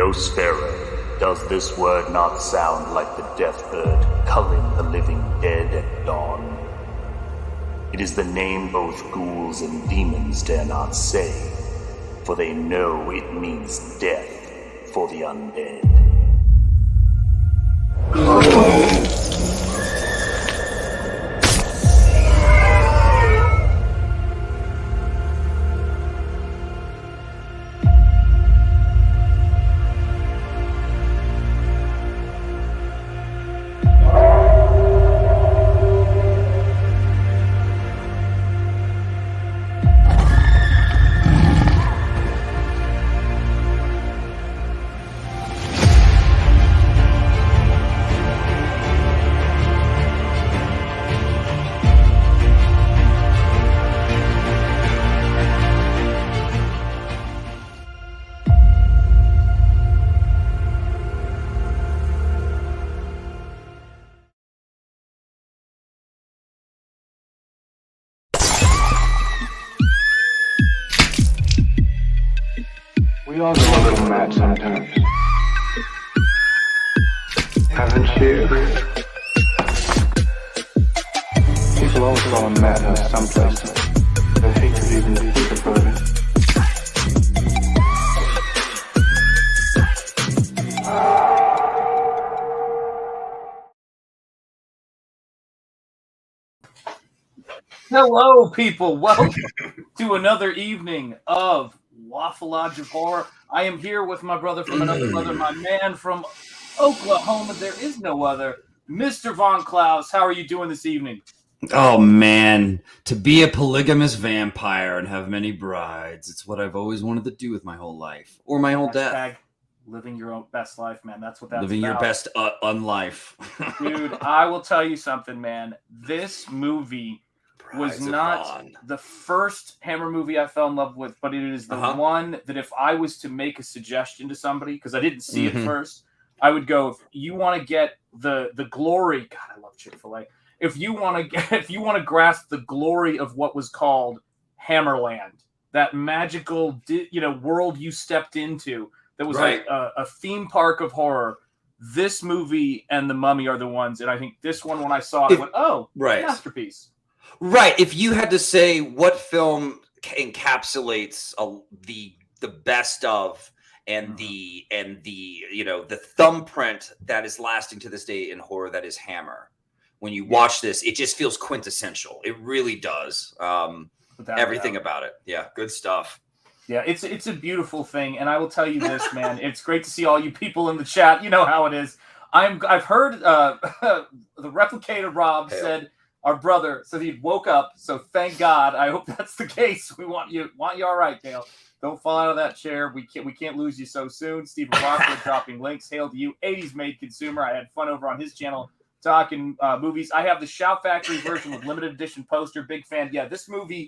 Nosfero, does this word not sound like the death bird culling the living dead at dawn? It is the name both ghouls and demons dare not say, for they know it means death for the undead. We all go a little mad sometimes. Haven't you? People always go on madhouse someplace. I hate to even think about it. Hello, people. Welcome to another evening of WAFFLE Lodge of Horror. I am here with my brother from another brother, my man from Oklahoma. There is no other, Mr. Von Klaus. How are you doing this evening? Oh, man. To be a polygamous vampire and have many brides. It's what I've always wanted to do with my whole life. Or my whole death. Living your own best life, man. That's what that's Living about. Your best unlife. Dude, I will tell you something, man. This movie was not the first Hammer movie I fell in love with, but it is the one that if I was to make a suggestion to somebody, because I didn't see it first, I would go, if you want to get the glory, God, I love Chick-fil-A. If you want to grasp the glory of what was called Hammerland, that magical world you stepped into that was like a theme park of horror, this movie and The Mummy are the ones. And I think this one, when I saw it, I went, oh, masterpiece. Right. If you had to say what film encapsulates the best of and the thumbprint that is lasting to this day in horror, that is Hammer. When you watch this, it just feels quintessential. It really does. Everything about it. Yeah, good stuff. Yeah, it's a beautiful thing, and I will tell you this, man. It's great to see all you people in the chat. You know how it is. I've heard the Replicator Rob said our brother said he woke up. So thank God. I hope that's the case. We want you all right, Dale. Don't fall out of that chair. We can't lose you so soon. Stephen Rockwood dropping links. Hail to you, 80s made consumer. I had fun over on his channel talking movies. I have the Shout Factory version with limited edition poster. Big fan. Yeah, this movie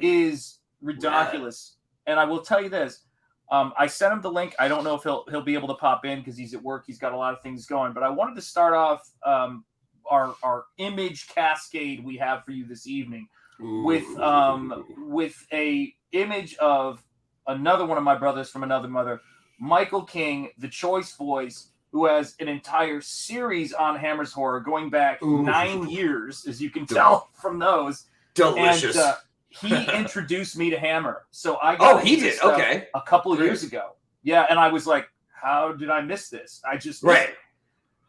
is ridiculous. And I will tell you this. I sent him the link. I don't know if he'll be able to pop in because he's at work. He's got a lot of things going. But I wanted to start off our image cascade we have for you this evening with a image of another one of my brothers from another mother, Michael King, the Choice Voice, who has an entire series on Hammer's Horror going back 9 years, as you can tell from those. Delicious. And, he introduced me to Hammer. So I got a couple of years ago. Yeah, and I was like, how did I miss this? I just missed it.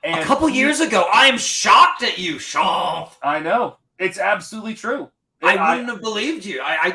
And a couple years ago, I am shocked at you, Shanth. I know. It's absolutely true. I wouldn't have believed you. I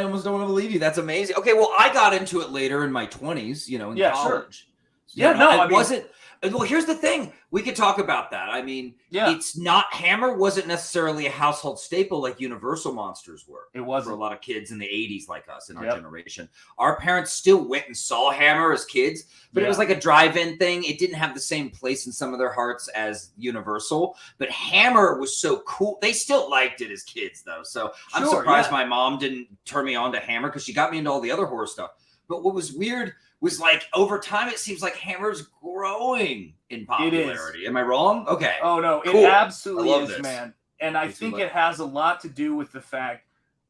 almost don't want to believe you. That's amazing. Okay, well, I got into it later in my 20s, in college. Sure. Wasn't. Well, here's the thing. We could talk about that. I mean, it's not, Hammer wasn't necessarily a household staple like Universal monsters were. It wasn't. For a lot of kids in the 80s like us in our generation. Our parents still went and saw Hammer as kids, but it was like a drive-in thing. It didn't have the same place in some of their hearts as Universal, but Hammer was so cool. They still liked it as kids, though. So I'm surprised my mom didn't turn me on to Hammer because she got me into all the other horror stuff. But what was weird was, like, over time, it seems like Hammer's growing in popularity. Am I wrong? Okay. Oh, no. Cool. It absolutely is, man. And I think it has a lot to do with the fact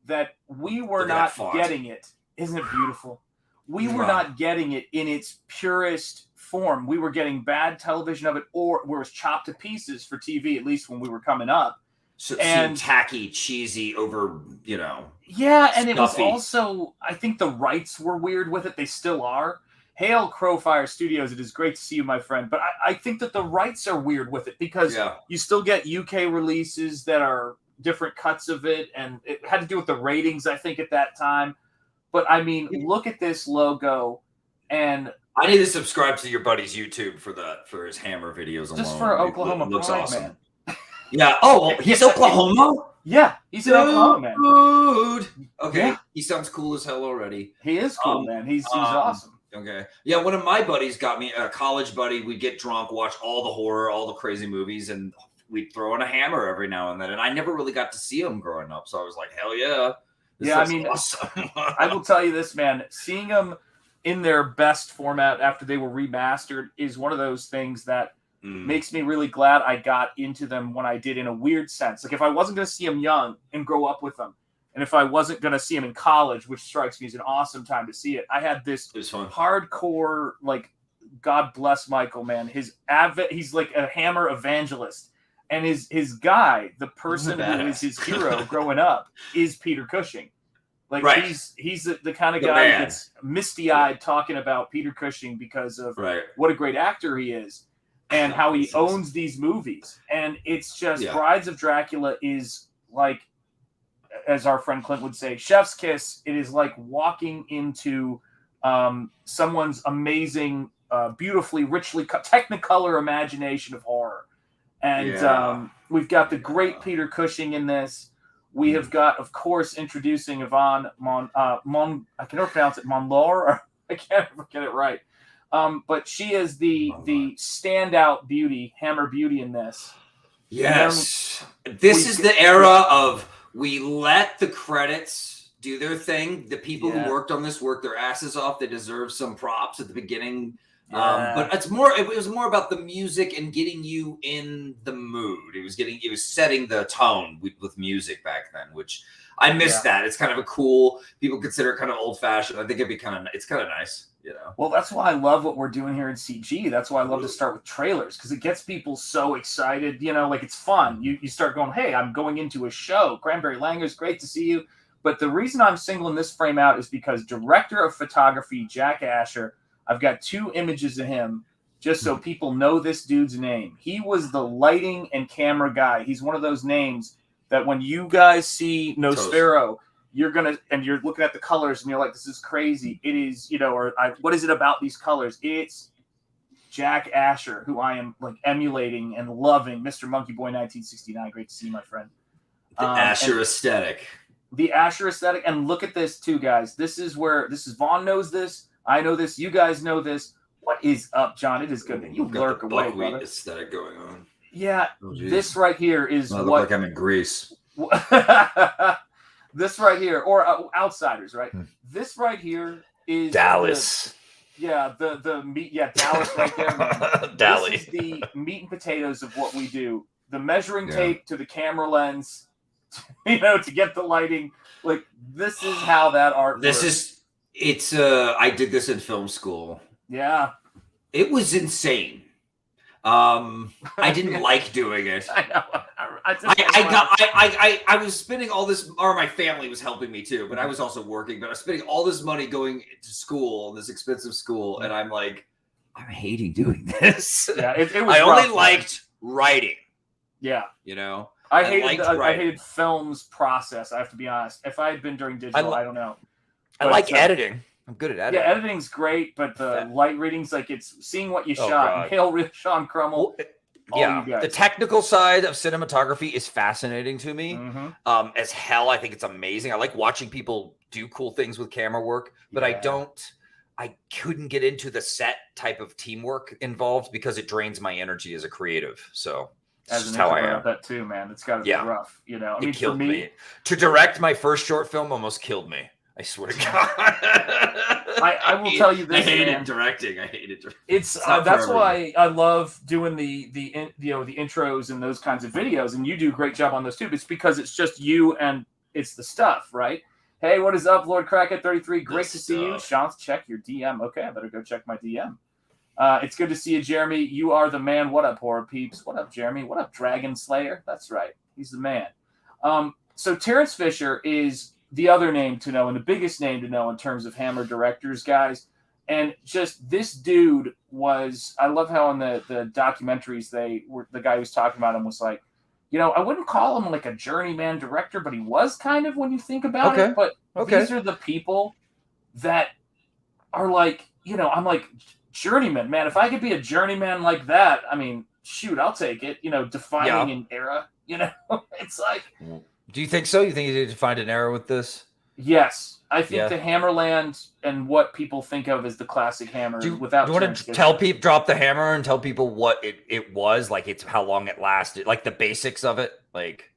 that we were not getting it. Isn't it beautiful? we were not getting it in its purest form. We were getting bad television of it, or where it was chopped to pieces for TV, at least when we were coming up. So it seemed tacky, cheesy, over, you know. Yeah, and stuffy. it was also, I think the rights were weird with it. They still are. Hail Crowfire Studios, it is great to see you, my friend. But I think that the rights are weird with it because you still get UK releases that are different cuts of it, and it had to do with the ratings, I think, at that time. But, I mean, look at this logo, and... I need to subscribe to your buddy's YouTube for his Hammer videos alone. Just for Oklahoma looks Pride, awesome. man. Yeah. Oh, he's Oklahoma? Yeah, he's in Oklahoma, man. Okay, Yeah. He sounds cool as hell already. He is cool, man. He's awesome. Okay. Yeah, one of my buddies got me, a college buddy. We'd get drunk, watch all the horror, all the crazy movies, and we'd throw in a Hammer every now and then. And I never really got to see him growing up, so I was like, hell yeah. This I mean, awesome. I will tell you this, man. Seeing them in their best format after they were remastered is one of those things that makes me really glad I got into them when I did, in a weird sense. Like, if I wasn't going to see them young and grow up with them, and if I wasn't going to see them in college, which strikes me as an awesome time to see it, I had this hardcore, like, God bless Michael, man. He's like a Hammer evangelist. And his guy, the person who is his hero growing up, is Peter Cushing. Like, he's the kind of guy that's misty-eyed talking about Peter Cushing because of what a great actor he is and how he owns these movies. And it's just, Brides of Dracula is like, as our friend Clint would say, chef's kiss. It is like walking into someone's amazing, beautifully, richly Technicolor imagination of horror. And we've got the great Peter Cushing in this. We have got, of course, introducing Yvonne I can never pronounce it, Monlor. I can't ever get it right. But she is the standout beauty, Hammer beauty in this. Yes. This is the era of we let the credits do their thing. The people who worked on this worked their asses off. They deserve some props at the beginning. But it was more about the music and getting you in the mood. It was setting the tone with music back then, which I miss that. It's kind of a cool, people consider it kind of old fashioned. I think it's kind of nice, you know? Well, that's why I love what we're doing here in CG. That's why I love to start with trailers, because it gets people so excited, you know, like it's fun. You start going, hey, I'm going into a show. Cranberry Langer's great to see you. But the reason I'm singling this frame out is because director of photography, Jack Asher, I've got 2 images of him just so people know this dude's name. He was the lighting and camera guy. He's one of those names that when you guys see Nosfero, you're looking at the colors and you're like, this is crazy. It is, you know, what is it about these colors? It's Jack Asher, who I am like emulating and loving. Mr. Monkey Boy 1969. Great to see you, my friend. The Asher aesthetic. The Asher aesthetic. And look at this too, guys. This is Vaughn knows this. I know this. You guys know this. What is up, John? It is good that you lurk away, brother. Aesthetic going on. Yeah, this right here is I look like I'm in Greece. This right here, or Outsiders, right? This right here is Dallas. The meat. Yeah, Dallas right there, man. Dally. This is the meat and potatoes of what we do. The measuring tape to the camera lens, you know, to get the lighting. Like, this is how that art works. I did this in film school. Yeah. It was insane. I didn't like doing it. I know. I was spending all this, or my family was helping me too, but I was also working, but I was spending all this money going to school, this expensive school, and I'm like, I'm hating doing this. Yeah, it was I rough, only liked writing. Yeah. You know? I hated film's process, I have to be honest. If I had been during digital, I don't know. I like editing. I'm good at editing. Yeah, editing's great, but the light readings, like it's seeing what you shot. Hail Sean Crummel. The technical side of cinematography is fascinating to me. As hell, I think it's amazing. I like watching people do cool things with camera work, but I couldn't get into the set type of teamwork involved because it drains my energy as a creative. So that's how I am. That too, man. It's got to be rough, you know. I mean, it killed for me to direct my first short film almost killed me. I swear to God. I will tell you this. I hated directing. It's that's why I love doing the intros and those kinds of videos, and you do a great job on those too. It's because it's just you and it's the stuff, right? Hey, what is up, Lord Crackhead 33? Great Good to see you. stuff. Shanth, check your DM. Okay, I better go check my DM. It's good to see you, Jeremy. You are the man. What up, horror peeps? What up, Jeremy? What up, Dragon Slayer? That's right. He's the man. So Terence Fisher is the other name to know and the biggest name to know in terms of Hammer directors, guys. And just this dude was, I love how in the documentaries the guy who was talking about him was like, you know, I wouldn't call him like a journeyman director, but he was kind of when you think about it. But these are the people that are like, you know, I'm like, journeyman, man. If I could be a journeyman like that, I mean, shoot, I'll take it. You know, defining an era, you know, it's like. Do you think so? You think you defined an era with this? Yes. I think the Hammerland and what people think of as the classic Hammer. Do you want to tell people, drop the hammer and tell people what it was, like it's how long it lasted, like the basics of it? Like,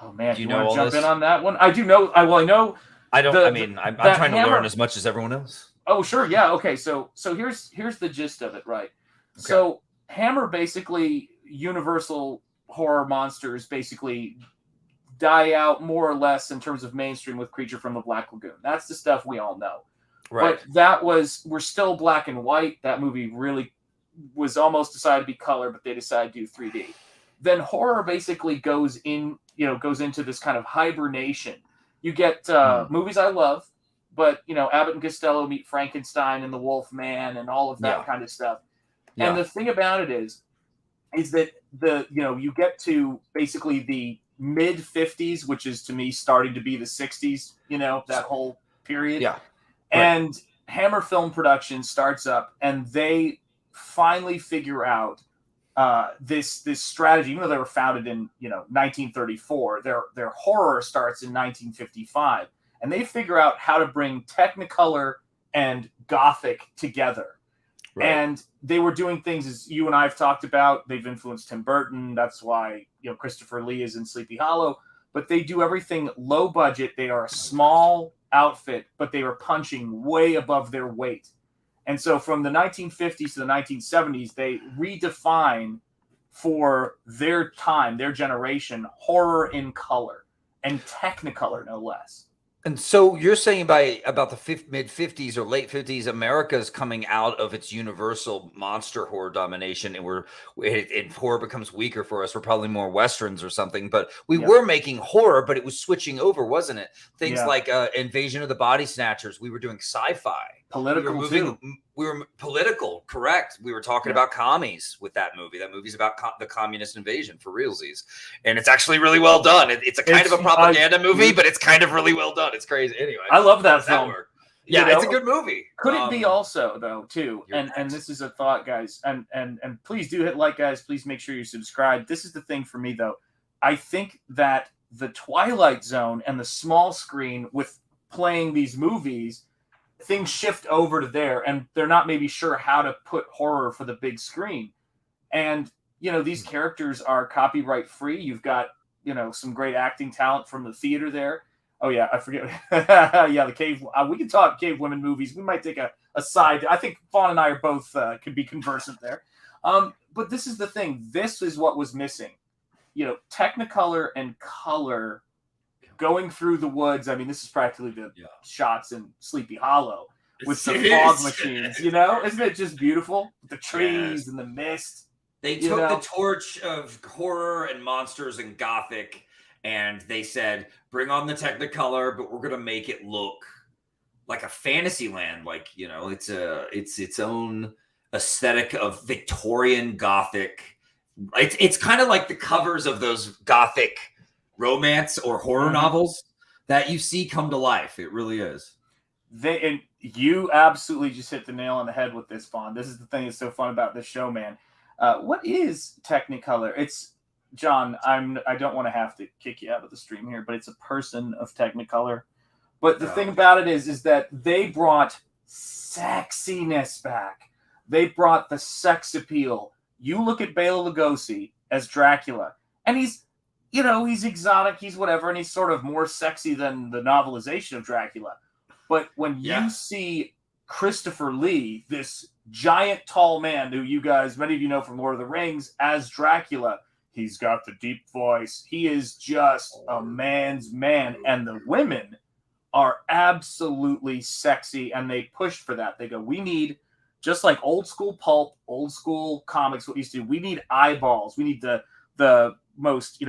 oh man, do you want know to jump this? in on that one? I do know. I know. I don't. I'm trying to learn as much as everyone else. Oh sure, yeah, okay. So here's the gist of it, right? Okay. So Hammer basically, Universal horror monsters basically die out more or less in terms of mainstream with Creature from the Black Lagoon. That's the stuff we all know. Right. But we're still black and white. That movie really was almost decided to be color, but they decided to do 3D. Then horror basically goes into this kind of hibernation. You get movies I love, but you know, Abbott and Costello meet Frankenstein and the Wolf Man and all of that kind of stuff. Yeah. And the thing about it is that you get to basically the mid 50s, which is to me starting to be the 60s, you know, that whole period. Yeah. And Hammer Film Production starts up and they finally figure out this strategy. Even though they were founded in 1934, their horror starts in 1955, and they figure out how to bring Technicolor and Gothic together. Right. And they were doing things, as you and I have talked about. They've influenced Tim Burton. That's why Christopher Lee is in Sleepy Hollow. But they do everything low budget. They are a small outfit, but they were punching way above their weight. And so from the 1950s to the 1970s, they redefine for their time, their generation, horror in color and Technicolor, no less. And so you're saying about the mid 50s or late 50s, America's coming out of its universal monster horror domination, and horror becomes weaker for us. We're probably more Westerns or something, but we were making horror, but it was switching over, wasn't it? Things like Invasion of the Body Snatchers. We were doing sci-fi. Political We were political, correct. We were talking about commies with that movie. That movie's about the communist invasion for realsies. And it's actually really well done. It's a kind of a propaganda movie, but it's kind of really well done. It's crazy. Anyway. I love that film. Yeah, it's a good movie. Could it be also, though, too, and this is a thought, guys, and please do hit like, guys. Please make sure you subscribe. This is the thing for me, though. I think that the Twilight Zone and the small screen with playing these movies, things shift over to there, and they're not maybe sure how to put horror for the big screen. And, these characters are copyright free. You've got, some great acting talent from the theater there. Oh, yeah, I forget. The cave. We can talk cave women movies. We might take a side. I think Fawn and I are both could be conversant there. But this is the thing. This is what was missing. Technicolor and color going through the woods. I mean, this is practically the shots in Sleepy Hollow with the fog machines, Isn't it just beautiful? The trees and the mist. They took the torch of horror and monsters and Gothic, and they said, bring on the Technicolor, but we're going to make it look like a fantasy land. Like, it's its own aesthetic of Victorian Gothic. It's kind of like the covers of those Gothic romance or horror novels that you see come to life. It really is. And you absolutely just hit the nail on the head with this, Fawn. This is the thing that's so fun about this show, man. What is Technicolor? It's John. I don't want to have to kick you out of the stream here, but it's a person of Technicolor. But the thing about it is that they brought sexiness back. They brought the sex appeal. You look at Bela Lugosi as Dracula, and he's exotic, he's whatever, and he's sort of more sexy than the novelization of Dracula. But when you see Christopher Lee, this giant tall man who many of you know from Lord of the Rings, as Dracula, he's got the deep voice. He is just a man's man. And the women are absolutely sexy, and they pushed for that. They go, we need, just like old school pulp, old school comics, what used to do, we need eyeballs. We need the most,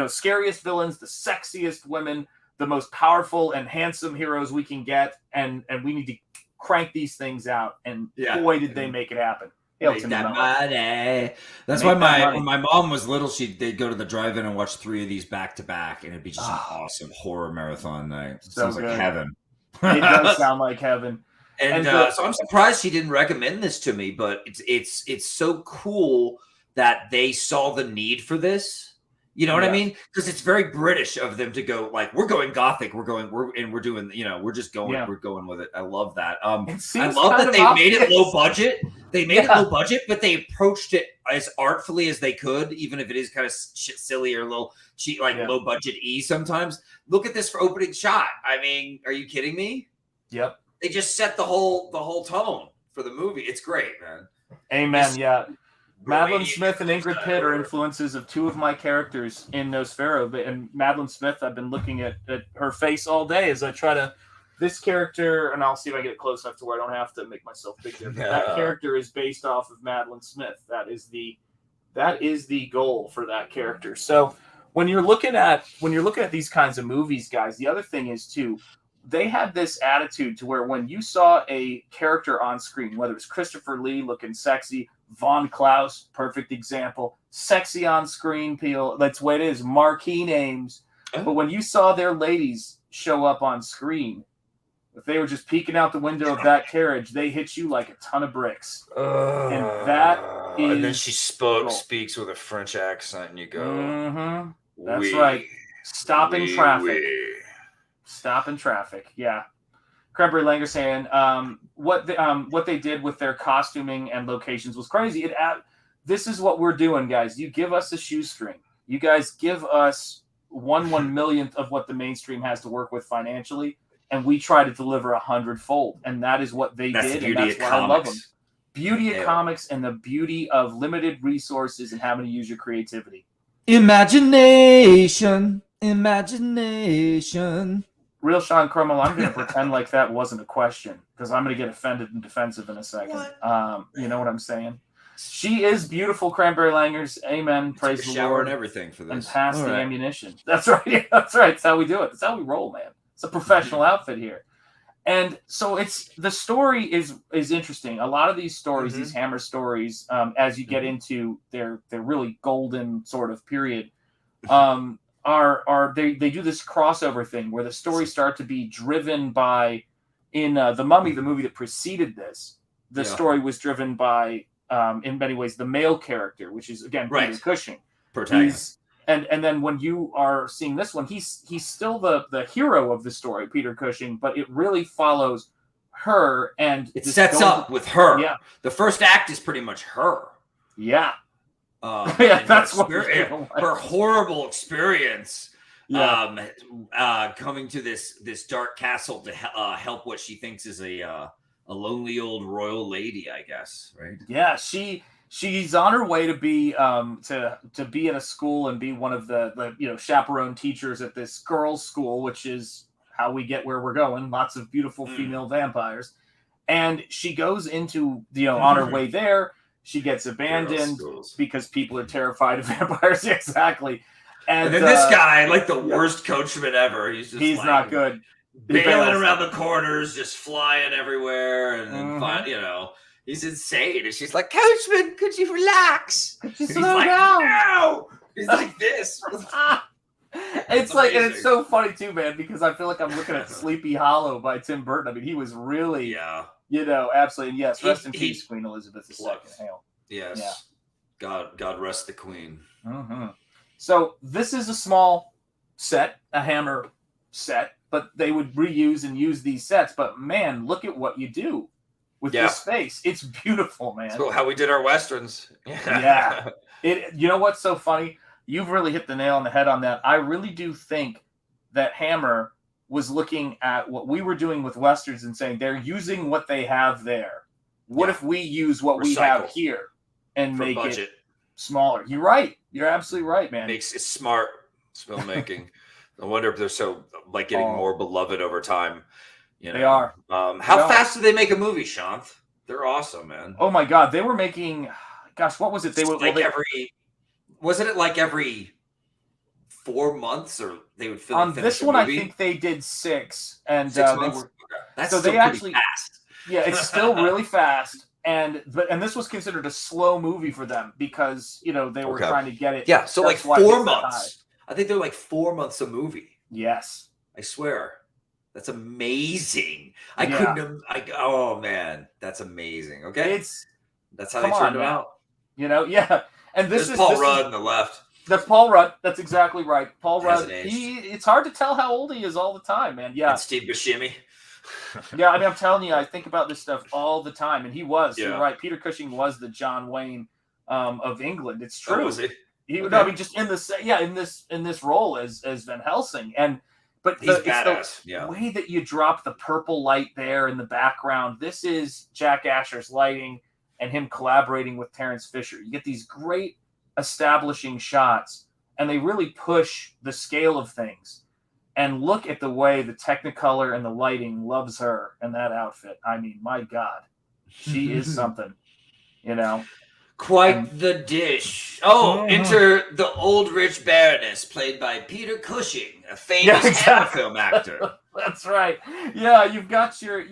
scariest villains, the sexiest women, the most powerful and handsome heroes we can get, and we need to crank these things out. And boy, did they make it happen. Make that money. That's why when my mom was little, they'd go to the drive-in and watch 3 of these back to back, and it'd be just an awesome horror marathon night. Sounds like heaven. It does sound like heaven. And so I'm surprised she didn't recommend this to me, but it's so cool that they saw the need for this. You know what I mean? Because it's very British of them to go like, we're going gothic, we're just going, we're going with it. I love that. I love that they made it low budget. They made it low budget, but they approached it as artfully as they could, even if it is kind of silly or a little cheap, like low budget sometimes. Look at this for opening shot. I mean, are you kidding me? Yep. They just set the whole tone for the movie. It's great, man. Amen. Yeah. Madeline Smith and Ingrid Pitt are influences of 2 of my characters in Nosfero. And Madeline Smith, I've been looking at her face all day as I try to. This character, and I'll see if I get it close enough to where I don't have to make myself bigger. That character is based off of Madeline Smith. That is the goal for that character. So when you're looking at these kinds of movies, guys, the other thing is too, they had this attitude to where when you saw a character on screen, whether it's Christopher Lee looking sexy, Von Klaus, perfect example, sexy on screen, Peel, that's what it is, marquee names. But when you saw their ladies show up on screen, if they were just peeking out the window of that carriage, they hit you like a ton of bricks. And that is... And then she speaks with a French accent, and you go... Mm-hmm. That's right. Stop in traffic. Stop in traffic, yeah. Cranberry Langer saying what they did with their costuming and locations was crazy. This is what we're doing, guys. You give us a shoestring. You guys give us 1/1,000,000th of what the mainstream has to work with financially, and we try to deliver 100-fold. And that is what they did, and that's why I love them. Beauty of comics and the beauty of limited resources and having to use your creativity. Imagination. Real Sean Crummell, I'm going to pretend like that wasn't a question because I'm going to get offended and defensive in a second. You know what I'm saying? She is beautiful, Cranberry Langers. Amen. Praise the Lord. And everything for this. And pass the ammunition. That's right. That's right. That's how we do it. That's how we roll, man. It's a professional outfit here. And so the story is interesting. A lot of these stories, these Hammer stories, as you get into their really golden sort of period, they do this crossover thing where the stories start to be driven by, in The Mummy, the movie that preceded this, the story was driven by, in many ways, the male character, which is, again, Peter Cushing. Protagonist. And then when you are seeing this one, he's still the hero of the story, Peter Cushing, but it really follows her. And it sets up with her. Yeah. The first act is pretty much her. Yeah. That's what her horrible experience coming to this dark castle to help what she thinks is a lonely old royal lady, I guess, right? Yeah, she's on her way to be to be in a school and be one of the chaperone teachers at this girls' school, which is how we get where we're going. Lots of beautiful female vampires, and she goes into on her way there. She gets abandoned because people are terrified of vampires. Exactly. And then this guy, like the worst coachman ever. He's not good. Bailing around the corners, just flying everywhere. And he's insane. And she's like, Coachman, could you relax? Could you slow down? No! He's like this. It's like, and it's so funny too, man, because I feel like I'm looking at Sleepy Hollow by Tim Burton. I mean, he was really... absolutely. And yes, rest in peace, Queen Elizabeth II. Hail. Yes. Yeah. God rest the Queen. Mm-hmm. So this is a small set, a Hammer set, but they would reuse and use these sets. But man, look at what you do with this space. It's beautiful, man. That's how we did our Westerns. Yeah. You know what's so funny? You've really hit the nail on the head on that. I really do think that Hammer was looking at what we were doing with Westerns and saying they're using what they have there. What if we use what we have here and make it smaller? You're right. You're absolutely right, man. Makes it smart filmmaking. I wonder if they're so like getting more beloved over time. You know? They are. How fast do they make a movie, Shanth? They're awesome, man. Oh my God, they were making. Gosh, what was it? They were like wasn't it like every 4 months, or they would film on this one? I think they did 6, and 6 they months. were. That's so still they pretty actually fast. Yeah, it's still really fast, and this was considered a slow movie for them because they were trying to get it. Yeah, so like 4 months. I think they're like 4 months a movie. Yes, I swear. That's amazing. I couldn't. Oh man, that's amazing. Okay, that's how they turned it out. Yeah. And this is Paul Rudd on the left. That's Paul Rudd. That's exactly right. Paul Rudd. It's hard to tell how old he is all the time, man. Yeah. And Steve Buscemi. Yeah, I mean, I'm telling you, I think about this stuff all the time, and he was. You're right. Peter Cushing was the John Wayne of England. It's true. Oh, was he? No, I mean, just in this role as Van Helsing, but he's badass. The way that you drop the purple light there in the background. This is Jack Asher's lighting and him collaborating with Terence Fisher. You get these great establishing shots, and they really push the scale of things. And look at the way the Technicolor and the lighting loves her in that outfit. I mean, my God, she is something, Quite the dish. Oh, enter the old rich baroness, played by Peter Cushing, a famous film actor. That's right. Yeah, you've got your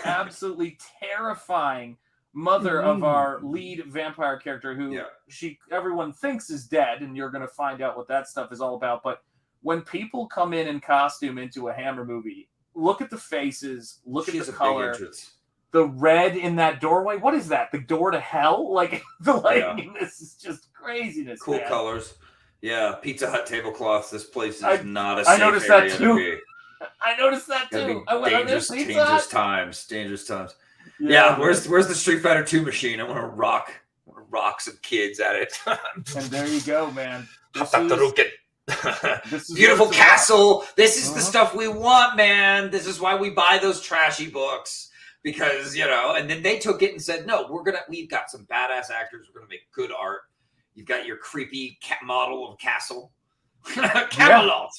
absolutely terrifying mother of our lead vampire character, who everyone thinks is dead, and you're going to find out what that stuff is all about. But when people come in costume into a Hammer movie, look at the faces, look at the color. The red in that doorway. What is that? The door to hell? Like, the lighting in this is just craziness. Cool man. colors. Yeah, Pizza Hut tablecloths. This place is not a safe noticed area that too. to be. I noticed that too. Dangerous times. Yeah, where's the Street Fighter 2 machine? I want to rock some kids at it. And there you go, man. This is beautiful castle. This is the stuff we want, man. This is why we buy those trashy books. Because, and then they took it and said, no, we've got some badass actors. We're going to make good art. You've got your creepy model of castle. Camelot.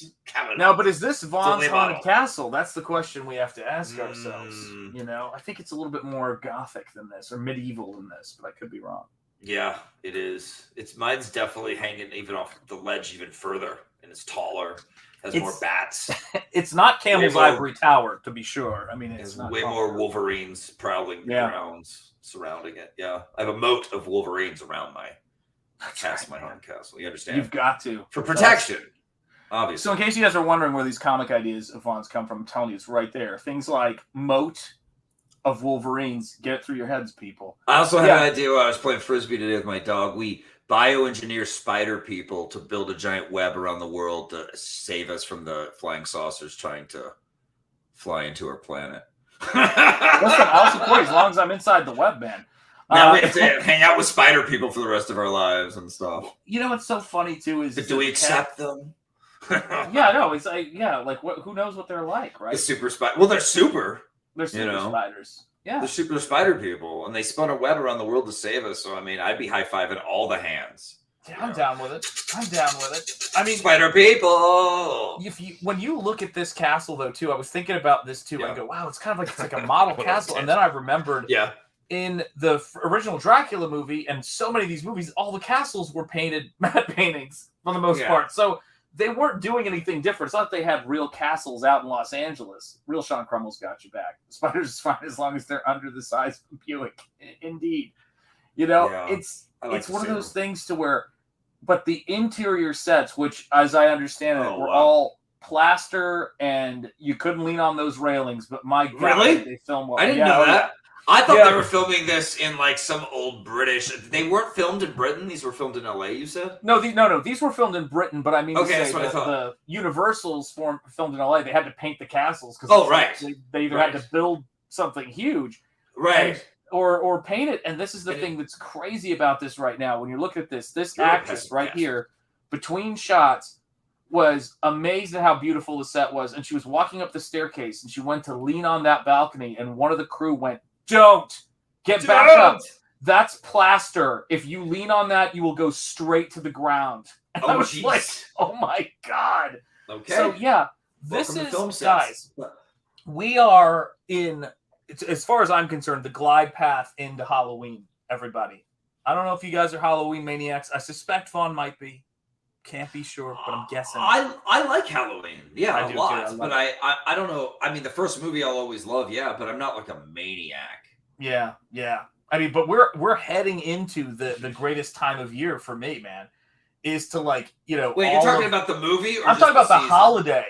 Now, but is this Vaughn's Haunted Castle? That's the question we have to ask ourselves. I think it's a little bit more gothic than this, or medieval than this, but I could be wrong. Yeah, it is. Mine's definitely hanging even off the ledge even further, and it's taller. Has more bats. It's not Camel's Ivory Tower, to be sure. I mean, it's not way more Wolverines prowling grounds surrounding it. Yeah, I have a moat of Wolverines around my castle, my haunted castle. You understand? You've got to for protection, obviously. So, in case you guys are wondering where these comic ideas of Vaughn's come from, I'm telling you, it's right there. Things like moat of Wolverines, get it through your heads, people. I also had an idea while I was playing frisbee today with my dog. We bioengineer spider people to build a giant web around the world to save us from the flying saucers trying to fly into our planet. Listen, I'll support as long as I'm inside the web, man. Now we have to hang out with spider people for the rest of our lives and stuff. What's so funny too is, do we accept them? It's like who knows what they're like, right? The super spider. Well, they're super. They're super spiders. Yeah, they're super spider people, and they spun a web around the world to save us. So, I mean, I'd be high-fiving all the hands. Yeah, I'm down with it. I mean, spider people. When you look at this castle, though, too, I was thinking about this too. I go, wow, it's kind of like a model castle, and then I remembered, in the original Dracula movie, and so many of these movies, all the castles were painted matte paintings for the most part. So they weren't doing anything different. It's not that they had real castles out in Los Angeles. Real Sean Crummel's got you back. The spiders is fine as long as they're under the size of a Buick. Indeed. It's one of those things to where, but the interior sets, which, as I understand it, were all plaster, and you couldn't lean on those railings. But my God, really? They film well. I didn't know that. I thought they were filming this in like some old British. They weren't filmed in Britain. These were filmed in LA. You said? No. These were filmed in Britain. But I mean, that's what I thought. The Universals filmed in LA. They had to paint the castles because they either had to build something huge, or paint it. And this is the thing that's crazy about this right now. When you look at this actress right here, between shots, was amazed at how beautiful the set was. And she was walking up the staircase, and she went to lean on that balcony, and one of the crew went, "Don't get back up. That's plaster. If you lean on that, you will go straight to the ground." And I was like, "Oh my God!" Okay. So yeah, this Welcome to is film sets. guys. We are in, as far as I'm concerned, the glide path into Halloween. Everybody, I don't know if you guys are Halloween maniacs. I suspect Vaughn might be. Can't be sure, but I'm guessing. I like Halloween. Yeah, I a do too. lot. But I don't know. I mean, the first movie I'll always love. Yeah, but I'm not like a maniac. Yeah, yeah. I mean, but we're heading into the greatest time of year for me, man. Is to like, you know. Wait, you're talking about the movie? Or I'm talking about the holiday.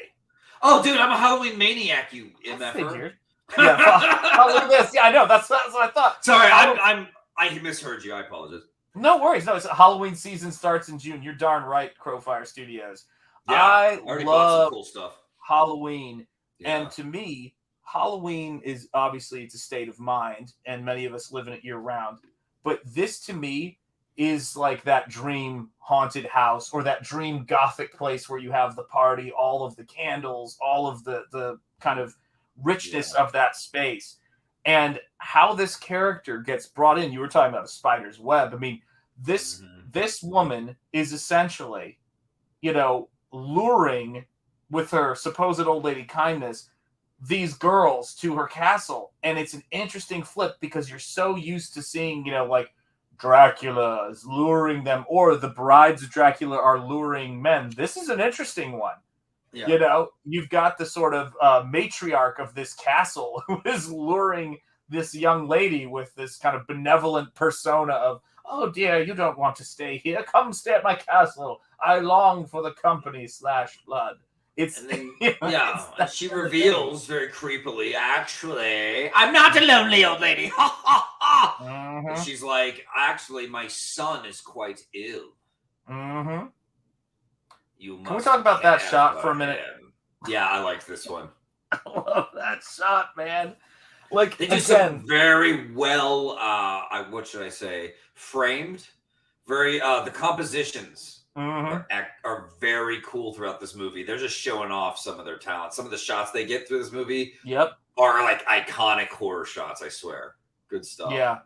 Oh, dude, I'm a Halloween maniac. You I figured. Yeah, look at this. Yeah, I know. That's what I thought. Sorry, I misheard you. I apologize. No worries. No, it's Halloween season starts in June. You're darn right, Crowfire Studios. Yeah, I already love bought some cool stuff. Halloween, Yeah. and to me, Halloween is obviously it's a state of mind, and many of us live in it year round. But this, to me, is like that dream haunted house or that dream gothic place where you have the party, all of the candles, all of the kind of richness of that space. And how this character gets brought in. You were talking about a spider's web. I mean, this woman is essentially, you know, luring with her supposed old lady kindness these girls to her castle. And it's an interesting flip because you're so used to seeing, you know, like Dracula is luring them, or the brides of Dracula are luring men. This is an interesting one. Yeah. You know, you've got the sort of matriarch of this castle who is luring this young lady with this kind of benevolent persona of, oh dear, you don't want to stay here. Come stay at my castle. I long for the company / blood. It's then, and she reveals very creepily, actually, I'm not a lonely old lady. Ha ha ha. And she's like, actually, my son is quite ill. Mm-hmm. You must Can we talk about that shot for a minute? Yeah, I like this one. I love that shot, man. Like, they do some very well, what should I say, framed. Very, the compositions are very cool throughout this movie. They're just showing off some of their talent. Some of the shots they get through this movie are like iconic horror shots, I swear. Good stuff. Yeah.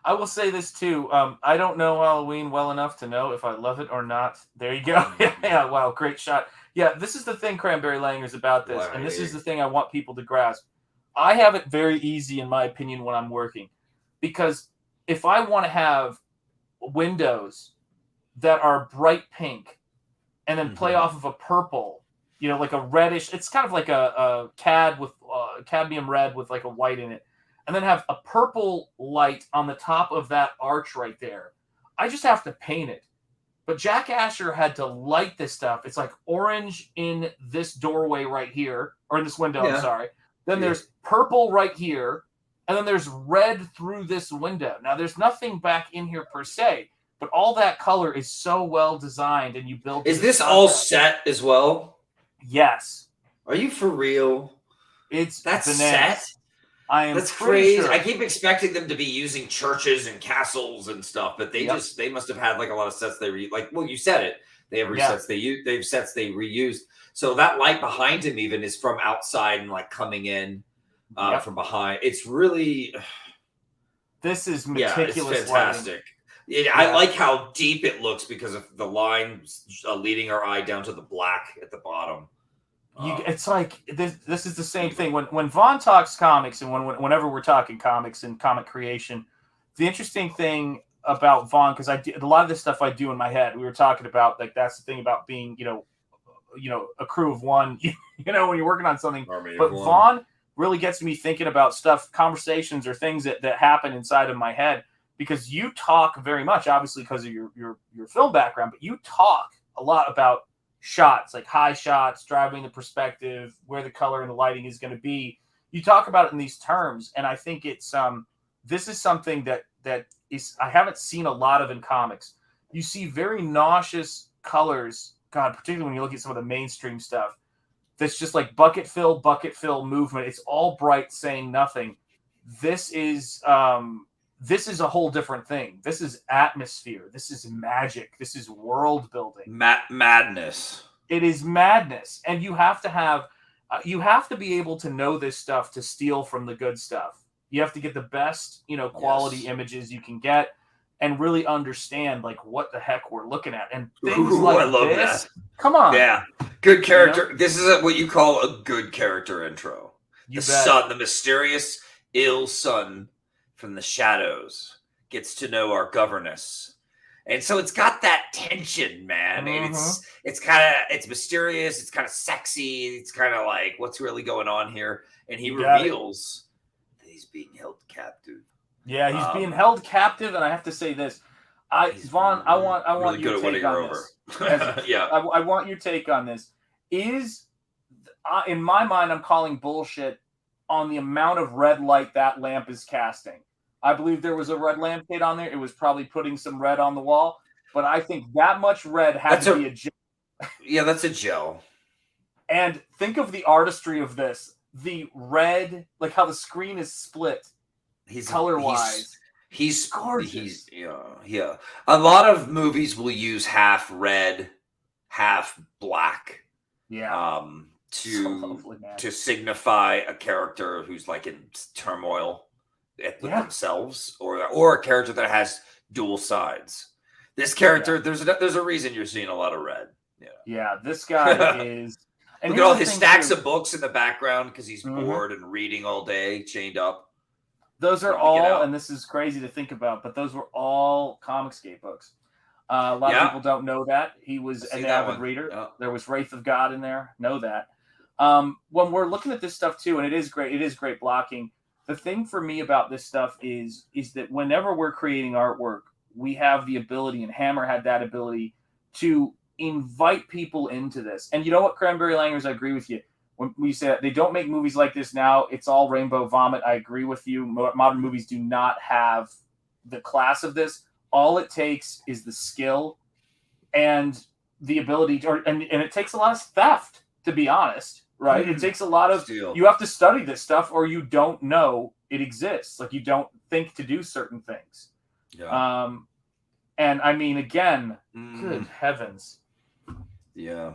I will say this too. I don't know Halloween well enough to know if I love it or not. There you go. Yeah, wow, great shot. Yeah, this is the thing, Cranberry Langers, about this. And this is the thing I want people to grasp. I have it very easy, in my opinion, when I'm working. Because if I want to have windows that are bright pink and then play off of a purple, you know, like a reddish, it's kind of like a cad with cadmium red with like a white in it, and then have a purple light on the top of that arch right there. I just have to paint it. But Jack Asher had to light this stuff. It's like orange in this doorway right here, or in this window, I'm sorry. Then there's purple right here, and then there's red through this window. Now, there's nothing back in here per se, but all that color is so well designed, and you build. Is this all set as well? Yes. Are you for real? That's bananas. Set. I am. That's crazy. Sure. I keep expecting them to be using churches and castles and stuff, but they they must have had like a lot of sets well, you said it. They have sets they have sets they reused. So that light behind him even is from outside and like coming in from behind. It's really this is meticulous. Yeah, it's fantastic. I like how deep it looks because of the line leading our eye down to the black at the bottom. It's like this is the same thing when Vaughn talks comics, and whenever we're talking comics and comic creation, the interesting thing about Vaughn, because a lot of this stuff I do in my head. We were talking about like that's the thing about being you know a crew of one. You know when you're working on something, but Vaughn really gets me thinking about stuff, conversations or things that happen inside of my head, because you talk very much, obviously because of your film background, but you talk a lot about shots, like high shots, driving the perspective, where the color and the lighting is going to be. You talk about it in these terms, and I think it's this is something that is I haven't seen a lot of in comics. You see very nauseous colors, God, particularly when you look at some of the mainstream stuff. That's just like bucket fill movement. It's all bright, saying nothing. This is a whole different thing. This is atmosphere. This is magic. This is world building. Madness. It is madness. And you have to have, you have to be able to know this stuff to steal from the good stuff. You have to get the best, quality images you can get and really understand like what the heck we're looking at. And things like I love this. That. Come on. Yeah. Good character. You know? This is what you call a good character intro. You the bet. Son, the mysterious, ill son from the shadows, gets to know our governess. And so it's got that tension, man. And it's mysterious, it's kind of sexy, it's kind of like, what's really going on here? And he reveals that he's being held captive. Yeah, he's being held captive, and I have to say this. Vaughn, I want really your take on this. Yeah. I want your take on this. In my mind, I'm calling bullshit on the amount of red light that lamp is casting. I believe there was a red lampshade on there. It was probably putting some red on the wall, but I think that much red had to be a gel. Yeah, that's a gel. And think of the artistry of this. The red, like how the screen is split. Color-wise. He's gorgeous. Yeah. A lot of movies will use half red, half black. Yeah. To signify a character who's like in turmoil with themselves, or a character that has dual sides. This character, there's a reason you're seeing a lot of red. Yeah. This guy is. And look at all his stacks of books in the background because he's bored and reading all day, chained up. Those are all, and this is crazy to think about, but those were all Comicsgate books. A lot of people don't know that. He was an avid reader. Yeah. There was Wraith of God in there. Know that. When we're looking at this stuff too, and it is great blocking. The thing for me about this stuff is that whenever we're creating artwork, we have the ability, and Hammer had that ability, to invite people into this. And you know what, Cranberry Langers, I agree with you. When we say they don't make movies like this now, it's all rainbow vomit. I agree with you. Modern movies do not have the class of this. All it takes is the skill and the ability to, and it takes a lot of theft, to be honest, right? It takes a lot of, you have to study this stuff or you don't know it exists. Like you don't think to do certain things. Yeah. And I mean, again, good heavens. Yeah.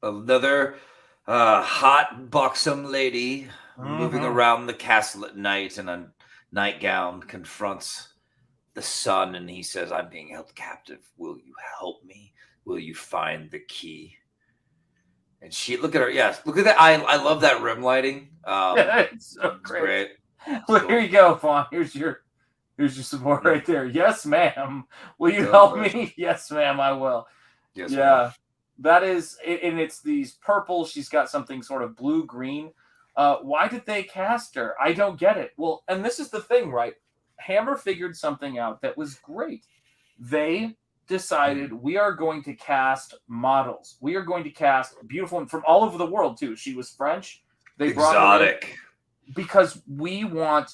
Another hot, buxom lady moving around the castle at night in a nightgown confronts the son, and he says, "I'm being held captive. Will you help me? Will you find the key?" And she, look at her. Yes, look at that. I love that rim lighting. It's so great. Well, here you go, Fawn. Here's your support right there. Yes, ma'am. Will you help me? Yes, ma'am. I will. Yes, yeah. Ma'am. That is, and it's these purples. She's got something sort of blue-green. Why did they cast her? I don't get it. Well, and this is the thing, right? Hammer figured something out that was great. They decided we are going to cast models. We are going to cast beautiful and from all over the world too. She was French. They brought her in because we want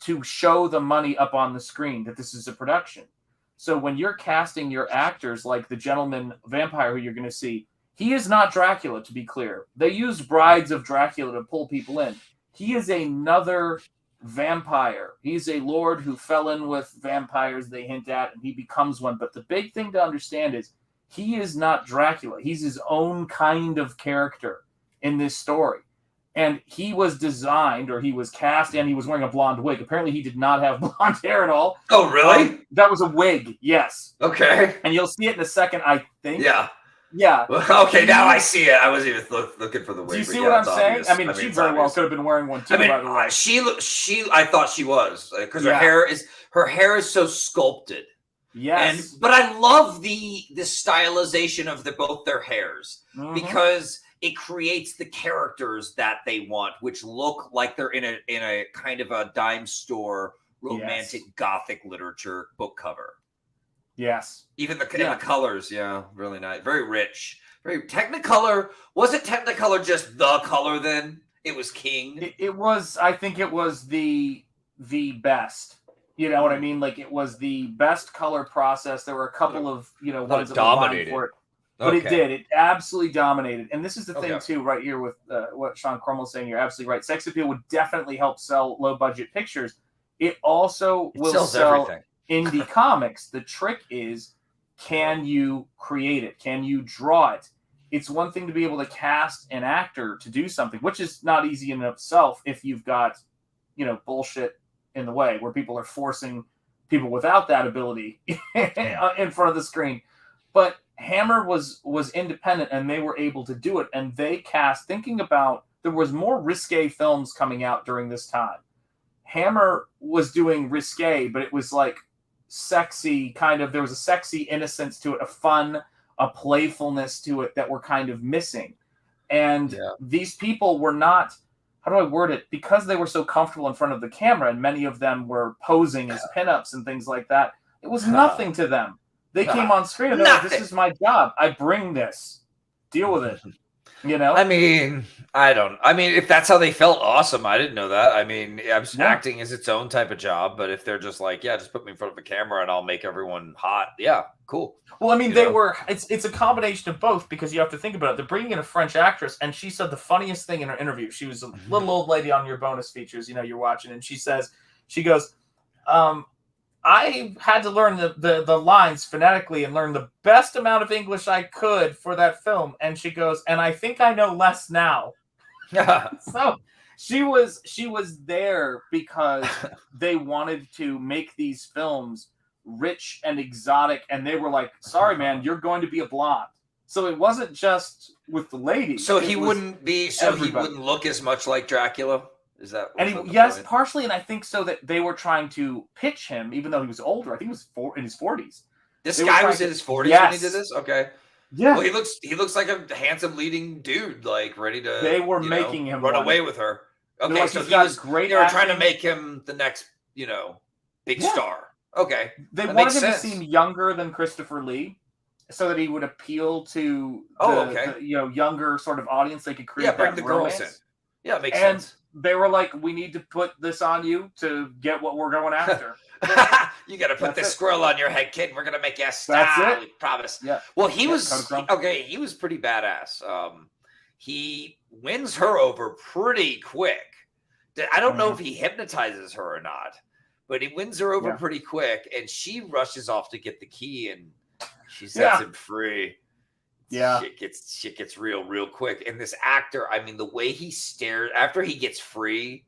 to show the money up on the screen that this is a production. So when you're casting your actors, like the gentleman vampire who you're going to see, he is not Dracula, to be clear. They used Brides of Dracula to pull people in. He is another vampire. He's a lord who fell in with vampires, they hint at, and he becomes one. But the big thing to understand is he is not Dracula. He's his own kind of character in this story. And he was designed, or he was cast, and he was wearing a blonde wig. Apparently, he did not have blonde hair at all. Oh, really? That was a wig, yes. Okay. And you'll see it in a second, I think. Yeah. Yeah. Okay, now I see it. I wasn't even looking for the wig. Do you see what I'm saying? I mean, she very well could have been wearing one too. By the way, I thought she was because her hair is so sculpted. Yes. But I love the stylization of both their hairs because it creates the characters that they want, which look like they're in a kind of a dime store romantic gothic literature book cover. Yes. Even the colors, really nice. Very rich. Very Technicolor. Was it Technicolor just the color then? It was king? It was, I think it was the best. You know what I mean? Like, it was the best color process. There were a couple of, ones that dominated for it. But it did. It absolutely dominated. And this is the thing, too, right here with what Sean Cromwell's saying. You're absolutely right. Sex appeal would definitely help sell low-budget pictures. It also will sell everything. Indie comics. The trick is, can you create it? Can you draw it? It's one thing to be able to cast an actor to do something, which is not easy in itself if you've got, bullshit in the way where people are forcing people without that ability in front of the screen. But Hammer was independent, and they were able to do it. And they cast, thinking about, there was more risque films coming out during this time. Hammer was doing risque, but it was like sexy, kind of, there was a sexy innocence to it, a fun, a playfulness to it that were kind of missing. And these people were not, how do I word it? Because they were so comfortable in front of the camera, and many of them were posing as pinups and things like that, it was nothing to them. They came on screen and they're like, this is my job. I bring this. Deal with it. You know? I mean, if that's how they felt, awesome. I didn't know that. I mean, acting is its own type of job, but if they're just like, just put me in front of a camera and I'll make everyone hot. Yeah, cool. Well, I mean, it's a combination of both, because you have to think about it. They're bringing in a French actress, and she said the funniest thing in her interview. She was a little old lady on your bonus features, you're watching, and she goes, I had to learn the lines phonetically and learn the best amount of English I could for that film. And she goes, and I think I know less now. So she was there because they wanted to make these films rich and exotic, and they were like, sorry, man, you're going to be a blonde. So it wasn't just with the ladies. So he wouldn't look as much like Dracula? Is that? Yes, partially, and I think so that they were trying to pitch him, even though he was older. I think he was in his 40s. This guy was in his 40s when he did this. Okay. Yeah. Well, he looks like a handsome leading dude, like ready to. They were making him run away with her. Okay, like, so he was great. They were trying to make him the next, big star. Okay. They wanted him to seem younger than Christopher Lee, so that he would appeal to the younger sort of audience. They could create bring the girls in. Yeah, it makes sense. They were like, we need to put this on you to get what we're going after. You got to put this squirrel on your head, kid. We're going to make you a star. That's it. We promise. Yeah. Well, he was pretty badass. He wins her over pretty quick. I don't know if he hypnotizes her or not, but he wins her over pretty quick, and she rushes off to get the key, and she sets him free. Yeah, shit gets real quick. And this actor, I mean, the way he stares after he gets free,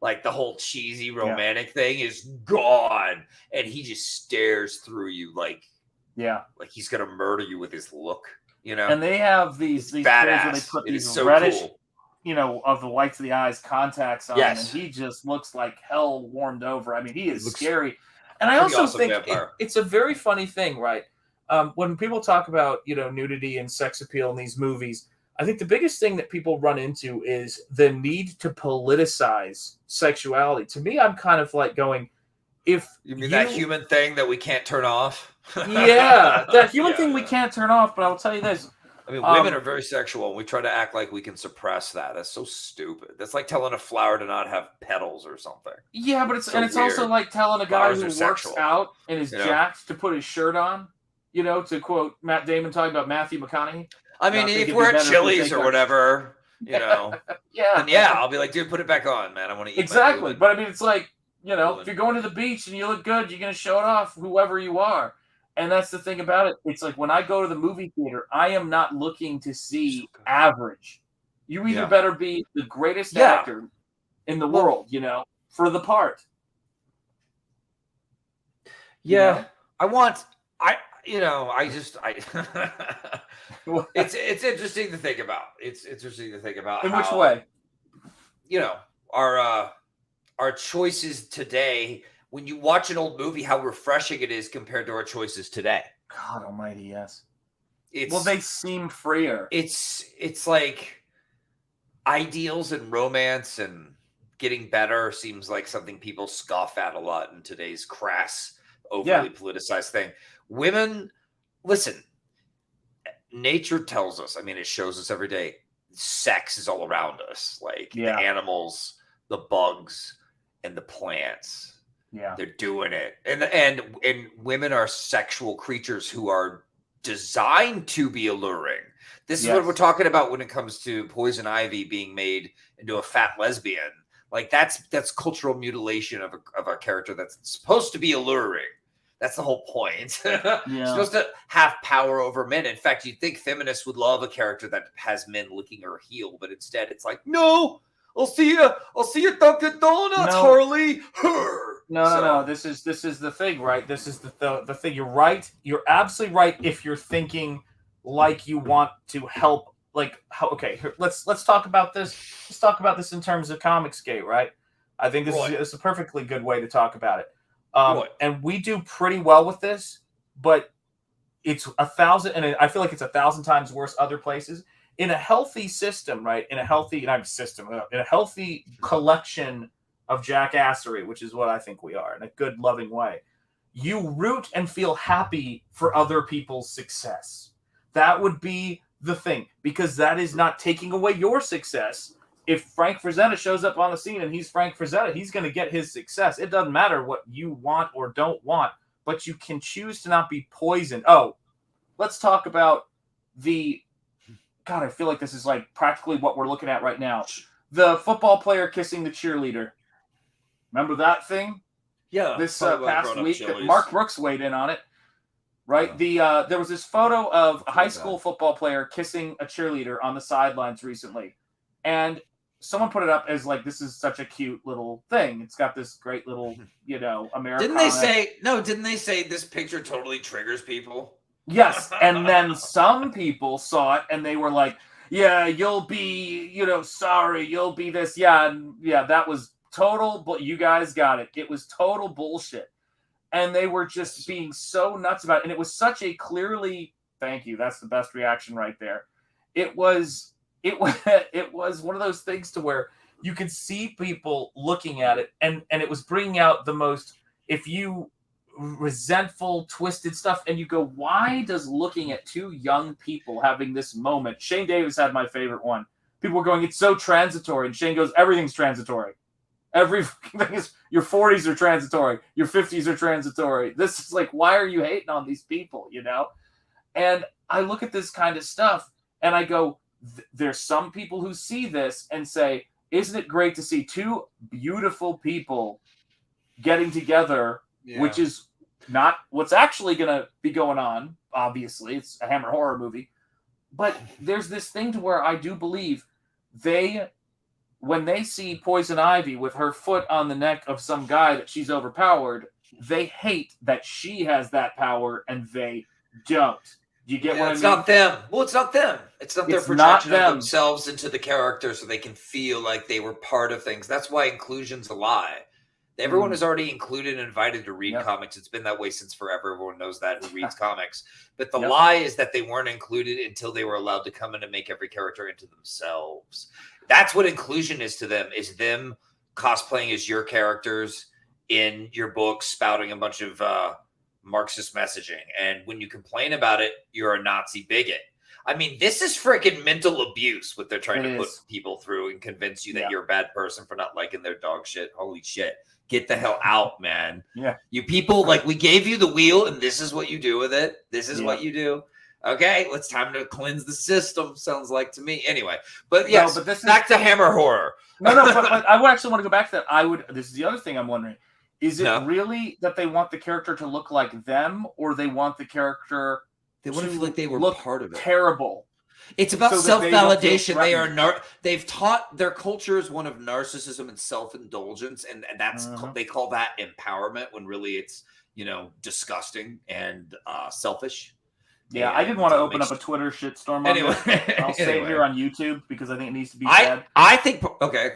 like the whole cheesy romantic thing is gone, and he just stares through you like he's gonna murder you with his look, And they have these badass. Where they put these reddish, of the whites of the eyes contacts on him, and he just looks like hell warmed over. I mean, he is scary. And I also think it's a very funny thing, right? When people talk about, nudity and sex appeal in these movies, I think the biggest thing that people run into is the need to politicize sexuality. To me, I'm kind of like going, if you mean that human thing that we can't turn off? That human thing we can't turn off. But I will tell you this. I mean, women are very sexual, and we try to act like we can suppress that. That's so stupid. That's like telling a flower to not have petals or something. Yeah, but it's also like telling a guy who works out and is jacked to put his shirt on. To quote Matt Damon talking about Matthew McConaughey. I mean, if we're at Chili's or whatever, then I'll be like, dude, put it back on, man. I want to eat. Exactly. But I mean, it's like, if you're going to the beach and you look good, you're going to show it off, whoever you are. And that's the thing about it. It's like when I go to the movie theater, I am not looking to see average. You either better be the greatest actor in the world, for the part. Yeah. It's interesting to think about. It's interesting to think about. In which way? Our choices today. When you watch an old movie, how refreshing it is compared to our choices today. God Almighty, yes. They seem freer. It's like ideals and romance and getting better seems like something people scoff at a lot in today's crass, overly politicized thing. Women, listen, nature tells us, I mean, it shows us every day, sex is all around us. Like the animals, the bugs, and the plants. Yeah. They're doing it. And women are sexual creatures who are designed to be alluring. This is what we're talking about when it comes to Poison Ivy being made into a fat lesbian. Like that's cultural mutilation of a character that's supposed to be alluring. That's the whole point. You're supposed to have power over men. In fact, you'd think feminists would love a character that has men licking her heel, but instead it's like, no, I'll see you Dunkin' Donuts, Harley. No. This is the thing, right? This is the thing. You're right. You're absolutely right if you're thinking like you want to help. Like, okay, let's talk about this. Let's talk about this in terms of Comicsgate, right? I think this is a perfectly good way to talk about it. And we do pretty well with this, but it's 1,000, and I feel like it's 1,000 times worse other places. In a healthy system, right? In a healthy collection of jackassery, which is what I think we are, in a good, loving way, you root and feel happy for other people's success. That would be the thing, because that is not taking away your success. If Frank Frazetta shows up on the scene and he's Frank Frazetta, he's going to get his success. It doesn't matter what you want or don't want, but you can choose to not be poisoned. Oh, let's talk about God, I feel like this is like practically what we're looking at right now. The football player kissing the cheerleader. Remember that thing? Yeah. This past week, that Mark Brooks weighed in on it. Right? There was this photo of a high school football player kissing a cheerleader on the sidelines recently. And someone put it up as like, this is such a cute little thing. It's got this great little, Americana. Didn't they say this picture totally triggers people? Yes, and then some people saw it and they were like, yeah, you'll be, sorry, you'll be this. Yeah, that was total, but you guys got it. It was total bullshit. And they were just being so nuts about it. And it was such a clearly, thank you, that's the best reaction right there. It was one of those things to where you could see people looking at it and it was bringing out the most, resentful, twisted stuff, and you go, why does looking at two young people having this moment? Shane Davis had my favorite one. People were going, it's so transitory, and Shane goes, everything's transitory. Everything is, your 40s are transitory, your 50s are transitory. This is like, why are you hating on these people, And I look at this kind of stuff and I go, there's some people who see this and say, isn't it great to see two beautiful people getting together, which is not what's actually going to be going on. Obviously, it's a Hammer horror movie. But there's this thing to where I do believe when they see Poison Ivy with her foot on the neck of some guy that she's overpowered, they hate that she has that power and they don't. Do you get what I mean? It's not them. Well, it's not them. It's not their projection of themselves into the character so they can feel like they were part of things. That's why inclusion's a lie. Everyone is already included and invited to read comics. It's been that way since forever. Everyone knows that who reads comics. But the lie is that they weren't included until they were allowed to come in and make every character into themselves. That's what inclusion is to them, is them cosplaying as your characters in your books, spouting a bunch of Marxist messaging. And when you complain about it, you're a Nazi bigot. I mean, this is freaking mental abuse, what they're trying to put people through and convince you that you're a bad person for not liking their dog shit. Holy shit. Get the hell out, man. Yeah. You people, like, we gave you the wheel and this is what you do with it. This is what you do. Okay, it's time to cleanse the system, sounds like to me. Anyway, but yes, but this back to Hammer horror. But I would actually want to go back to that. This is the other thing I'm wondering. Is it really that they want the character to look like them, or they want the character to feel like they were part of it? Terrible. It's about self-validation. They've taught their culture is one of narcissism and self-indulgence, and that's they call that empowerment when really it's disgusting and selfish. Yeah, I didn't want to open up a Twitter shitstorm on this. I'll say it here on YouTube because I think it needs to be said. I think okay.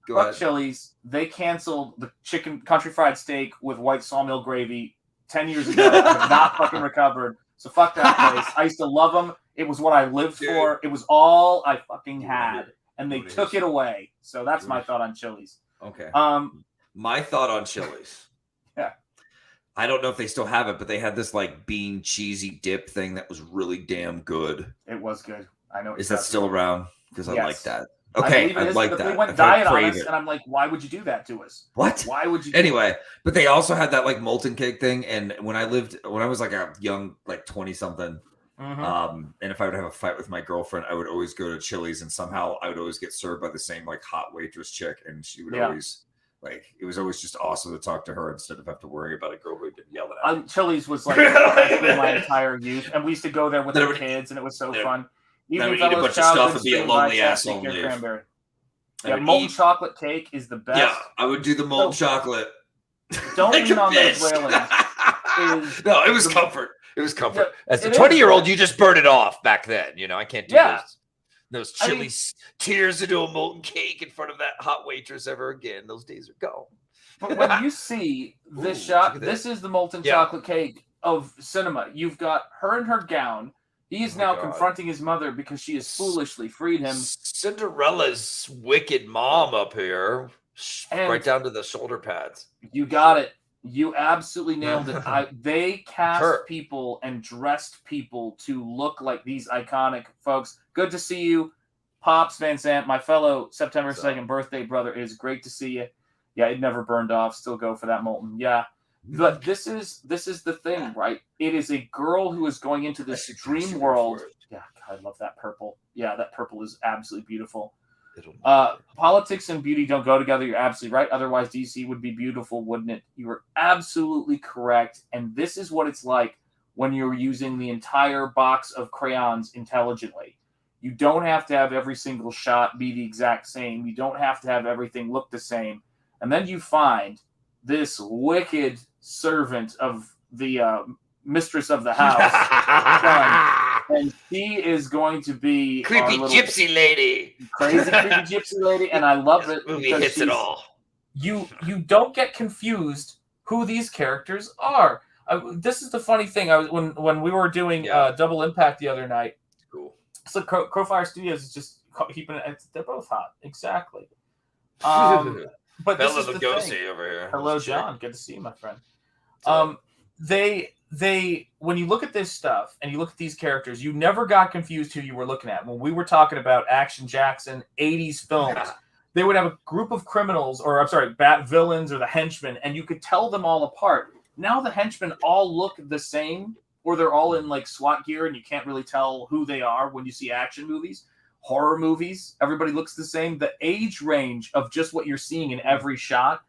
Go ahead. Chili's, they canceled the chicken country fried steak with white sawmill gravy 10 years ago. They've not fucking recovered. So fuck that place. I used to love them. It was what I lived for. It was all I fucking had. And they took it away. So that's my thought on Chili's. Okay. My thought on Chili's. Yeah. I don't know if they still have it, but they had this like bean cheesy dip thing that was really damn good. It was good. I know. Is that still around? Because I like that. Okay, I like that. They went diet on us, and I'm like, why would you do that to us? What? Why would you? Anyway, but they also had that like molten cake thing, and when I was like a young, like 20-something, and if I would have a fight with my girlfriend, I would always go to Chili's, and somehow I would always get served by the same like hot waitress chick, and she would always like it was always just awesome to talk to her instead of have to worry about a girl who had been yelling at. Chili's was like my entire youth, and we used to go there with our kids, and it was so fun. Even eat a bunch of stuff and be a lonely asshole. Yeah, molten chocolate cake is the best. Yeah, I would do the molten chocolate. Don't lean on those railings. No, it was comfort. It was comfort. Yeah, As a 20-year-old, you just burn it off back then. You know, I can't do those chilly tears into a molten cake in front of that hot waitress ever again. Those days are gone. But when you see this shot, this is the molten chocolate cake of cinema. You've got her in her gown. He is now confronting his mother because she has foolishly freed him. Cinderella's wicked mom up here, right down to the shoulder pads. You got it. You absolutely nailed it. They cast people and dressed people to look like these iconic folks. Good to see you, Pops Van Sant, my fellow September 2nd birthday brother. It is great to see you. Yeah, it never burned off. Still go for that molten. Yeah. But this is the thing, right? It is a girl who is going into this dream world. Yeah, God, I love that purple. Yeah, that purple is absolutely beautiful. Politics and beauty don't go together. You're absolutely right. Otherwise, DC would be beautiful, wouldn't it? You are absolutely correct. And this is what it's like when you're using the entire box of crayons intelligently. You don't have to have every single shot be the exact same. You don't have to have everything look the same. And then you find this wicked servant of the mistress of the house, and she is going to be creepy gypsy lady, crazy creepy gypsy lady, and I love it. Movie hits it all. You don't get confused who these characters are. This is the funny thing. When we were doing Double Impact the other night. Cool. So Crowfire Studios is just keeping it. They're both hot, exactly. But this is the thing. Over here. Hello, John. Good to see you, my friend. They when you look at this stuff and you look at these characters, you never got confused who you were looking at. When we were talking about Action Jackson 80s films, they would have a group of criminals, or I'm sorry, bat villains or the henchmen, and you could tell them all apart. Now the henchmen all look the same, or they're all in like SWAT gear, and you can't really tell who they are when you see action movies. Horror movies, everybody looks the same. The age range of just what you're seeing in every shot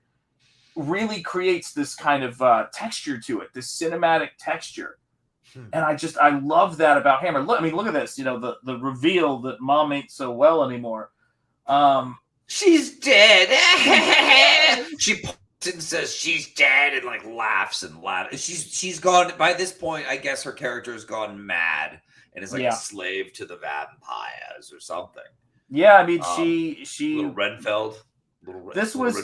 really creates this kind of texture to it, this cinematic texture. And I love that about Hammer. Look at this. You know, the reveal that Mom ain't so well anymore. She's dead. She points and says she's dead and like laughs and laughs. She's gone by this point. I guess her character has gone mad and is like a slave to the vampires or something. Yeah, I mean, she little Renfeld. This was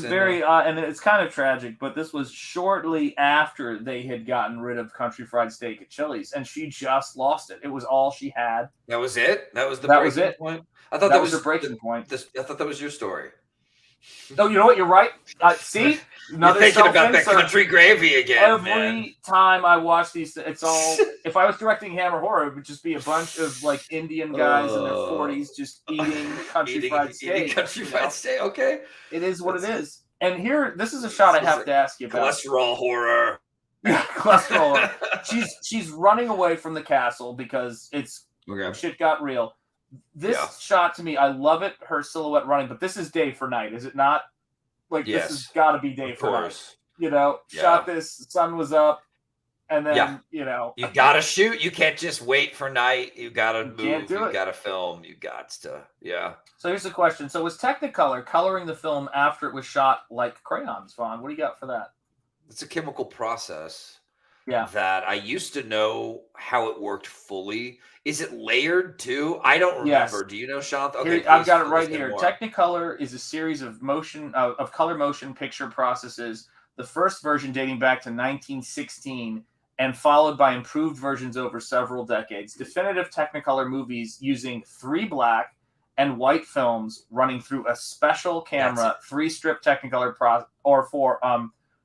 very and it's kind of tragic, but this was shortly after they had gotten rid of Country Fried Steak at Chili's, and she just lost it. It was all she had. That was it. That was the breaking point. I thought that was the breaking point. I thought that was your story. No, you know what? You're right. See, you're thinking about that country gravy again. Every time I watch these, it's all. If I was directing Hammer Horror, it would just be a bunch of like Indian guys in their 40s just eating country fried steak. Eating country fried steak. Okay, it is what it is. And here, this is a shot I have to ask you about. Cholesterol horror. Yeah, cholesterol horror. She's running away from the castle because shit got real. This shot to me, I love it. Her silhouette running, but this is day for night, is it not? Like this has got to be day for night. You know, shot this. The sun was up, and then you know, you gotta shoot. You can't just wait for night. You gotta move. You gotta film. You got to. So here's the question: so was Technicolor coloring the film after it was shot like crayons, Vaughn? What do you got for that? It's a chemical process. Yeah. That I used to know how it worked fully. Is it layered too? I don't remember. Yes. Do you know, Shanth? Okay, I've got it right here. Technicolor is a series of color motion picture processes. The first version dating back to 1916 and followed by improved versions over several decades. Definitive Technicolor movies using 3 black and white films running through a special camera, 3-strip Technicolor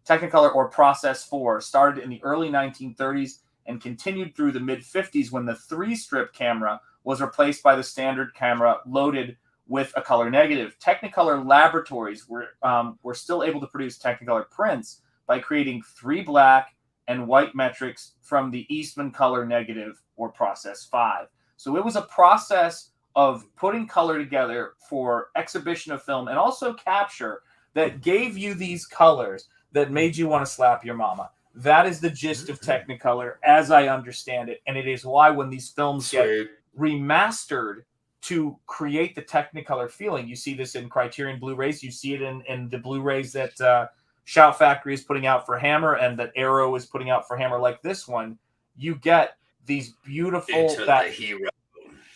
Technicolor or Process 4 started in the early 1930s and continued through the mid-50s when the 3-strip camera was replaced by the standard camera loaded with a color negative. Technicolor laboratories were still able to produce Technicolor prints by creating 3 black and white metrics from the Eastman color negative or Process 5. So it was a process of putting color together for exhibition of film and also capture that gave you these colors that made you want to slap your mama. That is the gist of Technicolor as I understand it. And it is why when these films get remastered to create the Technicolor feeling, you see this in Criterion Blu-rays, you see it in the Blu-rays that Shout Factory is putting out for Hammer and that Arrow is putting out for Hammer like this one. you get these beautiful Enter the hero.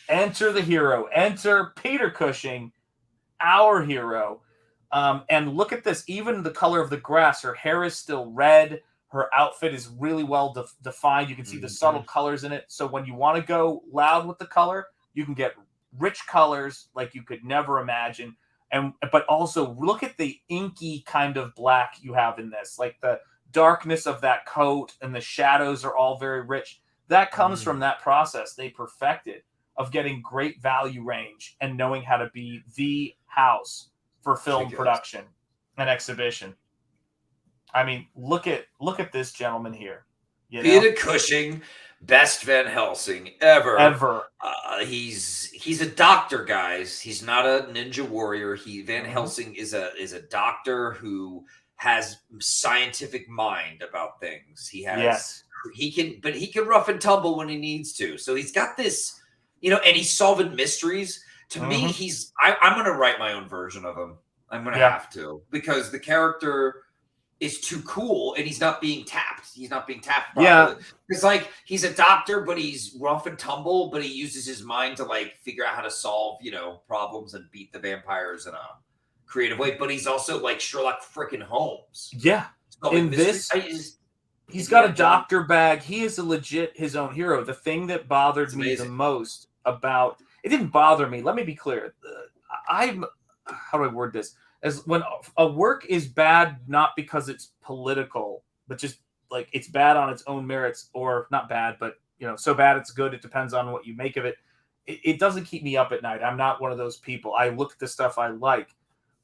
Enter the hero. Enter Peter Cushing, our hero. And look at this. Even the color of the grass. Her hair is still red. Her outfit is really well defined. You can see the subtle colors in it. So when you want to go loud with the color, you can get rich colors like you could never imagine. But also look at the inky kind of black you have in this. Like the darkness of that coat and the shadows are all very rich. That comes from that process they perfected of getting great value range and knowing how to be the house for film production and exhibition. I mean, look at this gentleman here. Peter Cushing, best Van Helsing ever. He's a doctor, guys. He's not a ninja warrior. Van Helsing is a doctor who has scientific mind about things. He has he can rough and tumble when he needs to. So he's got this, and he's solving mysteries. To me, I'm going to write my own version of him. I'm going to have to, because the character is too cool and he's not being tapped. He's not being tapped properly. Yeah. It's like he's a doctor, but he's rough and tumble, but he uses his mind to like figure out how to solve, problems and beat the vampires in a creative way. But he's also like Sherlock freaking Holmes. Yeah. In this, he's got a doctor bag. He is a legit his own hero. The thing that bothered me the most about it didn't bother me. Let me be clear. How do I word this? As when a work is bad, not because it's political, but just like it's bad on its own merits, or not bad, but so bad it's good. It depends on what you make of it. It doesn't keep me up at night. I'm not one of those people. I look at the stuff I like.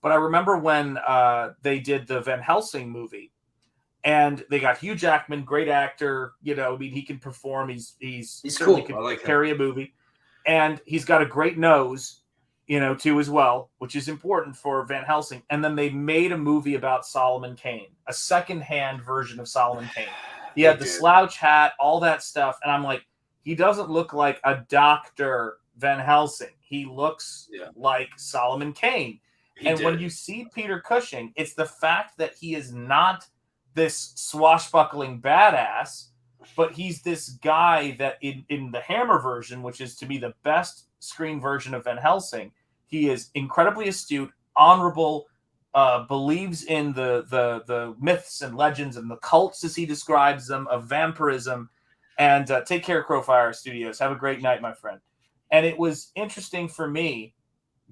But I remember when they did the Van Helsing movie, and they got Hugh Jackman, great actor. I mean, he can perform. He's certainly cool. Could carry a movie, and he's got a great nose. Too as well, which is important for Van Helsing. And then they made a movie about Solomon Kane, a secondhand version of Solomon Kane. He had the slouch hat, all that stuff. And I'm like, he doesn't look like a Dr. Van Helsing. He looks like Solomon Kane. When you see Peter Cushing, it's the fact that he is not this swashbuckling badass, but he's this guy that in the Hammer version, which is to me the best screen version of Van Helsing, he is incredibly astute, honorable, believes in the myths and legends and the cults, as he describes them, of vampirism. And take care, Crowfire Studios. Have a great night, my friend. And it was interesting for me,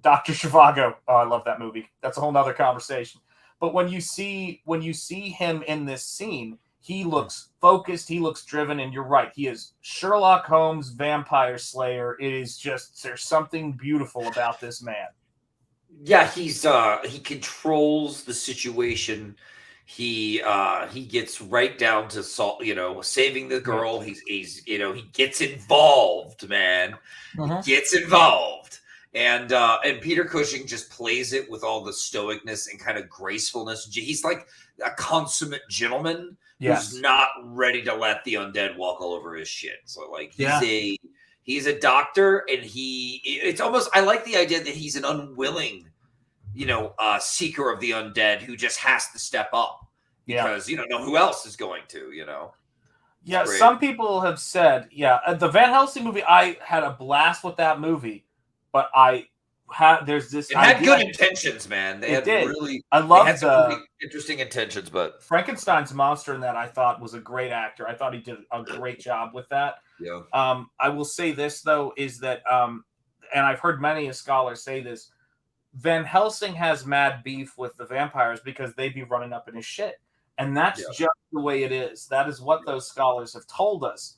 Dr. Zhivago. Oh, I love that movie. That's a whole nother conversation. But when you see him in this scene, he looks focused. He looks driven. And you're right. He is Sherlock Holmes, vampire slayer. It is just, there's something beautiful about this man. Yeah, he controls the situation. He gets right down to saving the girl. He gets involved, man. He gets involved. And Peter Cushing just plays it with all the stoicness and kind of gracefulness. He's like a consummate gentleman who's not ready to let the undead walk all over his shit. So like he's a doctor, and it's almost, I like the idea that he's an unwilling, seeker of the undead who just has to step up because you don't know who else is going to, Yeah, some people have said, the Van Helsing movie, I had a blast with that movie, but there's this. It had good intentions, man. They had really. I love really interesting intentions, but Frankenstein's monster in that I thought was a great actor. I thought he did a great job with that. Yeah. I will say this though is that, and I've heard many a scholar say this, Van Helsing has mad beef with the vampires because they be running up in his shit, and that's just the way it is. That is what those scholars have told us,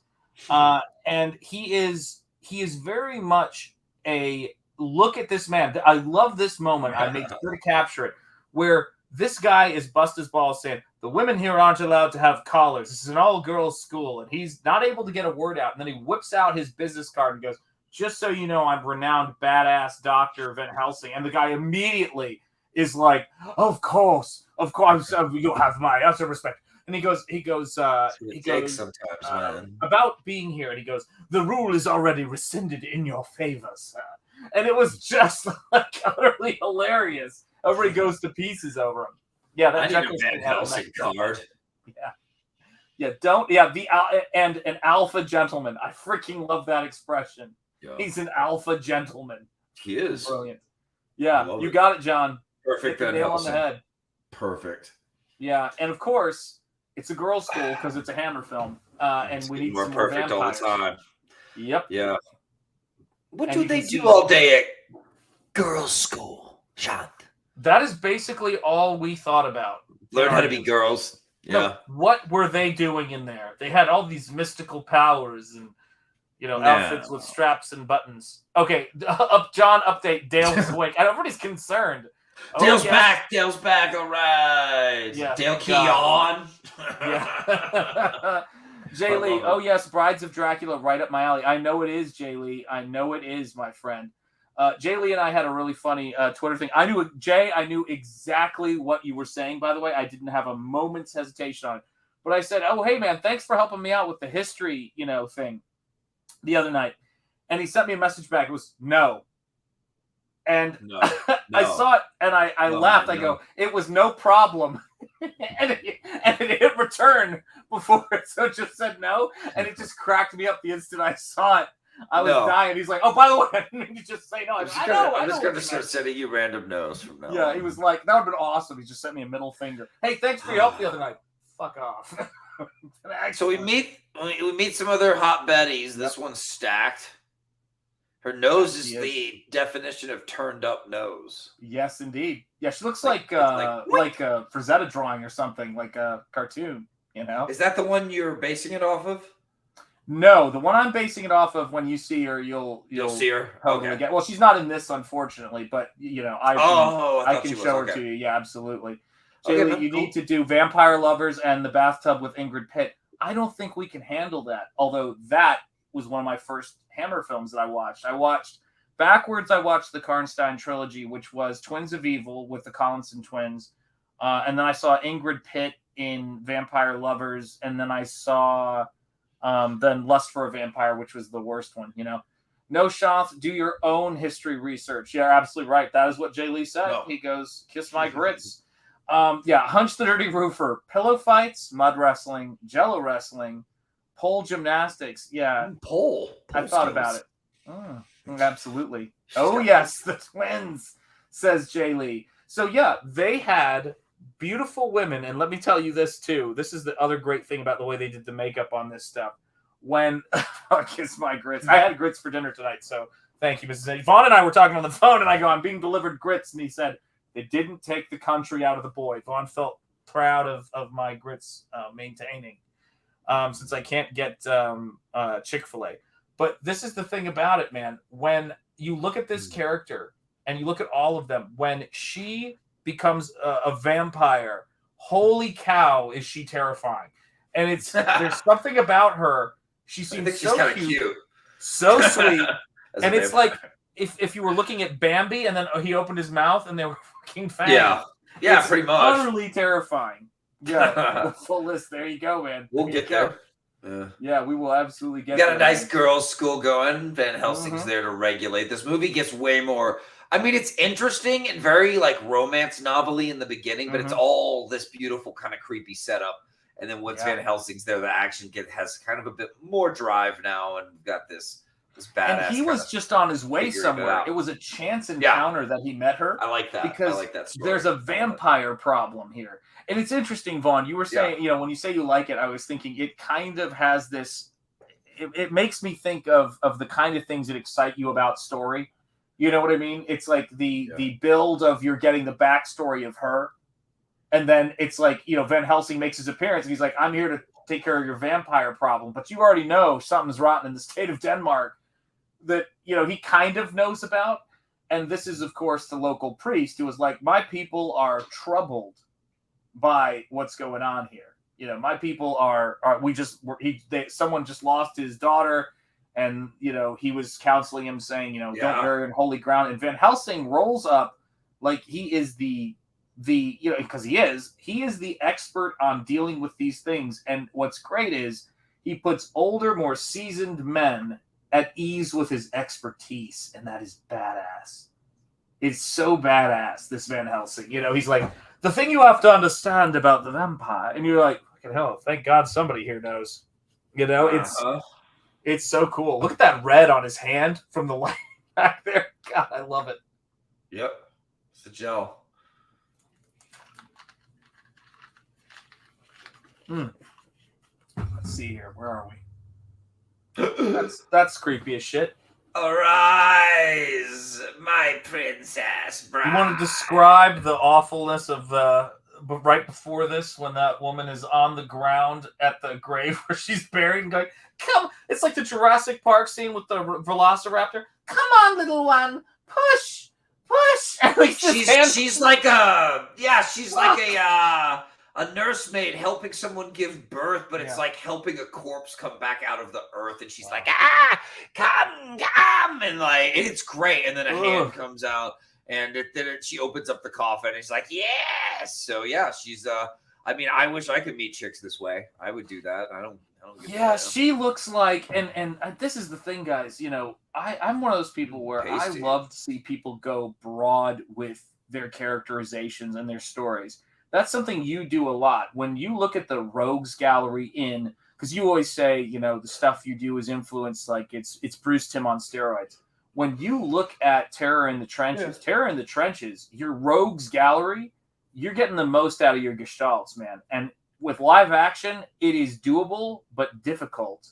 and he is very much a. Look at this man. I love this moment. I made sure to capture it, where this guy is bust his balls saying, the women here aren't allowed to have collars. This is an all-girls school. And he's not able to get a word out. And then he whips out his business card and goes, just so you know, I'm renowned badass Dr. Van Helsing. And the guy immediately is like, of course, you'll have my utter respect. And he goes sometimes, man. About being here. And he goes, the rule is already rescinded in your favor, sir. And it was just like utterly hilarious. Everybody goes to pieces over him. Yeah, that I need a Van Helsing card. Yeah. Yeah, don't. Yeah, and an alpha gentleman. I freaking love that expression. Yeah. He's an alpha gentleman. He is. Brilliant. Yeah, you got it, John. Perfect. Hit the nail on the head. Perfect. Yeah, and of course, it's a girls' school because it's a Hammer film, and we need some more perfect vampires. all the time. Yep. Yeah. What And do you they can do see- all day at girls' school, Shanth? That is basically all we thought about. Learn how to be girls. No, Yeah. what were they doing in there? They had all these mystical powers and, outfits with straps and buttons. Okay, John, update. Dale's awake. Everybody's concerned. Dale's back. Dale's back. All right. Yeah, Dale key God. on. Yeah. Jay Lee. Oh, yes. Brides of Dracula. Right up my alley. I know it is, Jay Lee. I know it is, my friend. Jay Lee and I had a really funny Twitter thing. I knew exactly what you were saying, by the way. I didn't have a moment's hesitation on it. But I said, oh, hey, man, thanks for helping me out with the history, thing the other night. And he sent me a message back. It was no. And No. I saw it and I laughed. I go, it was no problem. and it hit return before it. So it just said no. And it just cracked me up the instant I saw it. I was dying. He's like, oh, by the way, I didn't mean to just say no. I'm just going to start sending you random no's from now on. He was like, that would have been awesome. He just sent me a middle finger. Hey, thanks for your help the other night. Fuck off. So we meet some other hot Bettys. This one's stacked. Her nose is the definition of turned up nose. Yes, indeed. Yeah, she looks like a Frazetta drawing or something, like a cartoon, Is that the one you're basing it off of? No, the one I'm basing it off of, when you see her, you'll see her. Okay. Well, she's not in this, unfortunately, but I can show her to you. Yeah, absolutely. Jaylee, you need to do Vampire Lovers and The Bathtub with Ingrid Pitt. I don't think we can handle that. Although that was one of my first Hammer films that I watched. I watched the Karnstein trilogy, which was Twins of Evil with the Collinson twins. And then I saw Ingrid Pitt in Vampire Lovers. And then I saw then Lust for a Vampire, which was the worst one, No, Shanth, do your own history research. You're absolutely right. That is what Jay Lee said. No. He goes, kiss my grits. Hunch the Dirty Roofer, pillow fights, mud wrestling, jello wrestling, pole gymnastics. Yeah. Pole I thought about it. Absolutely. Oh, yes, the twins, says Jay Lee. So, yeah, they had beautiful women. And let me tell you this, too. This is the other great thing about the way they did the makeup on this stuff. When, kiss my grits. I had grits for dinner tonight, so thank you, Mrs. Eddie. Vaughn and I were talking on the phone, and I go, I'm being delivered grits. And he said, they didn't take the country out of the boy. Vaughn felt proud of my grits maintaining, since I can't get Chick-fil-A. But this is the thing about it, man. When you look at this character and you look at all of them, when she becomes a vampire, holy cow, is she terrifying. And there's something about her. She seems so cute, so sweet. And it's like if you were looking at Bambi and then he opened his mouth and they were fucking fangs. Yeah, it's pretty much. Utterly terrifying. Yeah, full list. There you go, man. We'll get there. Yeah, we will absolutely get there. Got there. A nice girls' school going. Van Helsing's there to regulate. This movie gets way more. I mean, it's interesting and very like romance novel-y in the beginning, but it's all this beautiful kind of creepy setup. And then once Van Helsing's there, the action has kind of a bit more drive now, and we've got this badass. And he was just on his way somewhere. It was a chance encounter that he met her. I like that. Because I like that story. There's a vampire problem here. And it's interesting, Vaughn. You were saying, when you say you like it, I was thinking it kind of has this. It makes me think of the kind of things that excite you about story. You know what I mean? It's like the build of you're getting the backstory of her. And then it's like, Van Helsing makes his appearance and he's like, I'm here to take care of your vampire problem. But you already know something's rotten in the state of Denmark that, he kind of knows about. And this is, of course, the local priest who was like, my people are troubled by what's going on here. My people someone just lost his daughter and, he was counseling him saying, don't marry on holy ground. And Van Helsing rolls up like he is because he is the expert on dealing with these things. And what's great is he puts older, more seasoned men at ease with his expertise. And that is badass. It's so badass, this Van Helsing. He's like, the thing you have to understand about the vampire. And you're like, Fucking hell! Thank God somebody here knows. You know, it's so cool. Look at that red on his hand from the light back there. God, I love it. Yep, it's the gel. Let's see here. Where are we? That's creepy as shit. Arise, my princess bride. You want to describe the awfulness of right before this, when that woman is on the ground at the grave where she's buried and going, come, it's like the Jurassic Park scene with the velociraptor. Come on, little one, push. And like she's like a nursemaid helping someone give birth, but it's like helping a corpse come back out of the earth, and she's like, come, and like, it's great. And then a hand comes out, and she opens up the coffin, and she's like, yes. So yeah, she's I mean, I wish I could meet chicks this way. I would do that. I don't give she looks like, and this is the thing, guys, you know, I'm one of those people where I love to see people go broad with their characterizations and their stories. That's something you do a lot. When you look at the rogues gallery because you always say, you know, the stuff you do is influenced, like it's Bruce Timm on steroids. When you look at Terror in the Trenches, your rogues gallery, you're getting the most out of your gestalts, man. And with live action, it is doable, but difficult.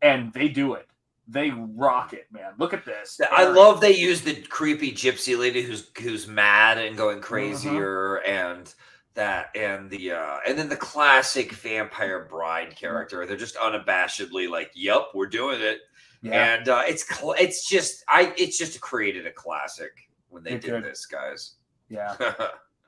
And they do it. They rock it, man. Look at this. I love they use the creepy gypsy lady who's mad and going crazier, and then the classic vampire bride character. They're just unabashedly like, "Yep, we're doing it." Yeah. And it's just created a classic when they did this, guys. Yeah.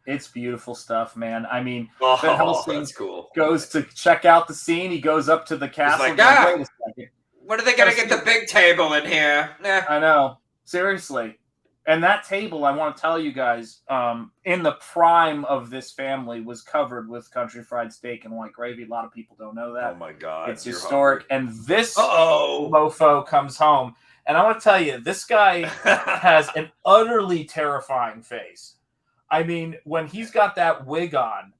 It's beautiful stuff, man. I mean, Helsing that's cool. Goes to check out the scene. He goes up to the castle. He's like, wait a second. When are they going to get the big table in here? I know. Seriously. And that table, I want to tell you guys, in the prime of this family, was covered with country fried steak and white gravy. A lot of people don't know that. Oh, my God. It's historic. Hungry. And this mofo comes home. And I want to tell you, this guy has an utterly terrifying face. I mean, when he's got that wig on,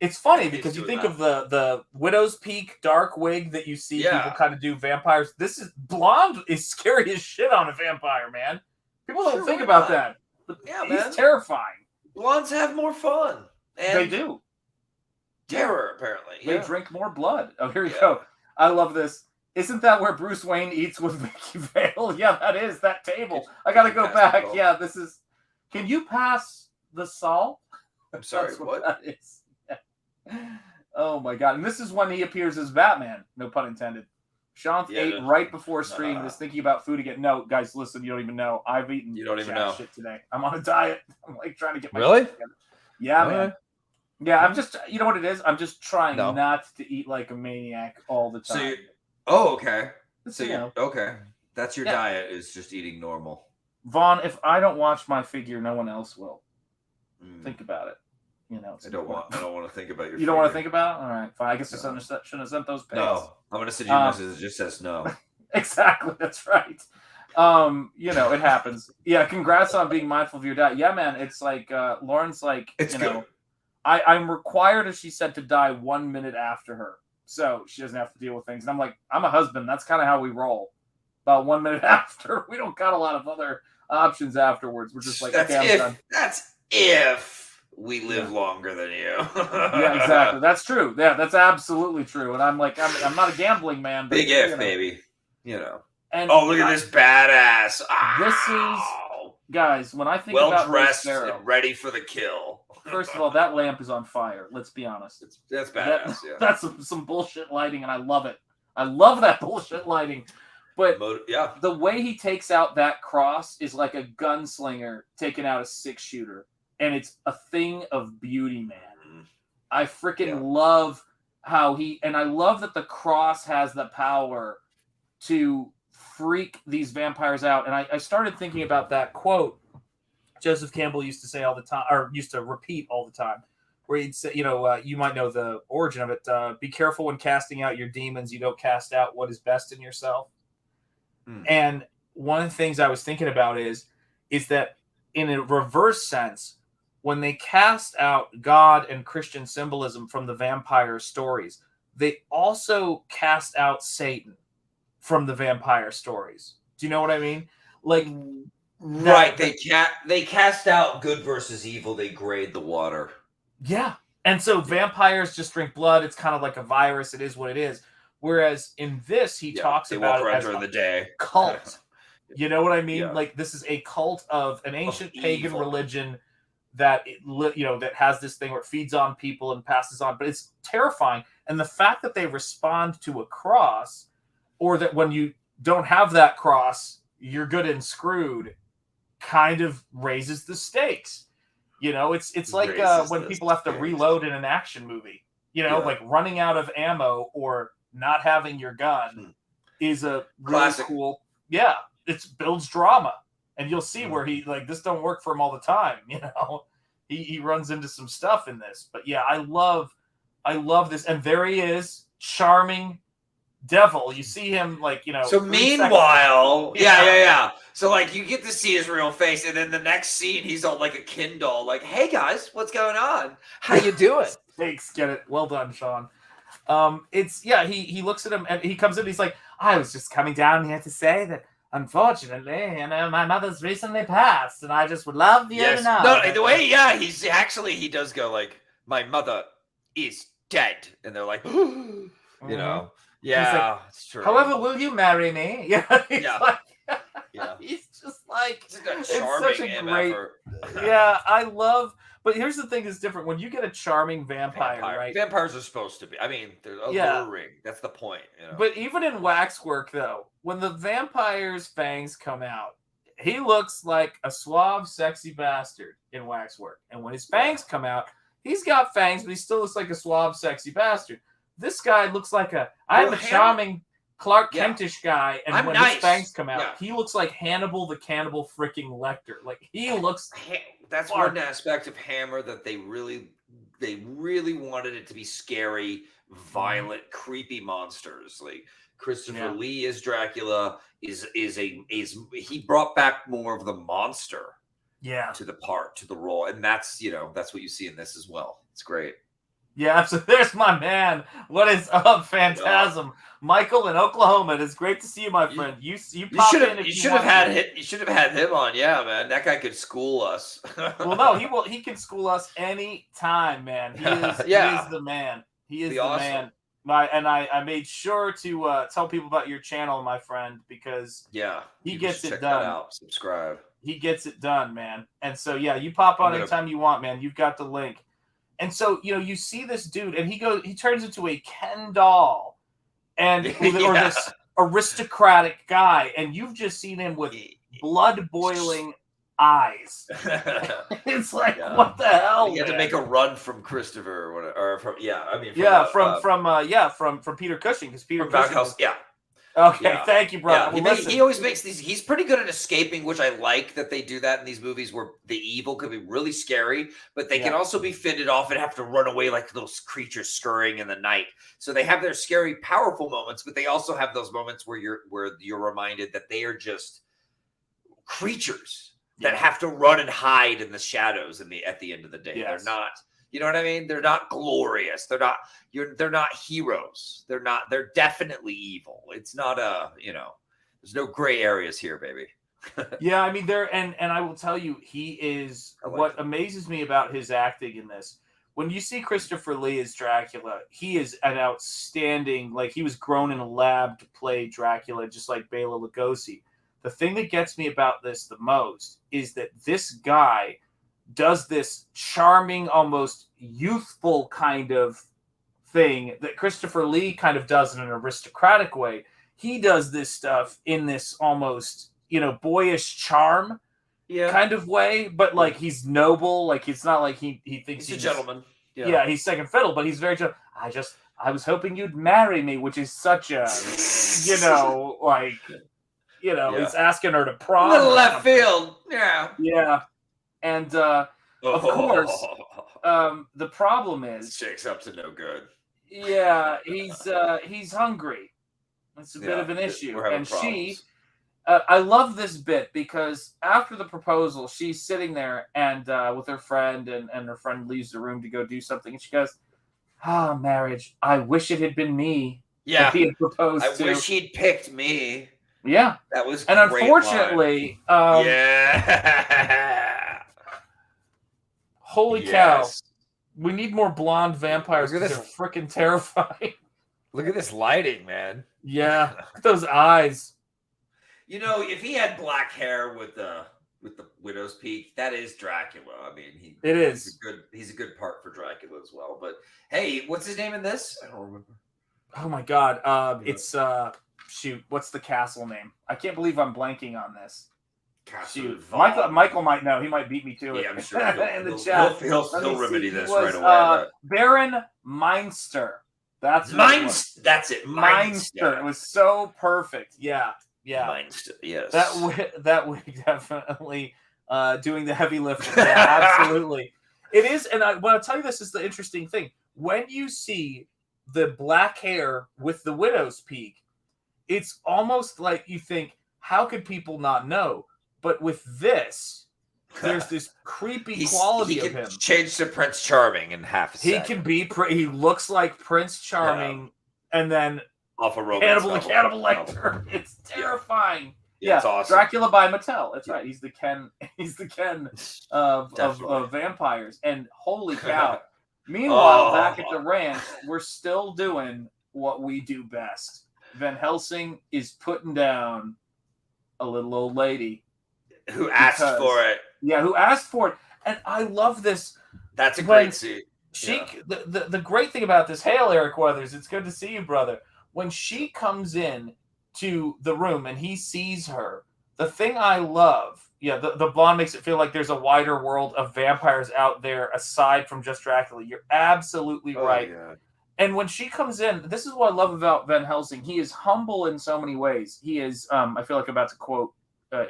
it's funny because you think of the Widow's Peak dark wig that you see people kind of do vampires. This is blonde is scary as shit on a vampire, man. People don't think about that. Yeah, he's terrifying. Blondes have more fun. And they do. Terror, apparently. They drink more blood. Oh, here you go. I love this. Isn't that where Bruce Wayne eats with Vicky Vale? Yeah, that is that table. I got to go back. Yeah, this is. Can you pass the salt? I'm sorry, what? That is. Oh my God. And this is when he appears as Batman. No pun intended. Shanth ate right before stream, was thinking about food again. No, guys, listen, you don't even know. I've eaten shit today. I'm on a diet. I'm like trying to get my shit together. Yeah, man. Yeah, I'm just, you know what it is? I'm just trying not to eat like a maniac all the time. Okay. So okay. That's your diet, is just eating normal. Vaughn, if I don't watch my figure, no one else will. Think about it. You know, I don't want to think about your. You don't want to think about it? All right, fine. I guess I shouldn't have sent those pics. No, I'm going to send you a message that just says no. Exactly, that's right. You know, it happens. Yeah, congrats on being mindful of your diet. Yeah, man, it's like Lauren's like, it's good. Know, I'm required, as she said, to die 1 minute after her, so she doesn't have to deal with things. And I'm like, I'm a husband. That's kind of how we roll. About 1 minute after, we don't got a lot of other options afterwards. We're just like, that's if we live longer than you. Yeah, exactly. That's true. Yeah, that's absolutely true. And I'm like, I'm not a gambling man. But, big if, baby. You know. And look at this badass. This is, guys, when I think about well-dressed and ready for the kill. First of all, that lamp is on fire. Let's be honest. That's badass, That's some bullshit lighting, and I love it. I love that bullshit lighting. But the way he takes out that cross is like a gunslinger taking out a 6-shooter. And it's a thing of beauty, man. I freaking love how and I love that the cross has the power to freak these vampires out. And I started thinking about that quote Joseph Campbell used to say all the time, or used to repeat all the time, where he'd say, you might know the origin of it. Be careful when casting out your demons. You don't cast out what is best in yourself. And one of the things I was thinking about is that in a reverse sense, when they cast out God and Christian symbolism from the vampire stories, they also cast out Satan from the vampire stories. Do you know what I mean? Like, right? They cast out good versus evil. They grade the water. Yeah, and so vampires just drink blood. It's kind of like a virus. It is what it is. Whereas in this, he talks about it as during the day. Cult. You know what I mean? Yeah. Like, this is a cult of an ancient pagan evil. religion that that has this thing where it feeds on people and passes on. But it's terrifying. And the fact that they respond to a cross, or that when you don't have that cross, you're good and screwed, kind of raises the stakes. You know, it's like when people have to reload in an action movie. You know, like running out of ammo or not having your gun is a really Classic. cool. Yeah, it builds drama, and you'll see where he this don't work for him all the time. You know, he runs into some stuff in this, but yeah, I love this, and there he is, charming devil. You see him So meanwhile, yeah. So like you get to see his real face, and then the next scene he's on like a Kindle, like, "Hey guys, what's going on? How you doing?" Thanks, get it. Well done, Sean. He looks at him and he comes in. He's like, "I was just coming down here to say that unfortunately, my mother's recently passed, and I just would love you to know." No, the way, he does go like, "My mother is dead," and they're like, you know, yeah, it's true. "However, will you marry me?" Yeah, he's just like, it's such a great effort. Yeah, I love. But here's the thing: is different when you get a charming vampire, right? Vampires are supposed to be. I mean, they're alluring. That's the point. You know? But even in Waxwork, though, when the vampire's fangs come out, he looks like a suave, sexy bastard in Waxwork. And when his fangs come out, he's got fangs, but he still looks like a suave, sexy bastard. This guy looks like I'm a charming Clark Kentish guy, and when his fangs come out, he looks like Hannibal the Cannibal freaking Lecter. Like, he looks. That's one aspect of Hammer that they really wanted it to be scary, violent, creepy monsters. Like Christopher Lee as Dracula is he brought back more of the monster. To the role, and that's what you see in this as well. It's great. Yeah, so there's my man. What is up, Phantasm? Michael in Oklahoma. It is great to see you, my friend. You pop in if you should have had him on. Yeah, man, that guy could school us. Well, no, he can school us any time, man. He is the man. He is the man. I made sure to tell people about your channel, my friend, because he gets it done. That out. Subscribe. He gets it done, man. And so you pop on anytime you want, man. You've got the link. And so, you see this dude, and he turns into a Ken doll, and or this aristocratic guy, and you've just seen him with blood boiling eyes. It's like, what the hell? You had to make a run from Christopher, or from from Peter Cushing, because Peter Cushing. House, Okay, thank you, brother. Yeah. He always makes these. He's pretty good at escaping, which I like that they do that in these movies where the evil could be really scary, but they can also be fended off and have to run away like those creatures scurrying in the night. So they have their scary, powerful moments, but they also have those moments where you're reminded that they are just creatures that have to run and hide in the shadows at the end of the day. They're not. You know what I mean? They're not glorious. They're not heroes. They're definitely evil. It's not there's no gray areas here, baby. Yeah, I mean, and I will tell you, he is what amazes me about his acting in this. When you see Christopher Lee as Dracula, he is an outstanding, he was grown in a lab to play Dracula, just like Bela Lugosi. The thing that gets me about this the most is that this guy does this charming, almost youthful kind of thing that Christopher Lee kind of does in an aristocratic way. He does this stuff in this almost, boyish charm kind of way, but he's noble. It's not like he thinks he's a gentleman. Yeah, he's second fiddle, but he's very I was hoping you'd marry me, which is such a, he's asking her to prom. A little left field. Yeah. Yeah. And of course, the problem is this chick's up to no good. Yeah, he's hungry. That's a bit of an issue. We're having and problems. I love this bit because after the proposal, she's sitting there and with her friend, and her friend leaves the room to go do something, and she goes, "Ah, marriage. I wish it had been me that he had proposed to. I wish he'd picked me." Yeah, That was and great unfortunately, yeah. Holy cow, we need more blonde vampires because they're freaking terrifying. Look at this lighting, man. Yeah, look at those eyes. You know, if he had black hair with the widow's peak, that is Dracula. I mean, he's a good part for Dracula as well. But hey, what's his name in this? I don't remember. Oh my god, it's shoot, what's the castle name? I can't believe I'm blanking on this. Shoot, Michael might know. He might beat me to it. Yeah, I'm sure. In the chat, he'll remedy this right away. Baron Meinster. That's it. Meinster. It was so perfect. Yeah. Meinster, yes. That would definitely doing the heavy lifting. Yeah, absolutely. It is, and I'll tell you, this is the interesting thing. When you see the black hair with the widow's peak, it's almost like you think, how could people not know? But with this, there's this creepy quality of him. Change to Prince Charming in half a second. He can be. He looks like Prince Charming, and then off a Hannibal Lecter. It's terrifying. Yeah, it's awesome. Dracula by Mattel. That's right. He's the Ken. He's the Ken of vampires. And holy cow! Meanwhile, back at the ranch, we're still doing what we do best. Van Helsing is putting down a little old lady who asked for it. Yeah, who asked for it. And I love this. That's a great scene. The great thing about this, hail Eric Weathers, it's good to see you, brother. When she comes in to the room and he sees her, the thing I love, the blonde makes it feel like there's a wider world of vampires out there aside from just Dracula. You're absolutely right. Yeah. And when she comes in, this is what I love about Van Helsing. He is humble in so many ways. He is, I feel like I'm about to quote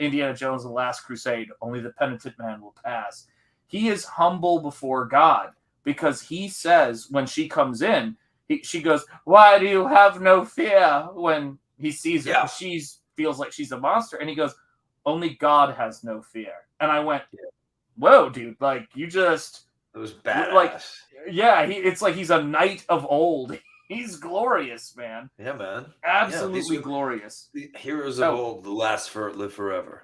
Indiana Jones' The Last Crusade, only the penitent man will pass. He is humble before God because he says when she comes in, she goes, "Why do you have no fear?" When he sees her, she feels like she's a monster. And he goes, "Only God has no fear." And I went, "Whoa, dude, like you just..." It was badass. Like, yeah, it's like he's a knight of old. He's glorious, man. Yeah, man. Absolutely glorious. The heroes of old live forever.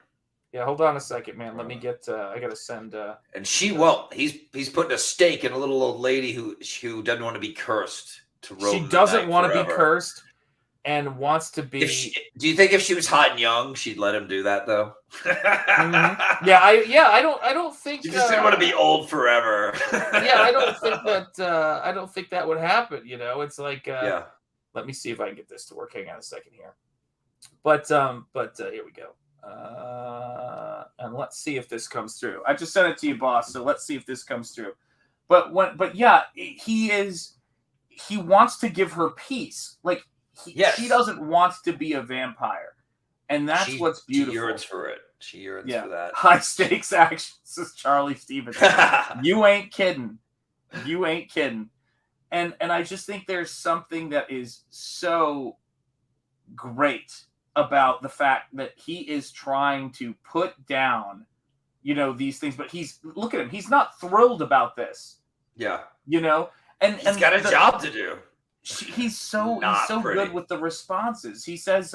Yeah, hold on a second, man. Let me get. I gotta send. And she won't. He's putting a stake in a little old lady who doesn't want to be cursed to roam. She doesn't want to be cursed, and wants to be. Do you think if she was hot and young, she'd let him do that though? Mm-hmm. Yeah, I don't think she just didn't want to be old forever. Yeah, I don't think that would happen. You know, it's like Let me see if I can get this to work. Hang on a second here. But here we go. And let's see if this comes through. I just sent it to you, boss. So let's see if this comes through. But yeah, he wants to give her peace. Like she doesn't want to be a vampire. And that's what's beautiful. She yearns for it. She yearns for that. High stakes action, says Charlie Stevens. You ain't kidding. You ain't kidding. And I just think there's something that is so great about the fact that he is trying to put down, these things. But look at him. He's not thrilled about this. Yeah. And he's got a job to do. He's so good with the responses. He says,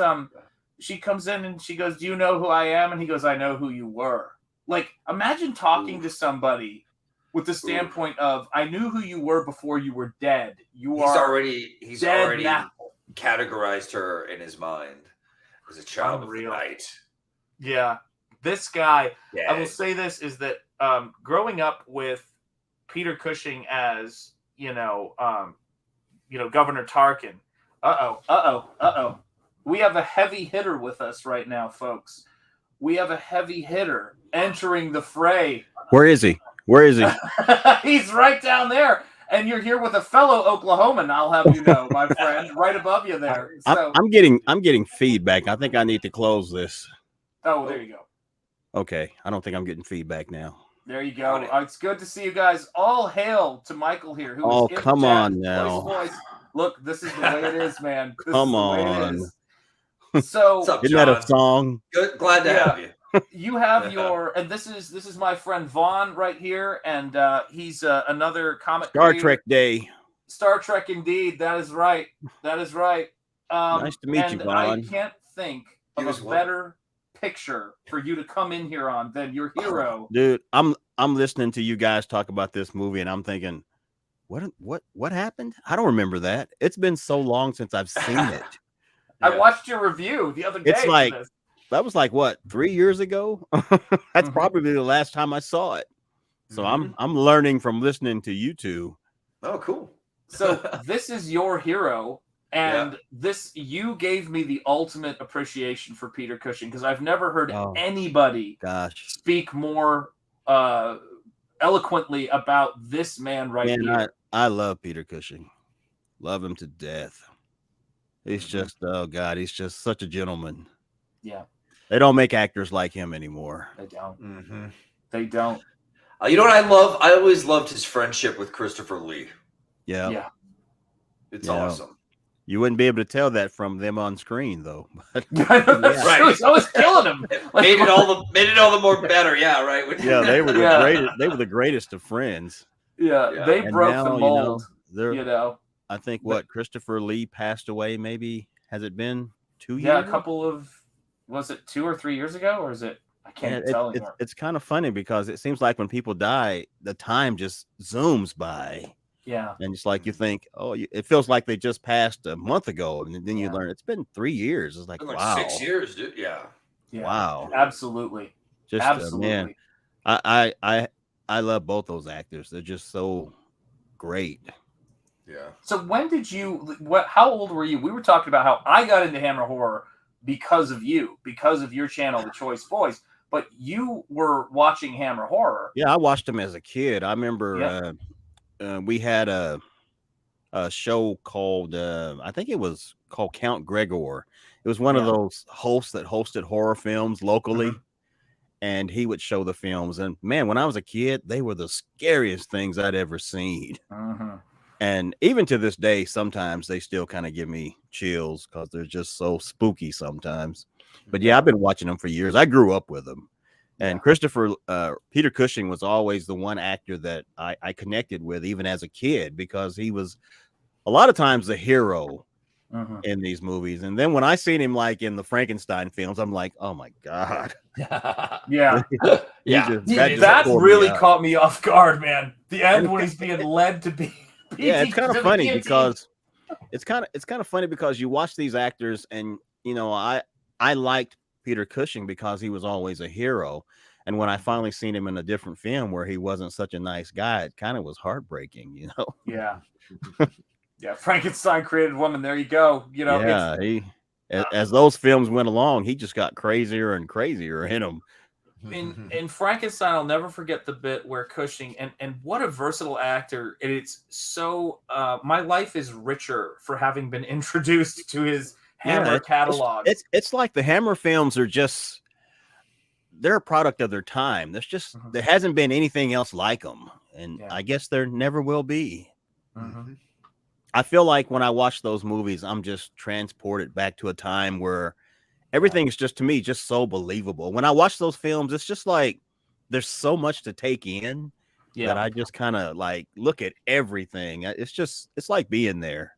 she comes in and she goes, "Do you know who I am?" And he goes, "I know who you were." Like, imagine talking to somebody with the standpoint of, "I knew who you were before you were dead. He's already now. Categorized her in his mind as a child of the night. Yeah. This guy, I will say this, is that growing up with Peter Cushing as, Governor Tarkin. We have a heavy hitter with us right now, folks. We have a heavy hitter entering the fray. Where is he? He's right down there. And you're here with a fellow Oklahoman, I'll have you know, my friend, right above you there. So, I'm getting feedback. I think I need to close this. Oh, there you go. Okay. I don't think I'm getting feedback now. There you go. It's good to see you guys. All hail to Michael here. Come on now. Look, this is the way it is, man. Come on. So What's up, Isn't that a John? song? Good, glad to have you. you have your, and this is my friend Vaughn right here, and he's another comic Star creator. Trek Day. Star Trek, indeed. That is right. That is right. Nice to meet you, and I Vaughn. can't think of a better picture for you to come in here on than your hero. Dude, I'm listening to you guys talk about this movie, and I'm thinking, what happened? I don't remember that. It's been so long since I've seen it. I watched your review the other day. It's like that was like what, 3 years ago? That's probably the last time I saw it. So I'm learning from listening to you two. Oh, cool. So this is your hero, and you gave me the ultimate appreciation for Peter Cushing, because I've never heard anybody speak more eloquently about this man here. I love Peter Cushing. Love him to death. He's just, oh God, he's just such a gentleman. Yeah. They don't make actors like him anymore. They don't. They don't. You know what I love? I always loved his friendship with Christopher Lee. Yeah. Yeah. It's awesome. You wouldn't be able to tell that from them on screen, though. Right. He's always killing him. Made it all the more better. Yeah, right. Yeah, they were the greatest. They were the greatest of friends. Yeah, they broke the mold. I think Christopher Lee passed away. Maybe has it been 2 years? Yeah, a couple of, was it 2 or 3 years ago, or is it? I can't tell anymore. It's kind of funny because it seems like when people die, the time just zooms by. Yeah, and it's like you think, it feels like they just passed a month ago, and then you learn it's been 3 years. It's like, wow, 6 years, dude. Yeah. Wow, absolutely, just absolutely. Man, I love both those actors. They're just so great. Yeah. So when did you? How old were you? We were talking about how I got into Hammer Horror because of you, because of your channel, The Choice Boys. But you were watching Hammer Horror. Yeah, I watched them as a kid. I remember we had a show called I think it was called Count Gregor. It was one of those hosts that hosted horror films locally, and he would show the films. And man, when I was a kid, they were the scariest things I'd ever seen. And even to this day, sometimes they still kind of give me chills because they're just so spooky sometimes. But yeah, I've been watching them for years. I grew up with them. And Peter Cushing was always the one actor that I connected with, even as a kid, because he was a lot of times the hero in these movies. And then when I seen him like in the Frankenstein films, I'm like, oh my God. That just really caught me off guard, man. The end when he's being led to be. It's kind of funny because it's kind of funny because you watch these actors, and I liked Peter Cushing because he was always a hero. And when I finally seen him in a different film where he wasn't such a nice guy, it kind of was heartbreaking, Yeah. Yeah. Frankenstein created woman. There you go. As those films went along, he just got crazier and crazier in them. In Frankenstein, I'll never forget the bit where Cushing, and what a versatile actor. It's so, my life is richer for having been introduced to his Hammer catalog. It's like the Hammer films are just, they're a product of their time. There's just there hasn't been anything else like them, and I guess there never will be. I feel like when I watch those movies, I'm just transported back to a time where everything is just, to me, just so believable. When I watch those films, it's just like there's so much to take in that I just kind of like look at everything. It's like being there.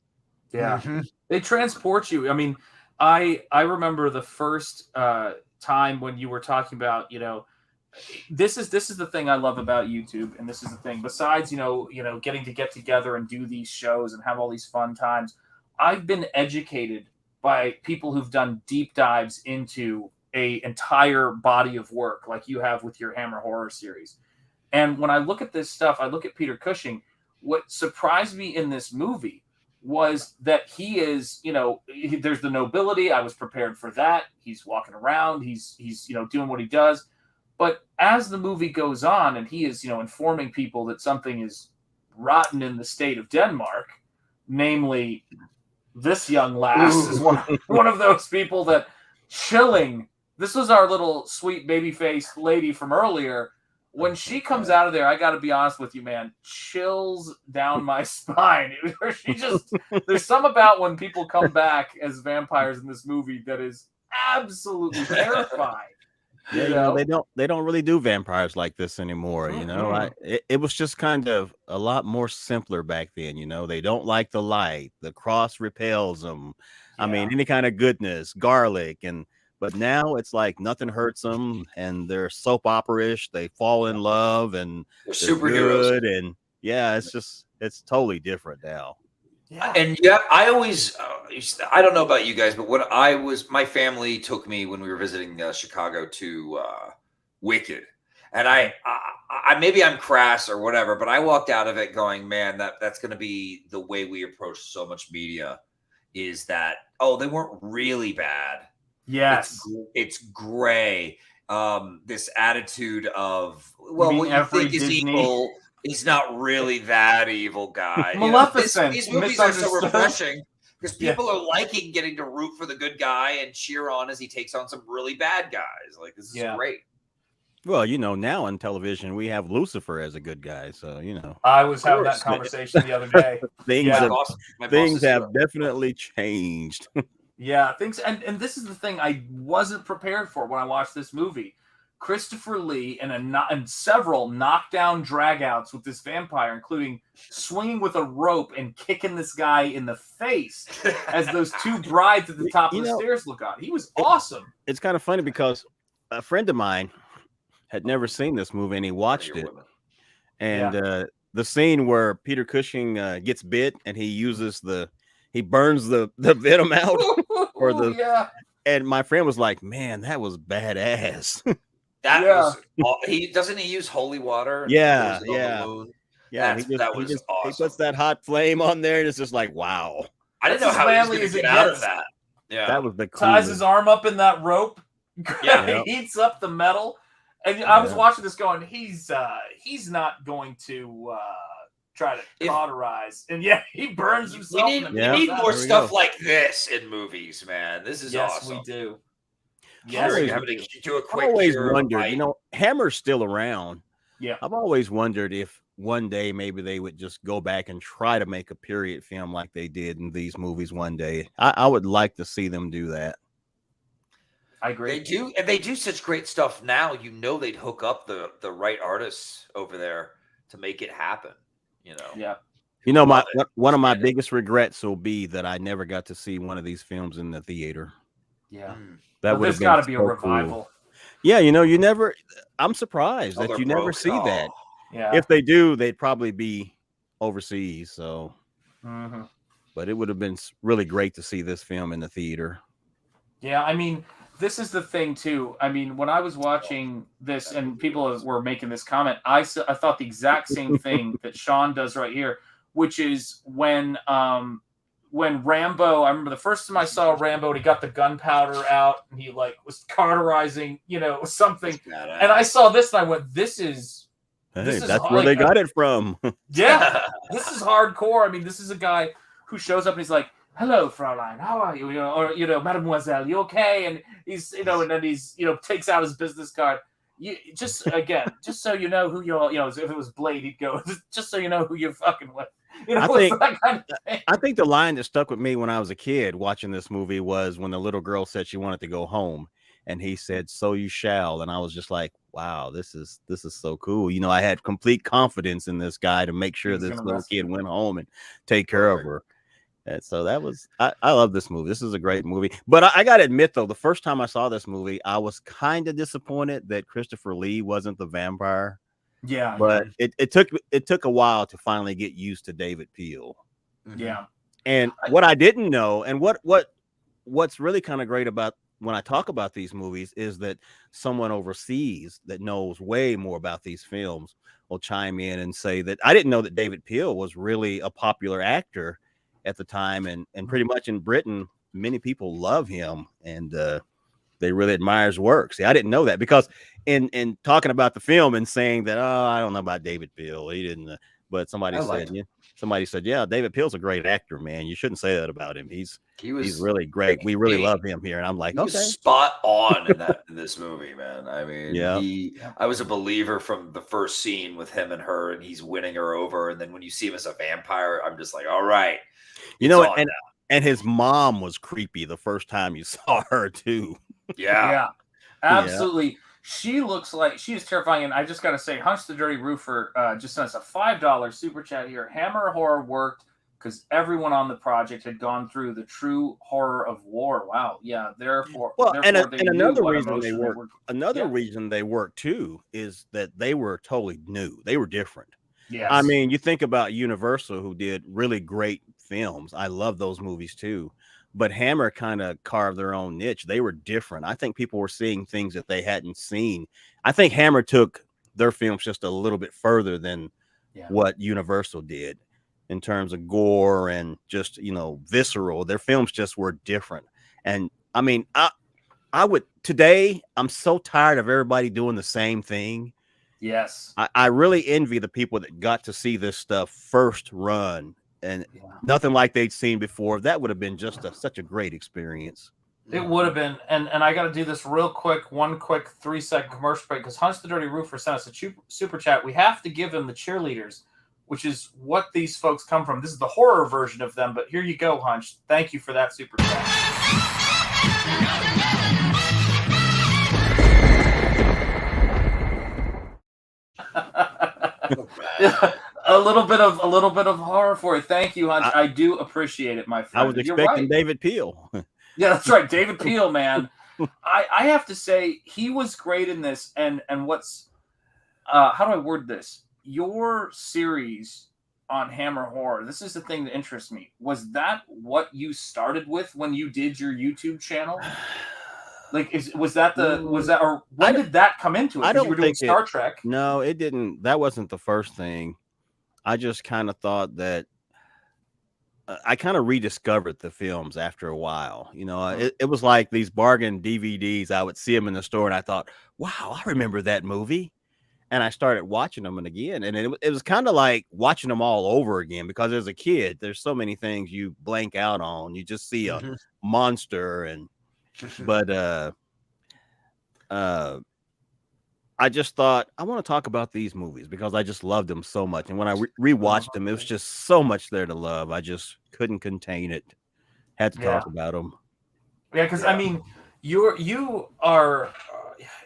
Yeah. They transport you. I mean, I remember the first time when you were talking about, this is the thing I love about YouTube, and this is the thing. Besides, getting to get together and do these shows and have all these fun times, I've been educated by people who've done deep dives into a entire body of work, like you have with your Hammer Horror series. And when I look at this stuff, I look at Peter Cushing. What surprised me in this movie was that he is, there's the nobility. I was prepared for that. He's walking around. He's doing what he does. But as the movie goes on, and he is, informing people that something is rotten in the state of Denmark, namely, this young lass is one of those people that chilling. This was our little sweet baby-faced lady from earlier. when she comes out of there, I got to be honest with you, man, chills down my spine. There's some about when people come back as vampires in this movie that is absolutely terrifying. Yeah, they don't really do vampires like this anymore. It was just kind of a lot more simpler back then. They don't like the light. The cross repels them. I mean, any kind of goodness, garlic, but now it's like nothing hurts them, and they're soap opera-ish. They fall in love, and they're superheroes. And it's totally different now. Yeah. And yeah, I always, I don't know about you guys, but my family took me when we were visiting Chicago to Wicked. And I maybe I'm crass or whatever, but I walked out of it going, man, that's going to be the way we approach so much media, is that, they weren't really bad. Yes. It's gray. This attitude of, what you think is evil is not really that evil guy. Maleficent. These movies are so refreshing because people are liking getting to root for the good guy and cheer on as he takes on some really bad guys. Like, this is great. Well, now in television, we have Lucifer as a good guy. So, I was having that conversation the other day. Things have definitely changed. Yeah, things, and this is the thing I wasn't prepared for when I watched this movie. Christopher Lee and several knockdown dragouts with this vampire, including swinging with a rope and kicking this guy in the face as those two brides at the top of the stairs look on. He was awesome. It's kind of funny because a friend of mine had never seen this movie, and he watched it. And the scene where Peter Cushing gets bit and he burns the venom out and my friend was like, man, that was badass. Doesn't he use holy water? Yeah. That was awesome. He puts that hot flame on there and it's just like, wow. I didn't know how he was going to get out of that. Yeah. That was the coolest. Ties his arm up in that rope. Yeah. He heats up the metal. And I was watching this going, he's not going to try to cauterize. And he burns himself. We need more stuff like this in movies, man. This is awesome. Yes, we do. Yes, I've always wondered, Hammer's still around. Yeah. I've always wondered if one day maybe they would just go back and try to make a period film like they did in these movies one day. I would like to see them do that. I agree. They do such great stuff now. They'd hook up the right artists over there to make it happen. Yeah. One of my biggest regrets will be that I never got to see one of these films in the theater. Yeah. There's got to be a revival. Cool. Yeah, you never. I'm surprised that you never see that. Yeah. If they do, they'd probably be overseas. So, but it would have been really great to see this film in the theater. Yeah, I mean, this is the thing too. I mean, when I was watching this and people were making this comment, I thought the exact same thing that Sean does right here, which is when Rambo, I remember the first time I saw Rambo, he got the gunpowder out and he was cauterizing, something. And I saw this and I went, this is that's where they got it from. Yeah, this is hardcore. I mean, this is a guy who shows up and he's like, hello, Fraulein, how are you? Or, mademoiselle, you okay? And he's, and then he's, takes out his business card. Just so you know who you're, if it was Blade, he'd go, just so you know who you're fucking with. I think the line that stuck with me when I was a kid watching this movie was when the little girl said she wanted to go home and he said, so you shall. And I was just like, wow, this is so cool. I had complete confidence in this guy to make sure this little kid went home and take care of her. And so that was, I love this movie. This is a great movie. But I got to admit, though, the first time I saw this movie, I was kind of disappointed that Christopher Lee wasn't the vampire. Yeah. But it took a while to finally get used to David Peel. Yeah. And what I didn't know, and what's really kind of great about when I talk about these movies is that someone overseas that knows way more about these films will chime in and say that I didn't know that David Peel was really a popular actor at the time, and pretty much in Britain, many people love him and they really admire his work. See, I didn't know that because in talking about the film and saying that, I don't know about David Peel, he didn't, but somebody said, somebody said, "Yeah, David Peel's a great actor, man. You shouldn't say that about him. He's was really great. We really love him here." And I'm like, he was okay, spot on in this movie, man. I mean, yeah. I was a believer from the first scene with him and her, and he's winning her over. And then when you see him as a vampire, I'm just like, all right, you know, and his mom was creepy the first time you saw her too. Yeah, absolutely. Yeah. She looks like she is terrifying, and I just got to say, Hunch the Dirty Roofer just sent us a $5 super chat here. Hammer Horror worked because everyone on the project had gone through the true horror of war. Wow, yeah. Therefore, and another reason they work. Another reason they work too is that they were totally new. They were different. Yes. I mean, you think about Universal, who did really great films. I love those movies too. But Hammer kind of carved their own niche. They were different. I think people were seeing things that they hadn't seen. I think Hammer took their films just a little bit further than what Universal did in terms of gore and just, visceral. Their films just were different. And I mean, I would today, I'm so tired of everybody doing the same thing. Yes. I really envy the people that got to see this stuff first run. And nothing like they'd seen before. That would have been just such a great experience. It would have been. And I got to do this real quick, 3-second commercial break, because Hunch the Dirty Roofer sent us a super chat. We have to give him the cheerleaders, which is what these folks come from. This is the horror version of them, but here you go, Hunch. Thank you for that super chat. A little bit of horror for you. Thank you, Hunch. I do appreciate it, my friend. I was expecting David Peele. Yeah, that's right. David Peele, man. I have to say he was great in this. And what's how do I word this? Your series on Hammer Horror, this is the thing that interests me. Was that what you started with when you did your YouTube channel? Like, was that or when did that come into it? I don't you were doing Star Trek. No, it didn't. That wasn't the first thing. I just kind of thought that I kind of rediscovered the films after a while. It was like these bargain DVDs. I would see them in the store and I thought, wow, I remember that movie. And I started watching them again. And it was kind of like watching them all over again, because as a kid, there's so many things you blank out on. You just see a monster but I just thought I want to talk about these movies because I just loved them so much. And when I rewatched them, it was just so much there to love. I just couldn't contain it. Had to talk about them. Yeah, because I mean, you are.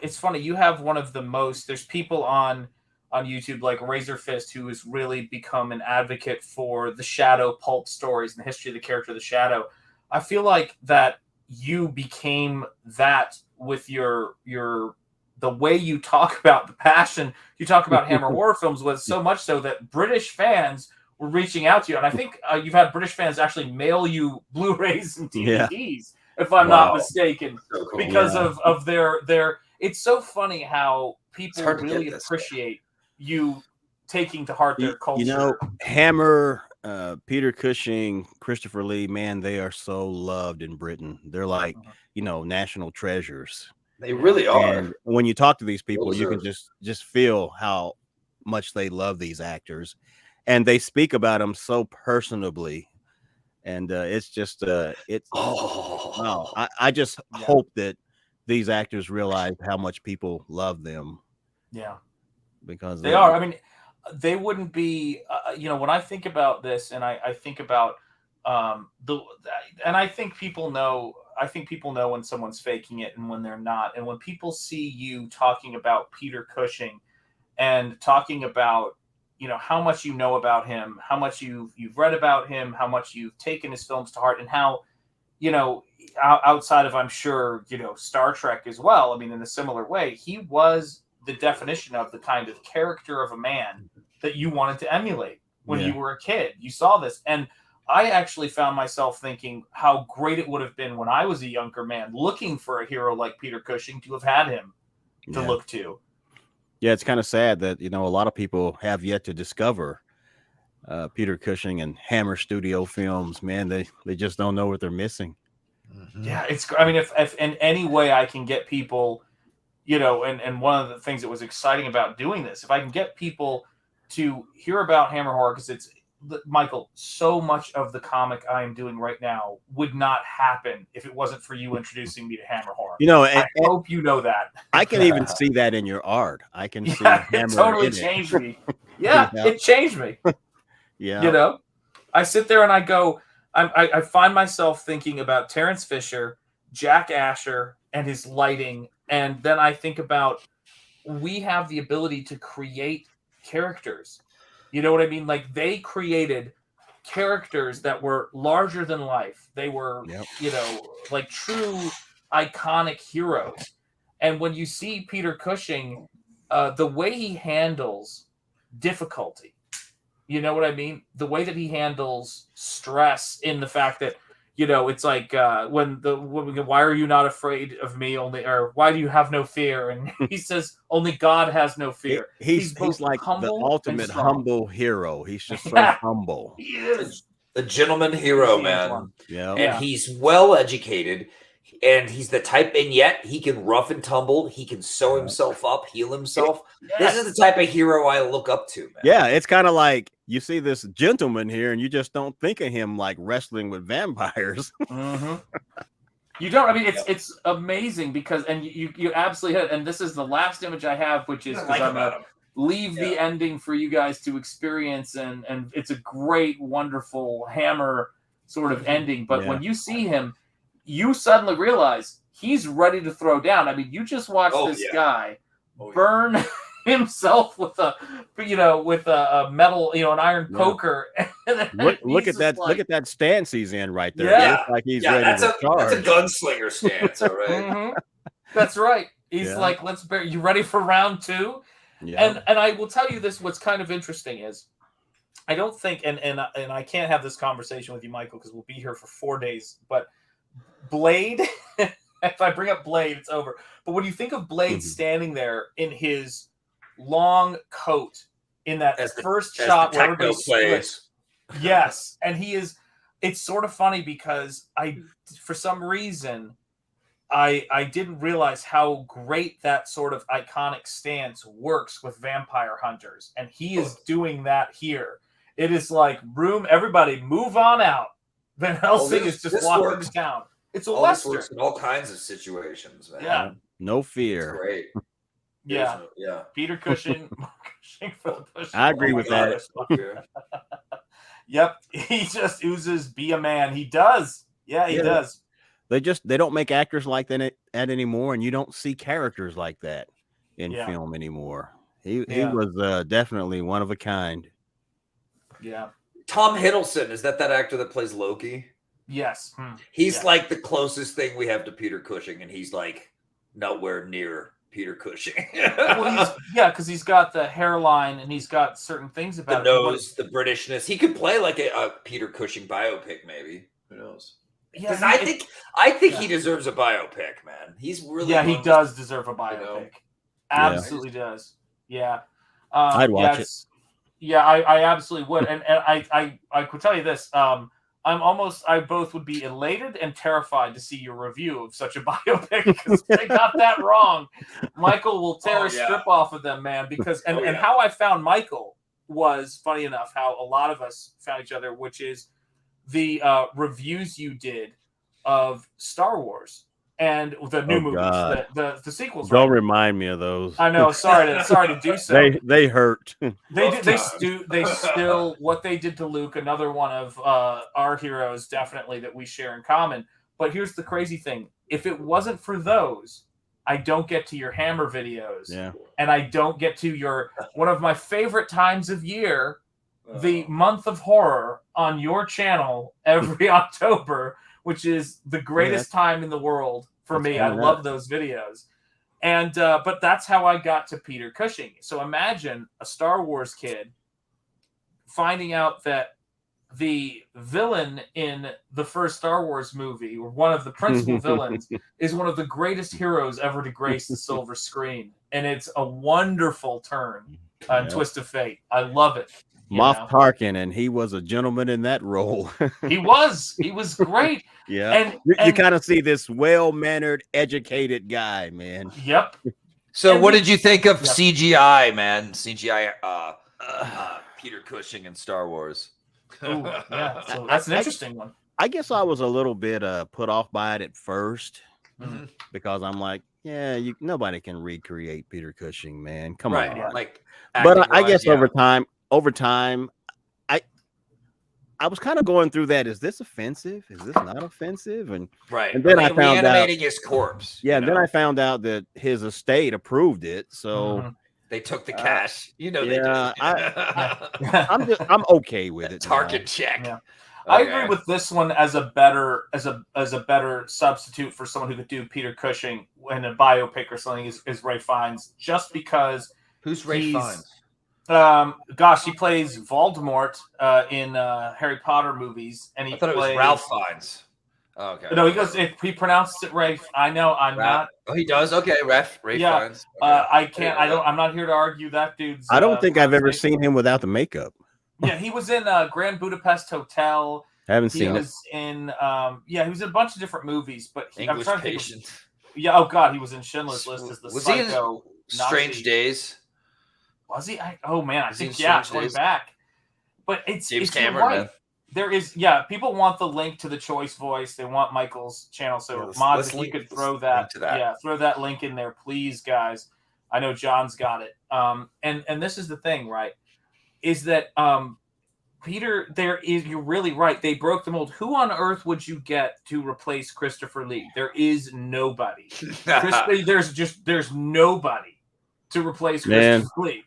It's funny. You have one of the most. There's people on YouTube like Razor Fist who has really become an advocate for the Shadow pulp stories and the history of the character of the Shadow. I feel like that you became that with the way you talk about the passion you talk about Hammer horror films was so much so that British fans were reaching out to you. And I think you've had British fans actually mail you Blu-rays and DVDs, if I'm not mistaken, so cool. Because of their. It's so funny how people really appreciate you taking to heart their culture. Hammer, Peter Cushing, Christopher Lee, man, they are so loved in Britain. They're like, national treasures. They really are. And when you talk to these people, you can just feel how much they love these actors, and they speak about them so personably. And it's just I just hope that these actors realize how much people love them. Yeah, because they are. I mean, they wouldn't be. When I think about this, and I think about and I think people know. I think people know when someone's faking it and when they're not. And when people see you talking about Peter Cushing and talking about, how much you know about him, how much you've read about him, how much you've taken his films to heart, and how, outside of, I'm sure, Star Trek as well. I mean, in a similar way, he was the definition of the kind of character of a man that you wanted to emulate when you were a kid. You saw this. And I actually found myself thinking how great it would have been when I was a younger man looking for a hero like Peter Cushing to have had him to look to. Yeah, it's kind of sad that, a lot of people have yet to discover Peter Cushing and Hammer Studio films. Man, they just don't know what they're missing. Yeah, if in any way I can get people, and one of the things that was exciting about doing this, if I can get people to hear about Hammer Horror, because Michael, so much of the comic I am doing right now would not happen if it wasn't for you introducing me to Hammer horror. You know, I hope you know that. I can even see that in your art. I can see Yeah, Hammer it totally in changed me. Yeah, Yeah. it changed me. Yeah. You know, I sit there and I go, I find myself thinking about Terence Fisher, Jack Asher, and his lighting. And then I think about, we have the ability to create characters. You know what I mean? Like, they created characters that were larger than life. They were, you know, like true iconic heroes. And when you see Peter Cushing, the way he handles difficulty, you know what I mean? The way that he handles stress, in the fact that, you know, it's like why are you not afraid of me? Or why do you have no fear? And he says, only God has no fear. He's like the ultimate humble hero. He's just so humble. He is the gentleman hero, man. Yeah, and he's well educated. And he's the type, and yet he can rough and tumble. He can sew himself up, heal himself. This is the type of hero I look up to, man. Yeah, it's kind of like you see this gentleman here, and you just don't think of him like wrestling with vampires. You don't. I mean, it's amazing because, and you absolutely hit it. And this is the last image I have, which is because I'm gonna leave the ending for you guys to experience, and it's a great, wonderful Hammer sort of ending. But when you see him, you suddenly realize he's ready to throw down. I mean, you just watch this guy burn himself with a metal, an iron poker. Look at that! Look at that stance he's in right there. Yeah, it looks like he's ready to charge. That's a gunslinger stance, all right. That's right. He's like, you ready for round 2? Yeah. And I will tell you this. What's kind of interesting is, I don't think, and I can't have this conversation with you, Michael, because we'll be here for 4 days, but Blade, if I bring up Blade, it's over. But when you think of Blade standing there in his long coat in that first shot where everybody splits, yes, and he is, it's sort of funny because for some reason, I didn't realize how great that sort of iconic stance works with vampire hunters, and he is doing that here. It is like, everybody move on out. Van Helsing is just walking to town. It's a Western. Works in all kinds of situations, man. Yeah. No fear. It's great. Yeah. Peter Cushing for the push. I agree with that. Yep. He just oozes be a man. He does. Yeah, he does. They don't make actors like that anymore, and you don't see characters like that in film anymore. He was definitely one of a kind. Yeah. Tom Hiddleston, is that actor that plays Loki? Yes. He's like the closest thing we have to Peter Cushing, and he's like nowhere near Peter Cushing. Well, because he's got the hairline and he's got certain things about the nose, the Britishness. He could play like a Peter Cushing biopic, maybe. Who knows? Because I think he deserves a biopic, man. He's really he does deserve a biopic. Absolutely does. Yeah. I'd watch it. Yeah, I absolutely would. And I could tell you this. I both would be elated and terrified to see your review of such a biopic, because they got that wrong. Michael will tear a strip off of them, man. Because and how I found Michael was, funny enough, how a lot of us found each other, which is the reviews you did of Star Wars and the new movies, the sequels. Don't remind me of those. I know. Sorry to do so. They hurt. They still what they did to Luke. Another one of our heroes, definitely, that we share in common. But here's the crazy thing: if it wasn't for those, I don't get to your Hammer videos, and I don't get to your one of my favorite times of year, the month of horror on your channel every October, which is the greatest time in the world for me. I love those videos. And but that's how I got to Peter Cushing. So imagine a Star Wars kid finding out that the villain in the first Star Wars movie, or one of the principal villains, is one of the greatest heroes ever to grace the silver screen. And it's a wonderful turn and twist of fate. I love it. Moff Tarkin, and he was a gentleman in that role. He was great. Yeah. And you kind of see this well-mannered, educated guy, man. Yep. So what did you think of CGI, man? CGI Peter Cushing in Star Wars. Ooh, yeah, so that's an interesting one. I guess I was a little bit put off by it at first because I'm like, yeah, nobody can recreate Peter Cushing, man. Come on. Yeah. Like, but I guess over time, I was kind of going through that. Is this offensive? Is this not offensive? And and then I found out his corpse. Yeah, then I found out that his estate approved it. So they took the cash. They did. I'm okay with it. Target check. Yeah. I agree with this one as a better substitute for someone who could do Peter Cushing in a biopic or something is Ray Fiennes, just because. Who's Ray Fiennes? He plays Voldemort in Harry Potter movies, and I thought it was Ralph Fiennes. Oh, okay. No, he goes. If he pronounced it Ray, I know I'm not. Oh, he does. Okay, Ray Fiennes. Okay. I can't. I'm not here to argue that dude's. I don't think I've ever seen him without the makeup. Yeah, he was in Grand Budapest Hotel. Haven't seen it. He was in he was in a bunch of different movies, but English Patient. Yeah. Oh God, he was in Schindler's List as the was psycho. He in Strange Days? Was he? Oh man, I think going back. But it's James Cameron. Right. Man. There is people want the link to the Choice Voice. They want Michael's channel. So Mods, if you could throw that, throw that link in there, please, guys. I know John's got it. And this is the thing, right? Is that Peter? You're really right. They broke the mold. Who on earth would you get to replace Christopher Lee? There is nobody. There's nobody to replace Christopher Lee.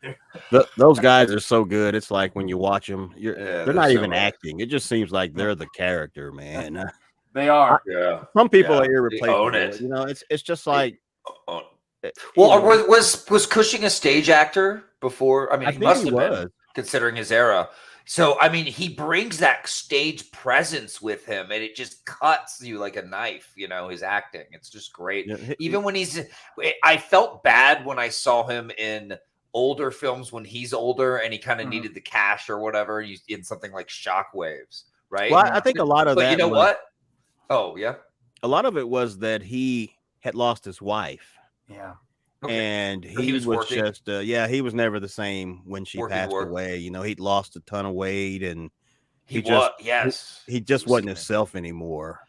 Those guys are so good. It's like when you watch them, they're not even acting. It just seems like they're the character, man. They are. Some people are irreplaceable. It's just like. Was Cushing a stage actor before? I mean, he must have been, considering his era. So, I mean, he brings that stage presence with him, and it just cuts you like a knife, his acting. It's just great. Even when I felt bad when I saw him in older films when he's older and he kind of needed the cash or whatever in something like Shockwaves, right? Well, I think a lot of that. But you know what? Oh, yeah. A lot of it was that he had lost his wife. Yeah. Okay. And he was just he was never the same when she passed away. He'd lost a ton of weight, and he just wasn't himself anymore.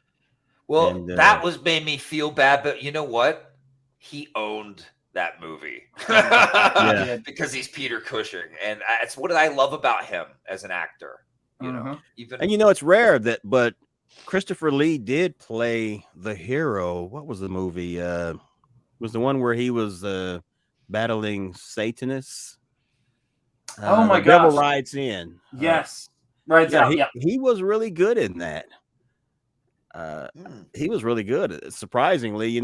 Well, that made me feel bad, but you know what? He owned that movie because he's Peter Cushing, and that's what I love about him as an actor. It's rare but Christopher Lee did play the hero. What was the movie? Was the one where he was battling Satanists? Oh my God! Devil Rides In. Yes, Rides Out. He was really good in that. He was really good. Surprisingly,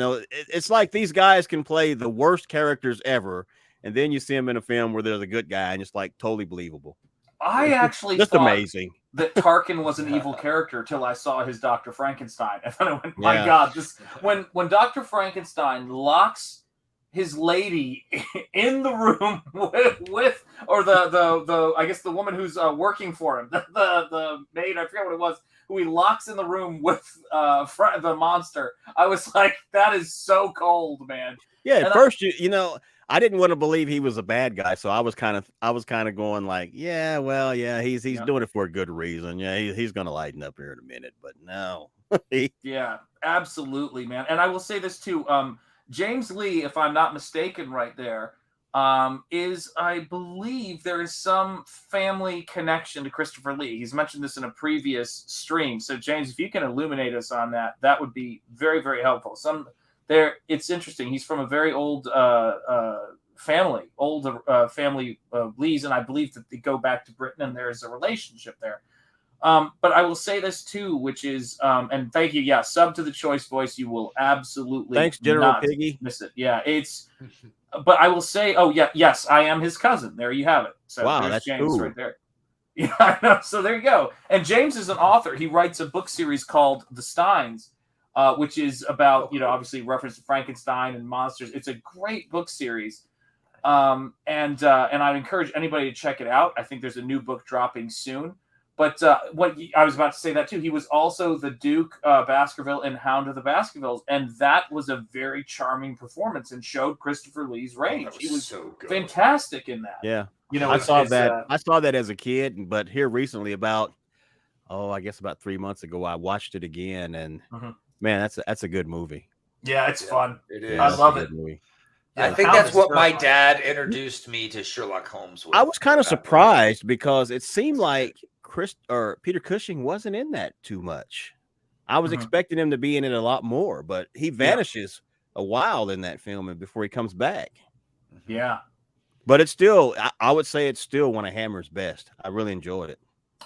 it's like these guys can play the worst characters ever, and then you see them in a film where there's a good guy, and it's like totally believable. I actually just thought amazing that Tarkin was an evil character till I saw his Dr. Frankenstein. And I went, my God, when Dr. Frankenstein locks his lady in the room with the I guess the woman who's working for him, the maid, I forget what it was, who he locks in the room with the monster. I was like, that is so cold, man. Yeah, at first I didn't want to believe he was a bad guy, so I was kind of going like, he's doing it for a good reason. Yeah, he's going to lighten up here in a minute, but no. Yeah, absolutely, man. And I will say this too. James Lee, if I'm not mistaken, right there, is, I believe there is some family connection to Christopher Lee. He's mentioned this in a previous stream. So James, if you can illuminate us on that, that would be very, very helpful. It's interesting. He's from a very old family of Lees, and I believe that they go back to Britain, and there's a relationship there. But I will say this too, which is, and thank you. Yeah, sub to the Choice Voice. You will absolutely thanks, General Piggy. Miss it. Yeah, but I will say, yes, I am his cousin. There you have it. So wow, that's James cool. right there. Yeah, I know. So there you go. And James is an author. He writes a book series called The Steins. Which is about, obviously reference to Frankenstein and monsters. It's a great book series. And I'd encourage anybody to check it out. I think there's a new book dropping soon. But what I was about to say that too, he was also the Duke Baskerville in Hound of the Baskervilles. And that was a very charming performance and showed Christopher Lee's range. He was so good. Fantastic in that. Yeah. I saw that as a kid, but here recently about I guess about 3 months ago. I watched it again, and Mhm. man, that's a good movie. Yeah, it's fun. It Yeah, I is. that's love a it. good movie. I Yeah, think Hound that's is what my terrifying. dad introduced me to Sherlock Holmes with. I was kind of That movie. surprised because it seemed like Peter Cushing wasn't in that too much. I was Mhm. expecting him to be in it a lot more, but he vanishes a while in that film and before he comes back. Yeah, But it's still, I would say it's still one of Hammer's best. I really enjoyed it.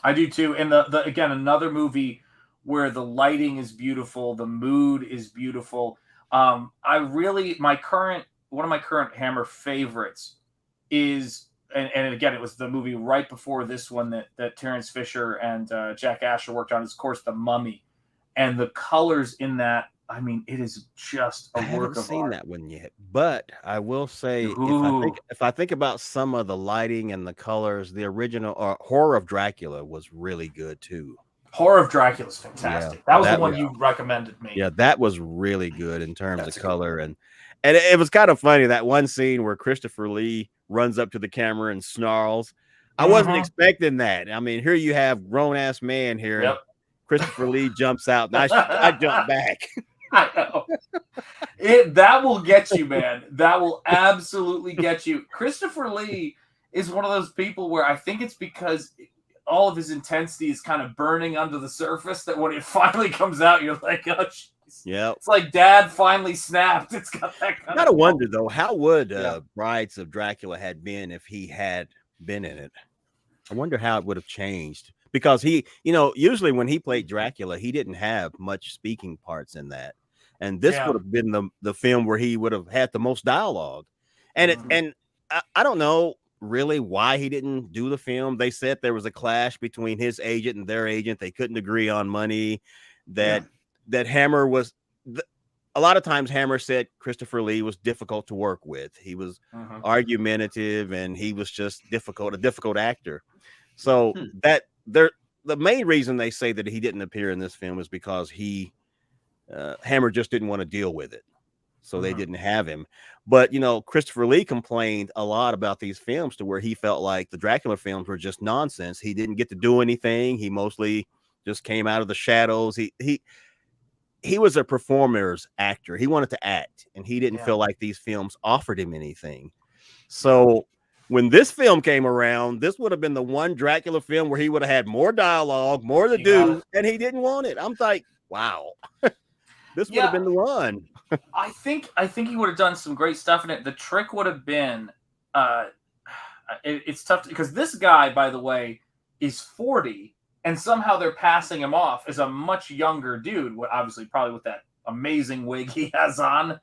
I do too. And the again, another movie where the lighting is beautiful, the mood is beautiful. I really one of my current Hammer favorites is, and again, it was the movie right before this one that Terence Fisher and Jack Asher worked on. Is of course The Mummy, and the colors in that. I mean, it is just a I work haven't of seen art. that one yet, but I will say Ooh. if I think about some of the lighting and the colors, the original Horror of Dracula was really good too. Horror of Dracula is fantastic. That was the one you recommended me. Yeah, that was really good in terms That's of a good color, and it was kind of funny that one scene where Christopher Lee runs up to the camera and snarls. I wasn't expecting that. I mean, here you have grown ass man here, and Christopher Lee jumps out, and I jump back. I know. That will get you, man. That will absolutely get you. Christopher Lee is one of those people where I think it's because all of his intensity is kind of burning under the surface that when it finally comes out, you're like, oh, jeez. Yeah. It's like Dad finally snapped. It's got that kind Gotta of wonder though, how would Brides of Dracula had been if he had been in it? I wonder how it would have changed. Because he, usually when he played Dracula, he didn't have much speaking parts in that. And this would have been the film where he would have had the most dialogue. And I don't know really why he didn't do the film. They said there was a clash between his agent and their agent. They couldn't agree on money. That Hammer was a lot of times Hammer said Christopher Lee was difficult to work with. He was argumentative and he was just a difficult actor. So the main reason they say that he didn't appear in this film is because Hammer just didn't want to deal with it. So they didn't have him. But, Christopher Lee complained a lot about these films to where he felt like the Dracula films were just nonsense. He didn't get to do anything. He mostly just came out of the shadows. He was a performer's actor. He wanted to act, and he didn't feel like these films offered him anything. So when this film came around, this would have been the one Dracula film where he would have had more dialogue, more to do, and he didn't want it. I'm like, wow, this would have been the one. I think he would have done some great stuff in it. The trick would have been, it's tough because this guy, by the way, is 40, and somehow they're passing him off as a much younger dude. Obviously, probably with that amazing wig he has on,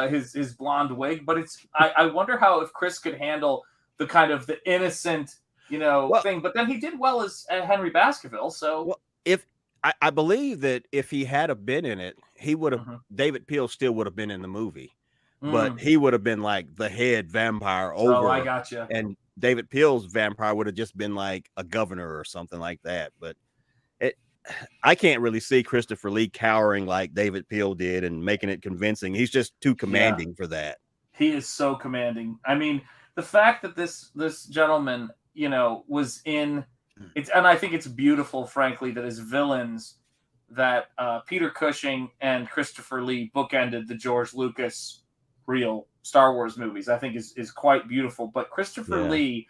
his blonde wig. But I wonder if Chris could handle the kind of the innocent, thing. But then he did well as Henry Baskerville. So if I believe that if he had been in it, he would have David Peel still would have been in the movie, but he would have been like the head vampire over. Oh, I gotcha. And David Peel's vampire would have just been like a governor or something like that. But I can't really see Christopher Lee cowering like David Peel did and making it convincing. He's just too commanding for that. He is so commanding. I mean, the fact that this gentleman, was in it's, and I think it's beautiful, frankly, that as villains, that Peter Cushing and Christopher Lee bookended the George Lucas real Star Wars movies. I think is quite beautiful. But Christopher Lee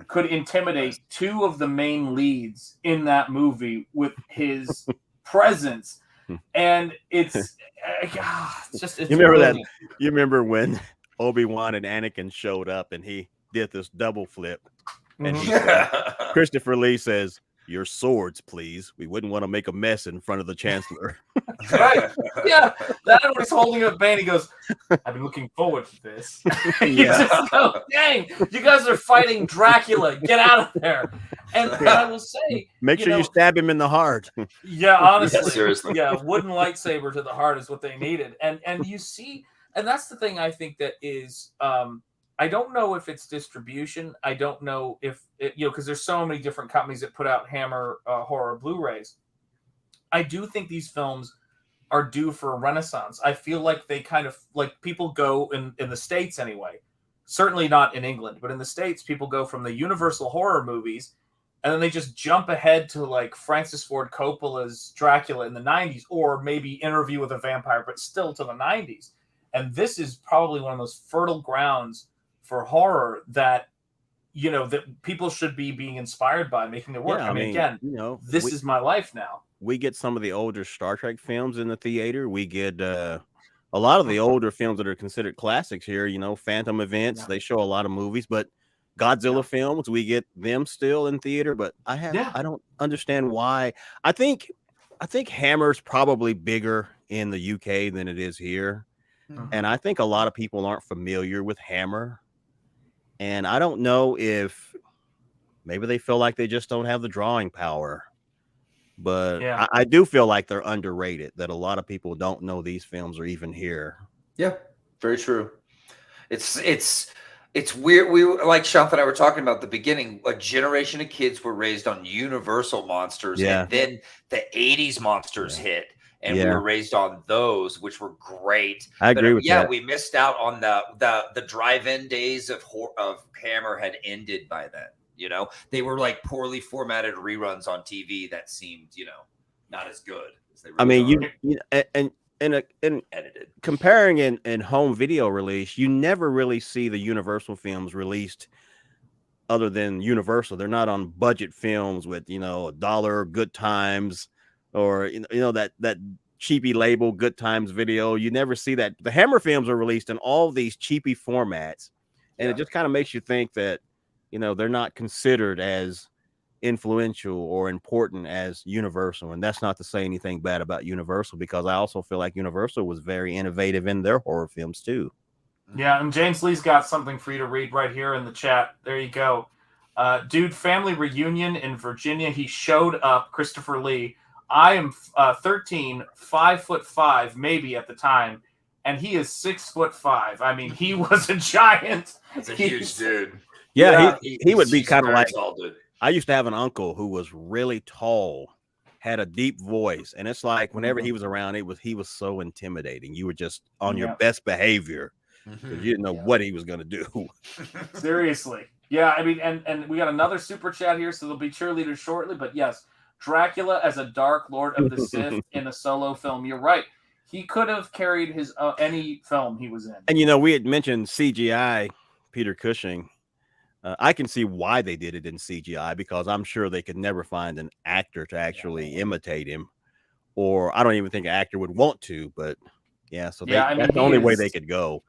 could intimidate two of the main leads in that movie with his presence, and it's just. It's you remember that? You remember when Obi-Wan and Anakin showed up and he did this double flip, and Christopher Lee says, "Your swords, please. We wouldn't want to make a mess in front of the Chancellor." Right. Yeah. That when he's holding up Bane, he goes, "I've been looking forward to this." You just go, dang, you guys are fighting Dracula. Get out of there. And I will say, make sure you stab him in the heart. Yeah, honestly. Yeah, seriously. Yeah, wooden lightsaber to the heart is what they needed. And you see, and that's the thing I think that is I don't know if it's distribution. I don't know if because there's so many different companies that put out Hammer horror Blu-rays. I do think these films are due for a renaissance. I feel like they kind of like people go in the States anyway. Certainly not in England, but in the States, people go from the Universal horror movies and then they just jump ahead to like Francis Ford Coppola's Dracula in the 90s, or maybe Interview with a Vampire, but still to the 90s. And this is probably one of those fertile grounds for horror that, you know, that people should be being inspired by, making their work. Yeah, I mean, again, you know, this is my life now. We get some of the older Star Trek films in the theater. We get a lot of the older films that are considered classics here. You know, Phantom Events. They show a lot of movies, but Godzilla films, we get them still in theater. But I don't understand why. I think Hammer's probably bigger in the UK than it is here. And I think a lot of people aren't familiar with Hammer. And I don't know if maybe they feel like they just don't have the drawing power. But I do feel like they're underrated, that a lot of people don't know these films are even here. Yeah, very true. It's weird. We like Shanth and I were talking about at the beginning. A generation of kids were raised on Universal monsters, and then the 80s monsters hit. And we were raised on those, which were great. I agree with that. Yeah, we missed out on the drive-in days of Hammer had ended by then. You know, they were like poorly formatted reruns on TV that seemed, you know, not as good as they really I mean, are. in edited. Comparing in home video release, you never really see the Universal films released other than Universal. They're not on budget films with, you know, $1 Good Times, or you know that cheapy label Good Times Video. You never see that. The Hammer films are released in all these cheapy formats, and it just kind of makes you think that, you know, they're not considered as influential or important as Universal. And that's not to say anything bad about Universal, because I also feel like Universal was very innovative in their horror films too. Yeah, and James Lee's got something for you to read right here in the chat. There you go. Dude, family reunion in Virginia. He showed up, Christopher Lee. I am 13, 5'5", maybe at the time, and he is 6'5". I mean, he was a giant. That's a huge dude. Yeah, he would be kind of like, tall, dude. I used to have an uncle who was really tall, had a deep voice, and it's like whenever he was around, he was so intimidating. You were just on your best behavior because you didn't know what he was going to do. Seriously. Yeah, I mean, and we got another super chat here, so there'll be cheerleaders shortly, but yes, Dracula as a Dark Lord of the Sith in a solo film. You're right. He could have carried his any film he was in. And, you know, we had mentioned CGI, Peter Cushing. I can see why they did it in CGI, because I'm sure they could never find an actor to actually imitate him, or I don't even think an actor would want to. But yeah, so that's the only way they could go.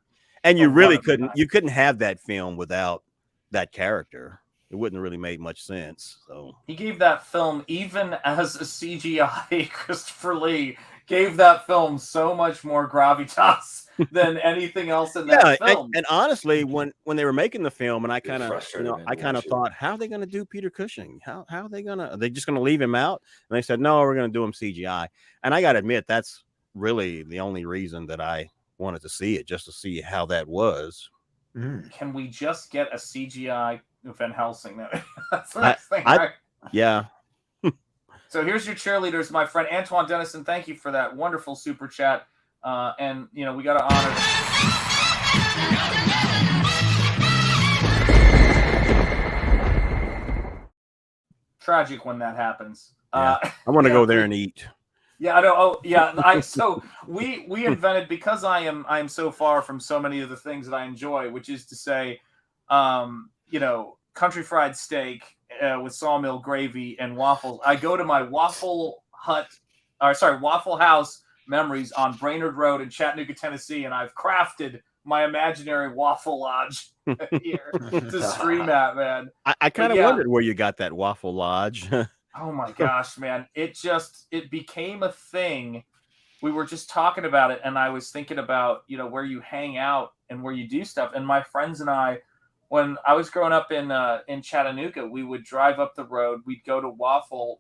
And you really couldn't have that film without that character. It wouldn't really make much sense. So he gave that film, even as a CGI, Christopher Lee gave that film so much more gravitas than anything else in that film. And honestly, when they were making the film, and I kind of thought, how are they going to do Peter Cushing? How are they just going to leave him out? And they said, no, we're going to do him CGI. And I got to admit, that's really the only reason that I wanted to see it, just to see how that was. Can we just get a CGI Van Helsing? That's the next thing, right? Yeah. So here's your cheerleaders, my friend Antoine Dennison. Thank you for that wonderful super chat. And you know, we got to honor tragic when that happens. I want to go there and eat. Yeah, I know. Oh, yeah. So we invented, because I am so far from so many of the things that I enjoy, which is to say, you know, country fried steak with sawmill gravy and waffles. I go to my Waffle House memories on Brainerd Road in Chattanooga, Tennessee, and I've crafted my imaginary Waffle Lodge here to scream at, man. I kind of wondered where you got that Waffle Lodge. Oh my gosh, man. It became a thing. We were just talking about it, and I was thinking about, you know, where you hang out and where you do stuff. And my friends and I, when I was growing up in Chattanooga, we would drive up the road. We'd go to Waffle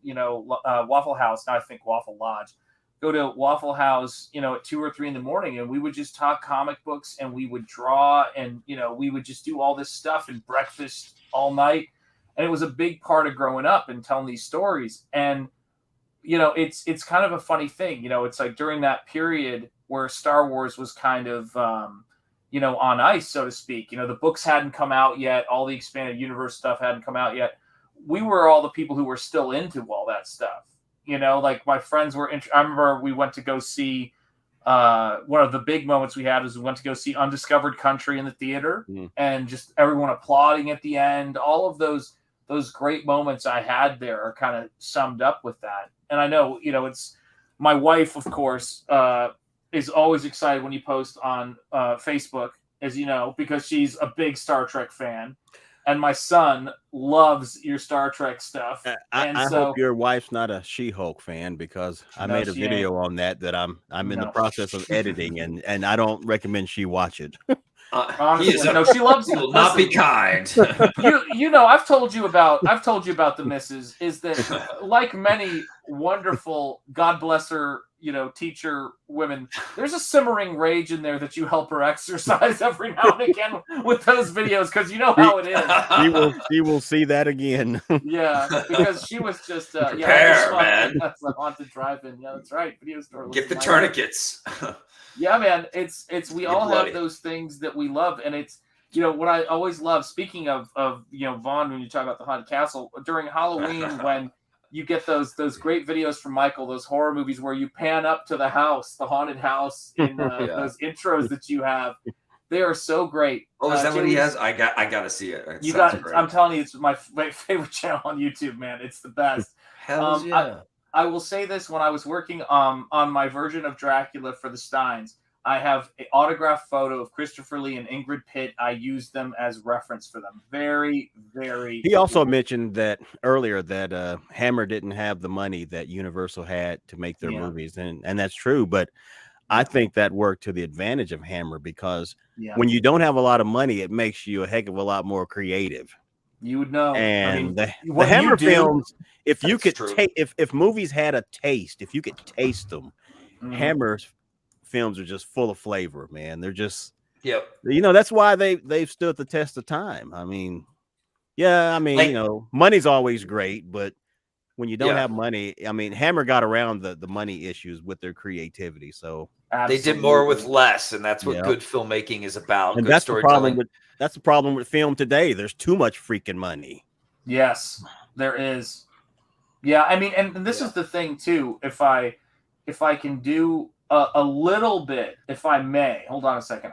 House. Now I think Waffle Lodge. Go to Waffle House, you know, at 2 or 3 in the morning, and we would just talk comic books, and we would draw, and, you know, we would just do all this stuff and breakfast all night. And it was a big part of growing up and telling these stories. And, you know, it's kind of a funny thing. You know, it's like during that period where Star Wars was kind of, you know, on ice, so to speak. You know, the books hadn't come out yet. All the expanded universe stuff hadn't come out yet. we were all the people who were still into all that stuff. Like my friends were. I remember we went to go see. One of the big moments we had was we went to go see Undiscovered Country in the theater, and just everyone applauding at the end. All of those great moments I had there are kind of summed up with that. And I know, it's my wife, of course, is always excited when you post on Facebook, as you know, because she's a big Star Trek fan. And my son loves your Star Trek stuff. I hope your wife's not a She-Hulk fan, because I made a video on that I'm in the process of editing, and I don't recommend she watch it. Honestly, she loves you. Will not be kind. I've told you about the missus, is that like many wonderful, God bless her, teacher women, there's a simmering rage in there that you help her exercise every now and again with those videos, because you know how it is. She will see that again. Yeah, because she was just prepare, man. That's a haunted drive-in. Yeah, that's right. Video store. Get the tourniquets. Yeah, man. It's we all have those things that we love, and it's what I always love. Speaking of Vaughn, when you talk about the haunted castle during Halloween, when you get those great videos from Michael, those horror movies where you pan up to the house, the haunted house, in those intros that you have. They are so great. Oh, is that what he has? I gotta see it. I'm telling you, it's my favorite channel on YouTube, man. It's the best. Hell yeah. I will say this: when I was working on my version of Dracula for the Steins, I have an autographed photo of Christopher Lee and Ingrid Pitt. I used them as reference for them. Very, very. He also mentioned that earlier that Hammer didn't have the money that Universal had to make their movies, and that's true. But I think that worked to the advantage of Hammer, because when you don't have a lot of money, it makes you a heck of a lot more creative. You would know. And the Hammer films, if you could take, if movies had a taste, if you could taste them, Hammer's films are just full of flavor, man. They're just, that's why they've stood the test of time. I mean, money's always great, but when you don't have money, I mean, Hammer got around the money issues with their creativity. So they did more with less, and that's what good filmmaking is about. And good that's storytelling. That's the problem with film today. There's too much freaking money. Yes, there is. Yeah, I mean, and this is the thing too. If I can do a little bit, if I may, hold on a second.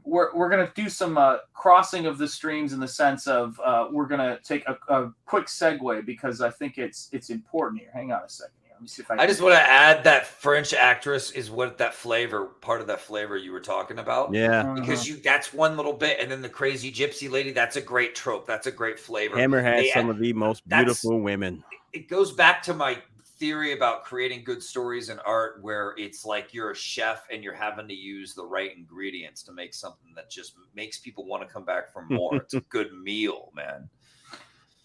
We're gonna do some crossing of the streams in the sense of we're gonna take a quick segue, because I think it's important here. Hang on a second here. Let me see if I just want to add that French actress is what that flavor, part of that flavor you were talking about. Yeah, because that's one little bit, and then the crazy gypsy lady. That's a great trope. That's a great flavor. Hammer has some of the most beautiful women. It goes back to my theory about creating good stories and art, where it's like you're a chef and you're having to use the right ingredients to make something that just makes people want to come back for more. It's a good meal, man.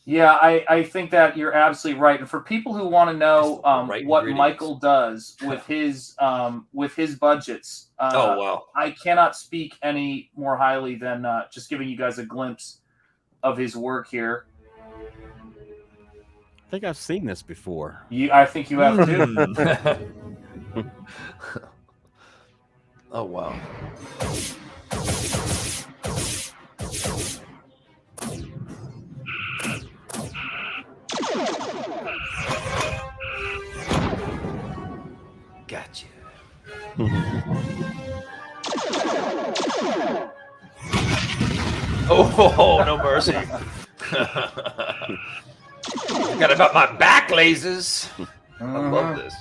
Yeah, I think that you're absolutely right. And for people who want to know what Michael does with his budgets, I cannot speak any more highly than just giving you guys a glimpse of his work here. I think I've seen this before. I think you have too. Oh wow. Gotcha. Oh, no mercy. Forgot about my back lasers. I love this.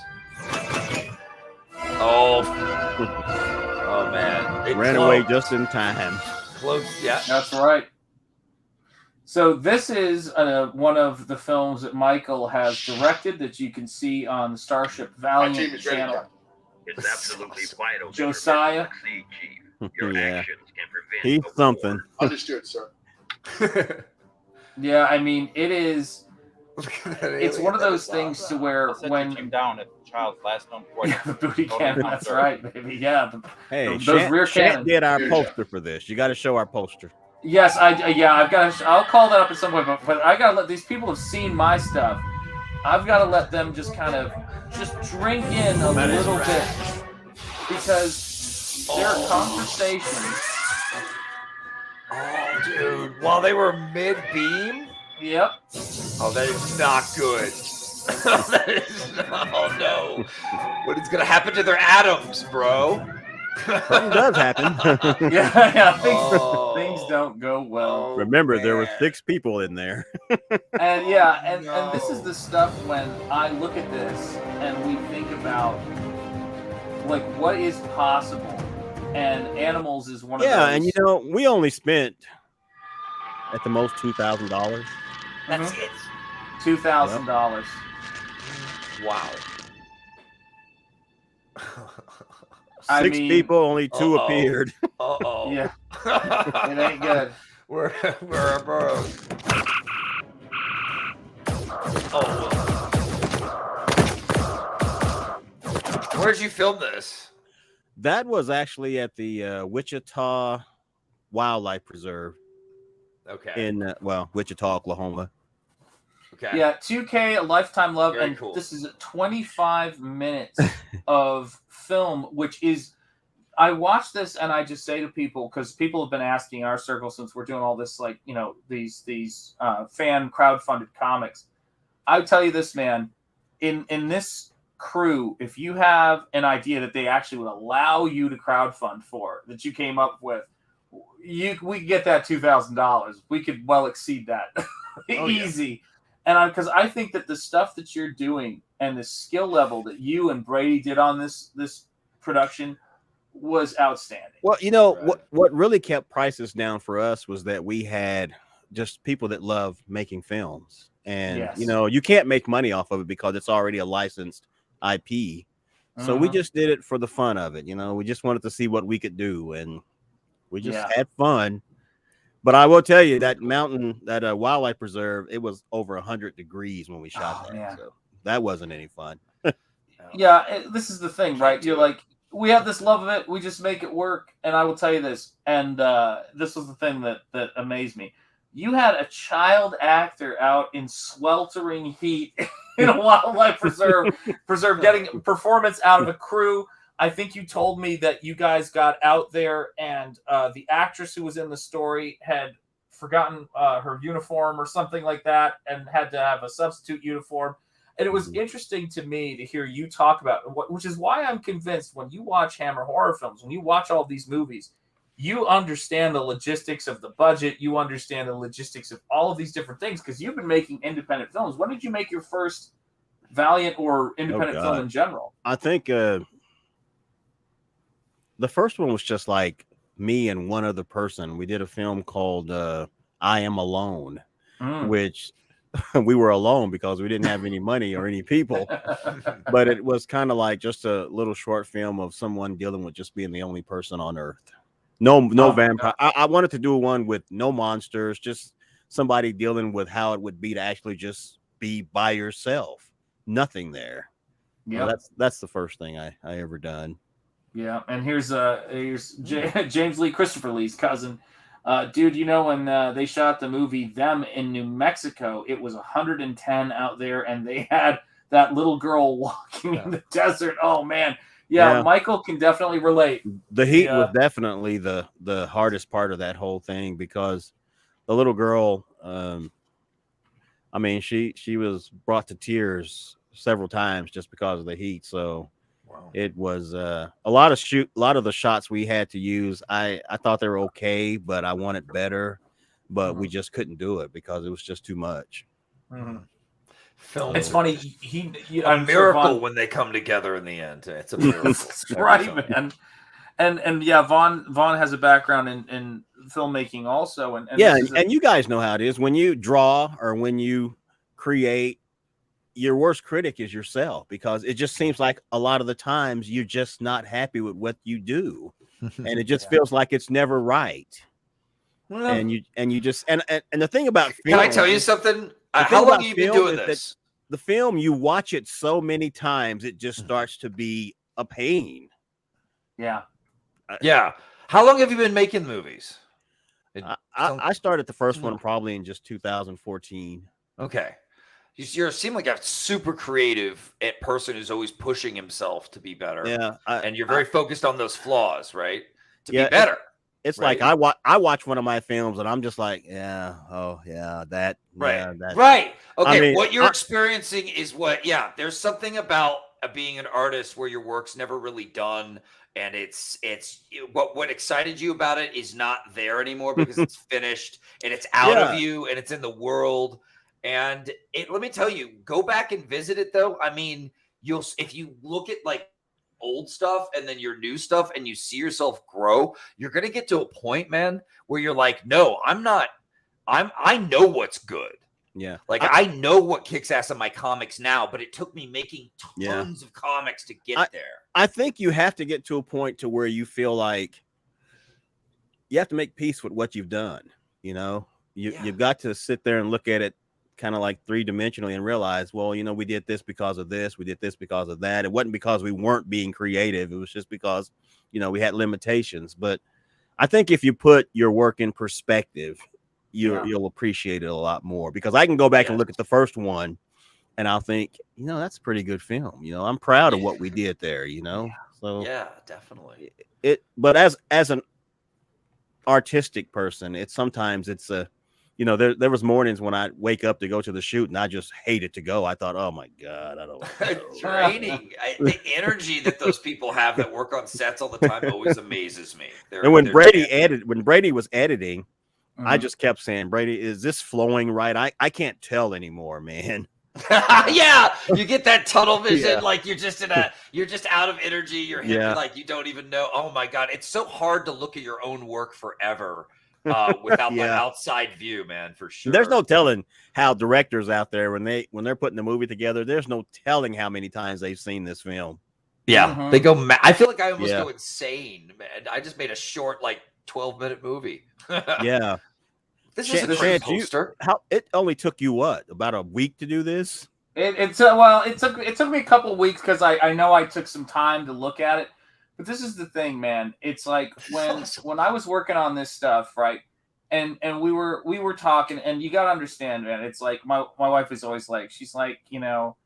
Oh man. It ran away just in time. Close, yeah. That's right. So this is one of the films that Michael has directed that you can see on the Starship Valiant channel. It's absolutely vital. Josiah. Your actions can prevent. He's something. Understood, sir. Yeah, I mean, it is. It's one of those things to where when down at the child's last known point. The booty cannon. That's right, baby. Yeah. Hey, those rear cannons. Did our poster for this? You got to show our poster. Yes, I've got. I'll call that up at some point, but I gotta let these people have seen my stuff. I've got to let them just kind of drink in a little bit, because their conversations. Oh, dude! While they were mid-beam. Yep. Oh, that is not good. Oh no. What is gonna happen to their atoms, bro? Something does happen. Things don't go well. Remember, there were 6 people in there. And and this is the stuff when I look at this and we think about like what is possible, and animals is one of those. Yeah, and you know, we only spent at the most $2,000. That's it. $2,000. Wow. 6 people, only 2 appeared. Yeah. It ain't good. Where are bros? Where'd you film this? That was actually at the Wichita Wildlife Preserve. Okay. In Wichita, Oklahoma. Okay. Yeah, 2K, A Lifetime Love, Very and cool. This is 25 minutes of film, which is, I watch this and I just say to people, because people have been asking our circle since we're doing all this, like, you know, these fan crowdfunded comics. I tell you this, man, in this crew, if you have an idea that they actually would allow you to crowdfund for, that you came up with, we could get that $2,000. We could well exceed that. Easy. And because I think that the stuff that you're doing and the skill level that you and Brady did on this production was outstanding. Well, you know, what really kept prices down for us was that we had just people that love making films. And, you know, you can't make money off of it because it's already a licensed IP. So we just did it for the fun of it. You know, we just wanted to see what we could do. And we just had fun. But I will tell you that mountain, that wildlife preserve, it was over 100 degrees when we shot that. So that wasn't any fun. This is the thing, right? You're like, we have this love of it. We just make it work. And I will tell you this. And this was the thing that amazed me. You had a child actor out in sweltering heat in a wildlife preserve getting performance out of a crew. I think you told me that you guys got out there and the actress who was in the story had forgotten her uniform or something like that and had to have a substitute uniform. And it was interesting to me to hear you talk about it, which is why I'm convinced when you watch Hammer horror films, when you watch all these movies, you understand the logistics of the budget. You understand the logistics of all of these different things because you've been making independent films. When did you make your first Valiant or independent film in general? I think the first one was just like me and one other person. We did a film called I Am Alone, which we were alone because we didn't have any money or any people. But it was kind of like just a little short film of someone dealing with just being the only person on Earth. No vampire. I wanted to do one with no monsters, just somebody dealing with how it would be to actually just be by yourself. Nothing there. Yeah, so that's the first thing I ever done. Yeah, and here's James Lee, Christopher Lee's cousin. Dude, you know, when they shot the movie Them in New Mexico, it was 110 out there, and they had that little girl walking in the desert. Oh, man. Yeah, Michael can definitely relate. The heat was definitely the hardest part of that whole thing because the little girl, I mean, she was brought to tears several times just because of the heat. So it was a lot of the shots we had to use. I thought they were okay, but I wanted better, but we just couldn't do it because it was just too much. Film. It's funny. A miracle when they come together in the end. It's a miracle. Right, man. And yeah, Vaughn has a background in filmmaking also. And you guys know how it is when you draw or when you create. Your worst critic is yourself because it just seems like a lot of the times you're just not happy with what you do, and it just feels like it's never right. Well, and you just and the thing about film, can I tell you something? How long have you been doing this? The film, you watch it so many times, it just starts to be a pain. Yeah. Yeah. How long have you been making movies? I started the first one probably in just 2014. Okay. You seem like a super creative person who's always pushing himself to be better. Yeah. And you're very focused on those flaws, right? To be better. it's Right. like I watch one of my films and I'm just like, yeah, oh yeah, that, Right. yeah, that. Right. Okay. I mean, what you're experiencing is what, yeah, there's something about being an artist where your work's never really done. And it's what excited you about it is not there anymore because it's finished and it's out of you and it's in the world. And let me tell you, go back and visit it though. I mean, if you look at like old stuff and then your new stuff and you see yourself grow, you're going to get to a point, man, where you're like, no, I know what's good. Yeah. Like I know what kicks ass in my comics now, but it took me making tons of comics to get there. I think you have to get to a point to where you feel like you have to make peace with what you've done. You know, you've got to sit there and look at it kind of like three-dimensionally and realize, well, you know, we did this because of this, we did this because of that. It wasn't because we weren't being creative. It was just because, you know, we had limitations. But I think if you put your work in perspective, you'll appreciate it a lot more, because I can go back and look at the first one and I'll think, you know, that's a pretty good film. You know, I'm proud of what we did there, you know? So yeah, definitely. But as an artistic person, sometimes it's you know, there was mornings when I wake up to go to the shoot and I just hated to go. I thought, oh my God, I don't know. Draining. The energy that those people have that work on sets all the time always amazes me. And when Brady was editing, I just kept saying, Brady, is this flowing right? I can't tell anymore, man. Yeah, you get that tunnel vision, like you're just out of energy. You're hitting, like you don't even know. Oh my God, it's so hard to look at your own work forever without that outside view, man. For sure. There's no telling how directors out there when they're putting the movie together. There's no telling how many times they've seen this film. Yeah, they go. I feel like I almost go insane, man. I just made a short, like 12-minute movie. Yeah. This is a great poster. It only took you what, about a week to do this? It took me a couple of weeks because I know I took some time to look at it. But this is the thing, man. It's like when I was working on this stuff, right? And we were talking, and you gotta understand, man. It's like my wife is always like, she's like, you know,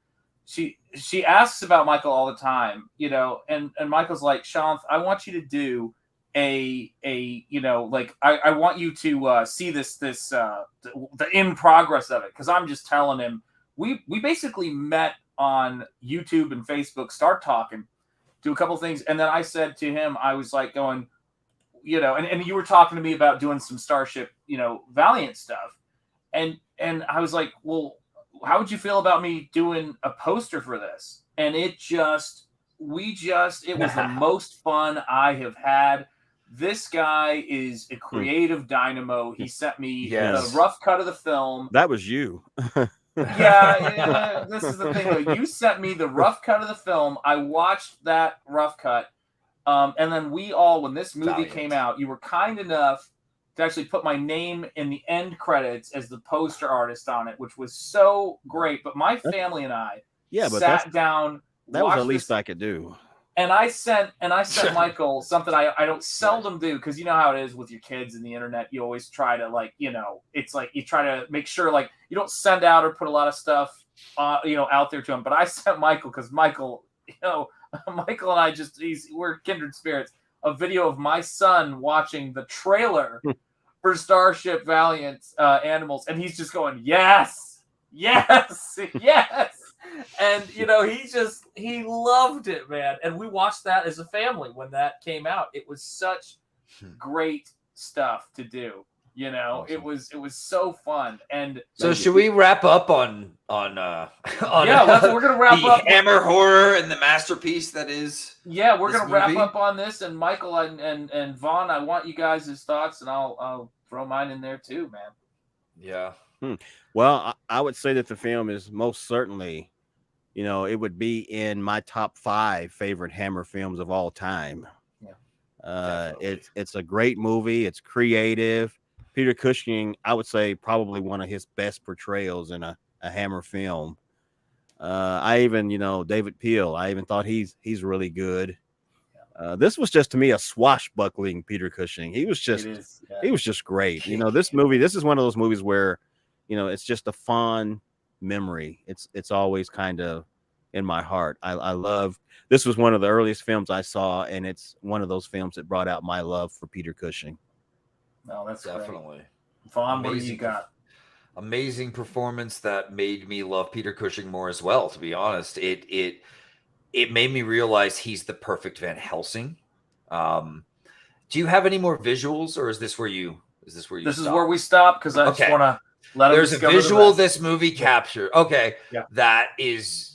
she asks about Michael all the time, you know, and Michael's like, Shanth, I want you to do a you know, like I want you to see the in progress of it, because I'm just telling him we basically met on YouTube and Facebook, start talking, do a couple things, and then I said to him, I was like going, you know, and you were talking to me about doing some Starship, you know, Valiant stuff, and I was like, well, how would you feel about me doing a poster for this? And it was the most fun I have had. This guy is a creative dynamo. He sent me the rough cut of the film. That was you. Yeah, this is the thing, though. You sent me the rough cut of the film. I watched that rough cut. And then when this movie came out, you were kind enough to actually put my name in the end credits as the poster artist on it, which was so great. But my family and I sat down. That was the least I could do. And I sent Michael something I don't seldom do, because you know how it is with your kids and the internet. You always try to, like, you know, it's like you try to make sure, like, you don't send out or put a lot of stuff, you know, out there to him. But I sent Michael, because Michael, you know, Michael and I we're kindred spirits. A video of my son watching the trailer for Starship Valiant Animals, and he's just going, yes, yes, yes. And, you know, he loved it, man. And we watched that as a family when that came out. It was such great stuff to do. You know, awesome. It was so fun. And so should we wrap up on we're gonna wrap up Hammer horror and the masterpiece that is. Yeah, we're gonna wrap up on this. And Michael and Vaughn, I want you guys' thoughts, and I'll throw mine in there too, man. Yeah. Well, I would say that the film is most certainly, you know, it would be in my top 5 favorite Hammer films of all time. Yeah. It's a great movie. It's creative. Peter Cushing, I would say, probably one of his best portrayals in a Hammer film. I even, you know, David Peel, I even thought he's really good. This was just, to me, a swashbuckling Peter Cushing. He was just great. You know, this is one of those movies where, you know, it's just a fond memory. It's always kind of in my heart. I love, this was one of the earliest films I saw, and it's one of those films that brought out my love for Peter Cushing. No, that's definitely. Great. Vaughn, what do you got? Amazing performance that made me love Peter Cushing more as well. To be honest, it made me realize he's the perfect Van Helsing. Do you have any more visuals, or is this where you? This is where we stop because I just want to let him. There's a visual this movie captured. Okay, yeah. That is.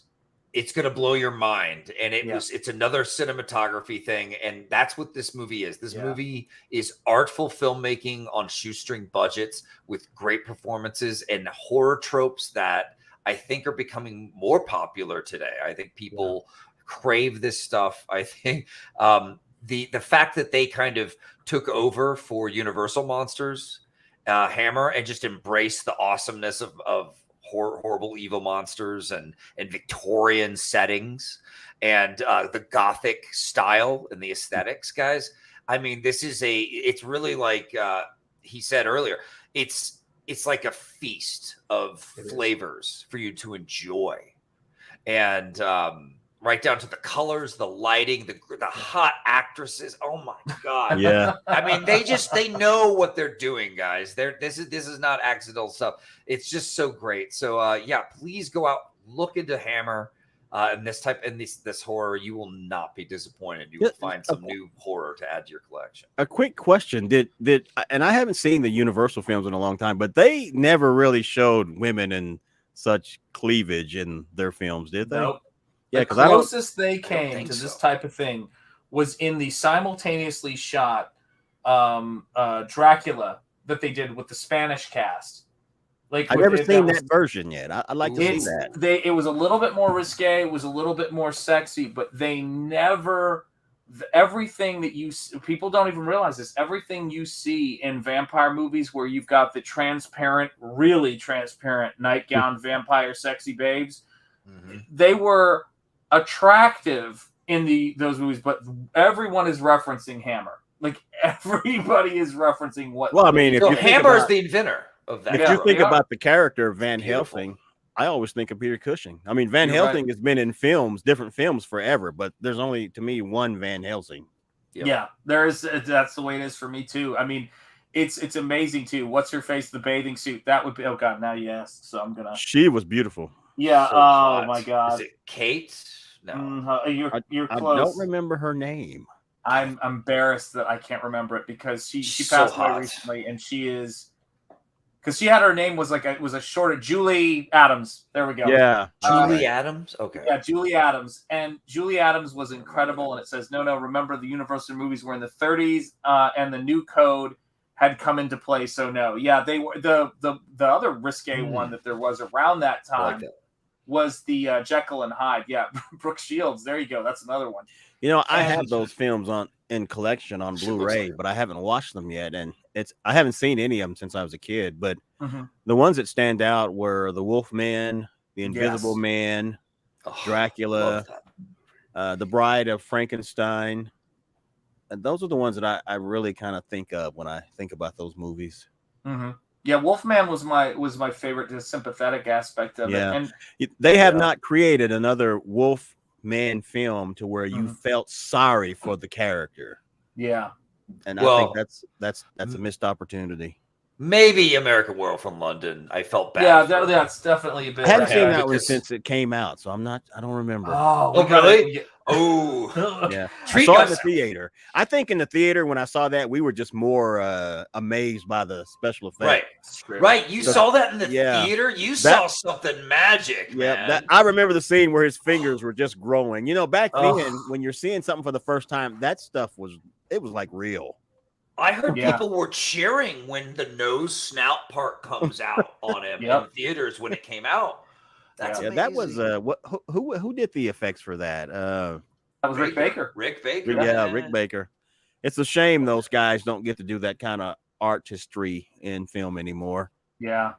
It's going to blow your mind. And it's another cinematography thing. And that's what this movie is. This movie is artful filmmaking on shoestring budgets with great performances and horror tropes that I think are becoming more popular today. I think people crave this stuff. I think the fact that they kind of took over for Universal Monsters, Hammer, and just embraced the awesomeness of horrible evil monsters and Victorian settings and the Gothic style and the aesthetics, guys. I mean, it's really like he said earlier, it's like a feast of flavors for you to enjoy. And right down to the colors, the lighting, the hot actresses. Oh my God. Yeah. I mean, they know what they're doing, guys. This is not accidental stuff. It's just so great. So please go out, look into Hammer and this horror. You will not be disappointed. You will find some new horror to add to your collection. A quick question. Did and I haven't seen the Universal films in a long time, but they never really showed women in such cleavage in their films, did they? Nope. Yeah, the closest they came to this type of thing was in the simultaneously shot Dracula that they did with the Spanish cast. Like I've never seen that version yet. I'd like to see that. It was a little bit more risque. It was a little bit more sexy, but they never. Everything that people don't even realize this. Everything you see in vampire movies where you've got the transparent, really transparent nightgown vampire sexy babes, they were attractive in those movies, but everyone is referencing Hammer. Like everybody is referencing what. Well, I mean, if Hammer is the inventor of that. If you think about the character of Van Helsing, I always think of Peter Cushing. I mean, Van Helsing has been in different films forever, but there's only to me one Van Helsing. Yeah, there is. That's the way it is for me too. I mean, it's amazing too. What's her face? The bathing suit. That would be. Oh God, now you asked, so I'm gonna. She was beautiful. Yeah. Oh my God. Is it Kate? No, you're close. I don't remember her name. I'm embarrassed that I can't remember it because she passed away recently, and she is because she had her name was a short of Julie Adams. There we go. Yeah, Julie Adams. Okay. Yeah, Julie Adams, and Julie Adams was incredible. And it says no. Remember, the Universal movies were in the 30s, and the new code had come into play. So no, yeah, they were the other risque one that there was around that time. Was the Jekyll and Hyde. Yeah, Brooke Shields. There you go. That's another one. You know, I have those films in collection on Blu-ray, but I haven't watched them yet. And I haven't seen any of them since I was a kid. But the ones that stand out were The Wolfman, The Invisible Man, Dracula, The Bride of Frankenstein. And those are the ones that I really kind of think of when I think about those movies. Yeah, Wolfman was my favorite, the sympathetic aspect of it. And they have not created another Wolfman film to where you felt sorry for the character. Yeah, and I think that's a missed opportunity. Maybe American Werewolf in London. I felt bad. Yeah, that's definitely a bit. I haven't seen that one since it came out, so I don't remember. Oh, really? Oh, yeah. I saw it in the theater. I think in the theater when I saw that, we were just more amazed by the special effects. Right. You saw that in the theater. You saw something magic. Yeah, man. I remember the scene where his fingers were just growing. You know, back then when you're seeing something for the first time, that stuff was like real. I heard people were cheering when the nose snout part comes out on him in theaters when it came out. That's amazing. That was who did the effects for that? That was Rick Baker. Rick Baker. Yeah, Rick Baker. It's a shame those guys don't get to do that kind of artistry in film anymore. Yeah.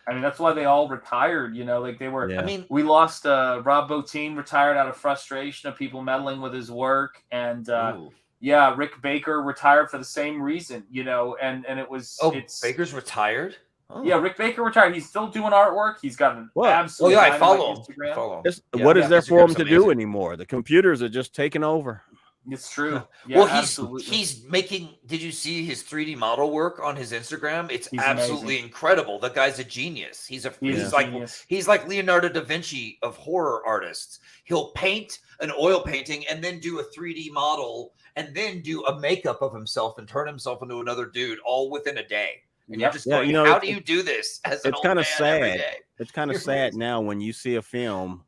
I mean, that's why they all retired, you know, like they were. I mean, we lost Rob Bottin retired out of frustration of people meddling with his work. And Rick Baker retired for the same reason, you know, and it was. Oh, Baker's retired? Oh. Yeah, Rick Baker retired. He's still doing artwork. He's got an absolute. I follow him. What is there for him to do anymore? The computers are just taking over. It's true. Yeah, Well, absolutely. he's making. Did you see his 3D model work on his Instagram? It's He's absolutely amazing. incredible. The guy's a genius. He's genius. like Leonardo da Vinci of horror artists. He'll paint an oil painting and then do a 3D model and then do a makeup of himself and turn himself into another dude all within a day. And you're just going, how do you do this as an old man every day? It's kind of sad now when you see a film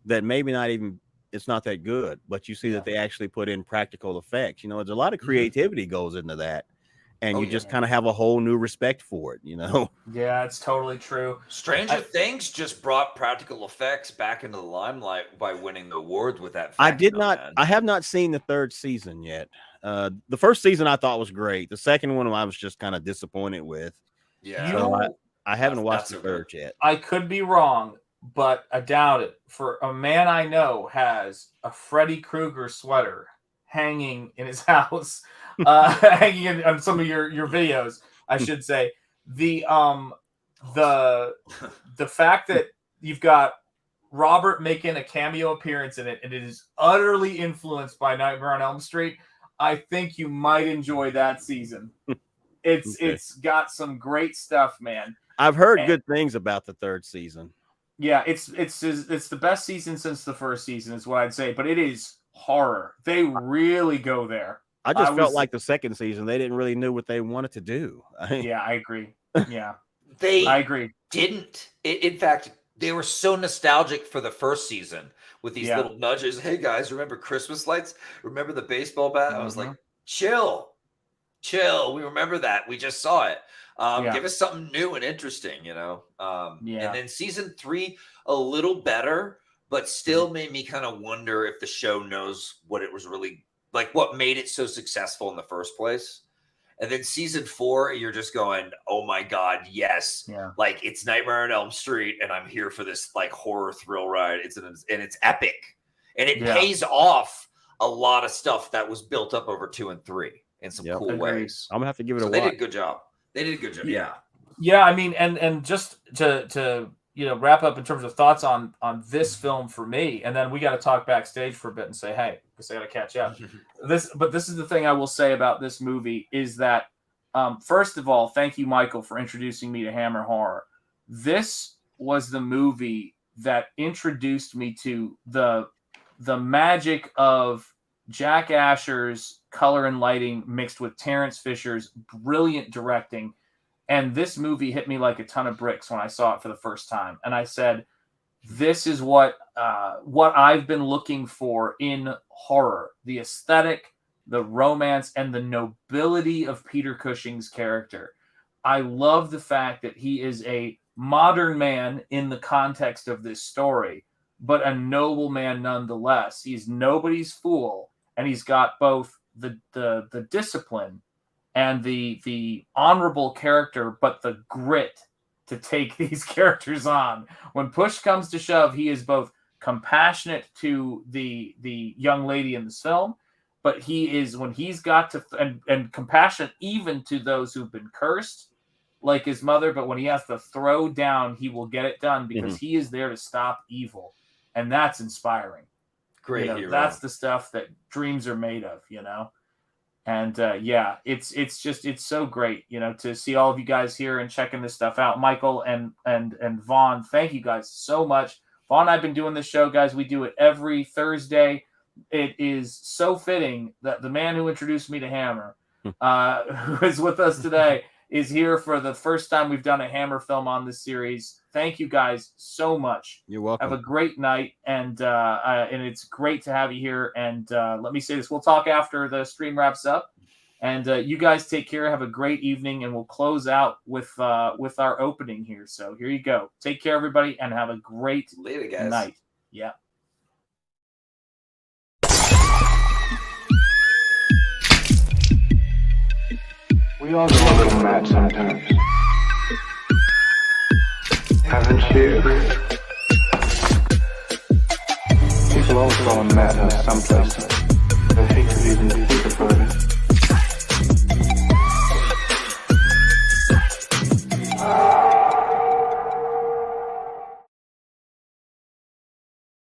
that maybe not even, it's not that good, but you see that they actually put in practical effects. You know, there's a lot of creativity goes into that. And you just kind of have a whole new respect for it, you know? Yeah, it's totally true. Stranger Things just brought practical effects back into the limelight by winning the awards with that. I have not seen the third season yet. The first season I thought was great. The second one I was just kind of disappointed with. Yeah. So I haven't watched the third yet. I could be wrong, but I doubt it. For a man I know has a Freddy Krueger sweater hanging in his house, hanging on some of your videos, I should say. The fact that you've got Robert making a cameo appearance in it, and it is utterly influenced by Nightmare on Elm Street, I think you might enjoy that season. It's got some great stuff, man. I've heard good things about the third season. Yeah, it's the best season since the first season, is what I'd say. But it is horror. They really go there. I just felt like the second season they didn't really know what they wanted to do. Yeah, I agree. Yeah, I agree. Didn't. In fact, they were so nostalgic for the first season with these little nudges. Hey guys, remember Christmas lights? Remember the baseball bat? I was like, chill. We remember that. We just saw it. Give us something new and interesting, you know? And then season 3, a little better, but still made me kind of wonder if the show knows what it was really like, what made it so successful in the first place. And then season 4, you're just going, oh my God, yes. Yeah. Like, it's Nightmare on Elm Street, and I'm here for this like horror thrill ride. And it's epic. And it pays off a lot of stuff that was built up over 2 and 3 in some cool ways. I'm gonna have to give it a watch. They did a good job. Yeah, I mean, and just to wrap up in terms of thoughts on this film for me, and then we got to talk backstage for a bit and say, hey, because I got to catch up. This is the thing I will say about this movie is that, first of all, thank you, Michael, for introducing me to Hammer Horror. This was the movie that introduced me to the magic of Jack Asher's color and lighting mixed with Terence Fisher's brilliant directing. And this movie hit me like a ton of bricks when I saw it for the first time. And I said, this is what I've been looking for in horror. The aesthetic, the romance, and the nobility of Peter Cushing's character. I love the fact that he is a modern man in the context of this story, but a noble man nonetheless. He's nobody's fool, and he's got both the discipline and the honorable character, but the grit to take these characters on. When push comes to shove, he is both compassionate to the young lady in this film, but he is, when he's got to, and compassionate even to those who've been cursed, like his mother, but when he has to throw down, he will get it done because he is there to stop evil. And that's inspiring. Great hero. That's the stuff that dreams are made of, And it's so great, to see all of you guys here and checking this stuff out. Michael and Vaughn, thank you guys so much. Vaughn and I've been doing this show, guys. We do it every Thursday. It is so fitting that the man who introduced me to Hammer, who is with us today, is here for the first time we've done a Hammer film on this series. Thank you guys so much. You're welcome. Have a great night, and it's great to have you here. And let me say this: we'll talk after the stream wraps up. And you guys take care. Have a great evening, and we'll close out with our opening here. So here you go. Take care, everybody, and have a great night. Yeah. We all go a little mad sometimes. Haven't you? People all go mad someplace.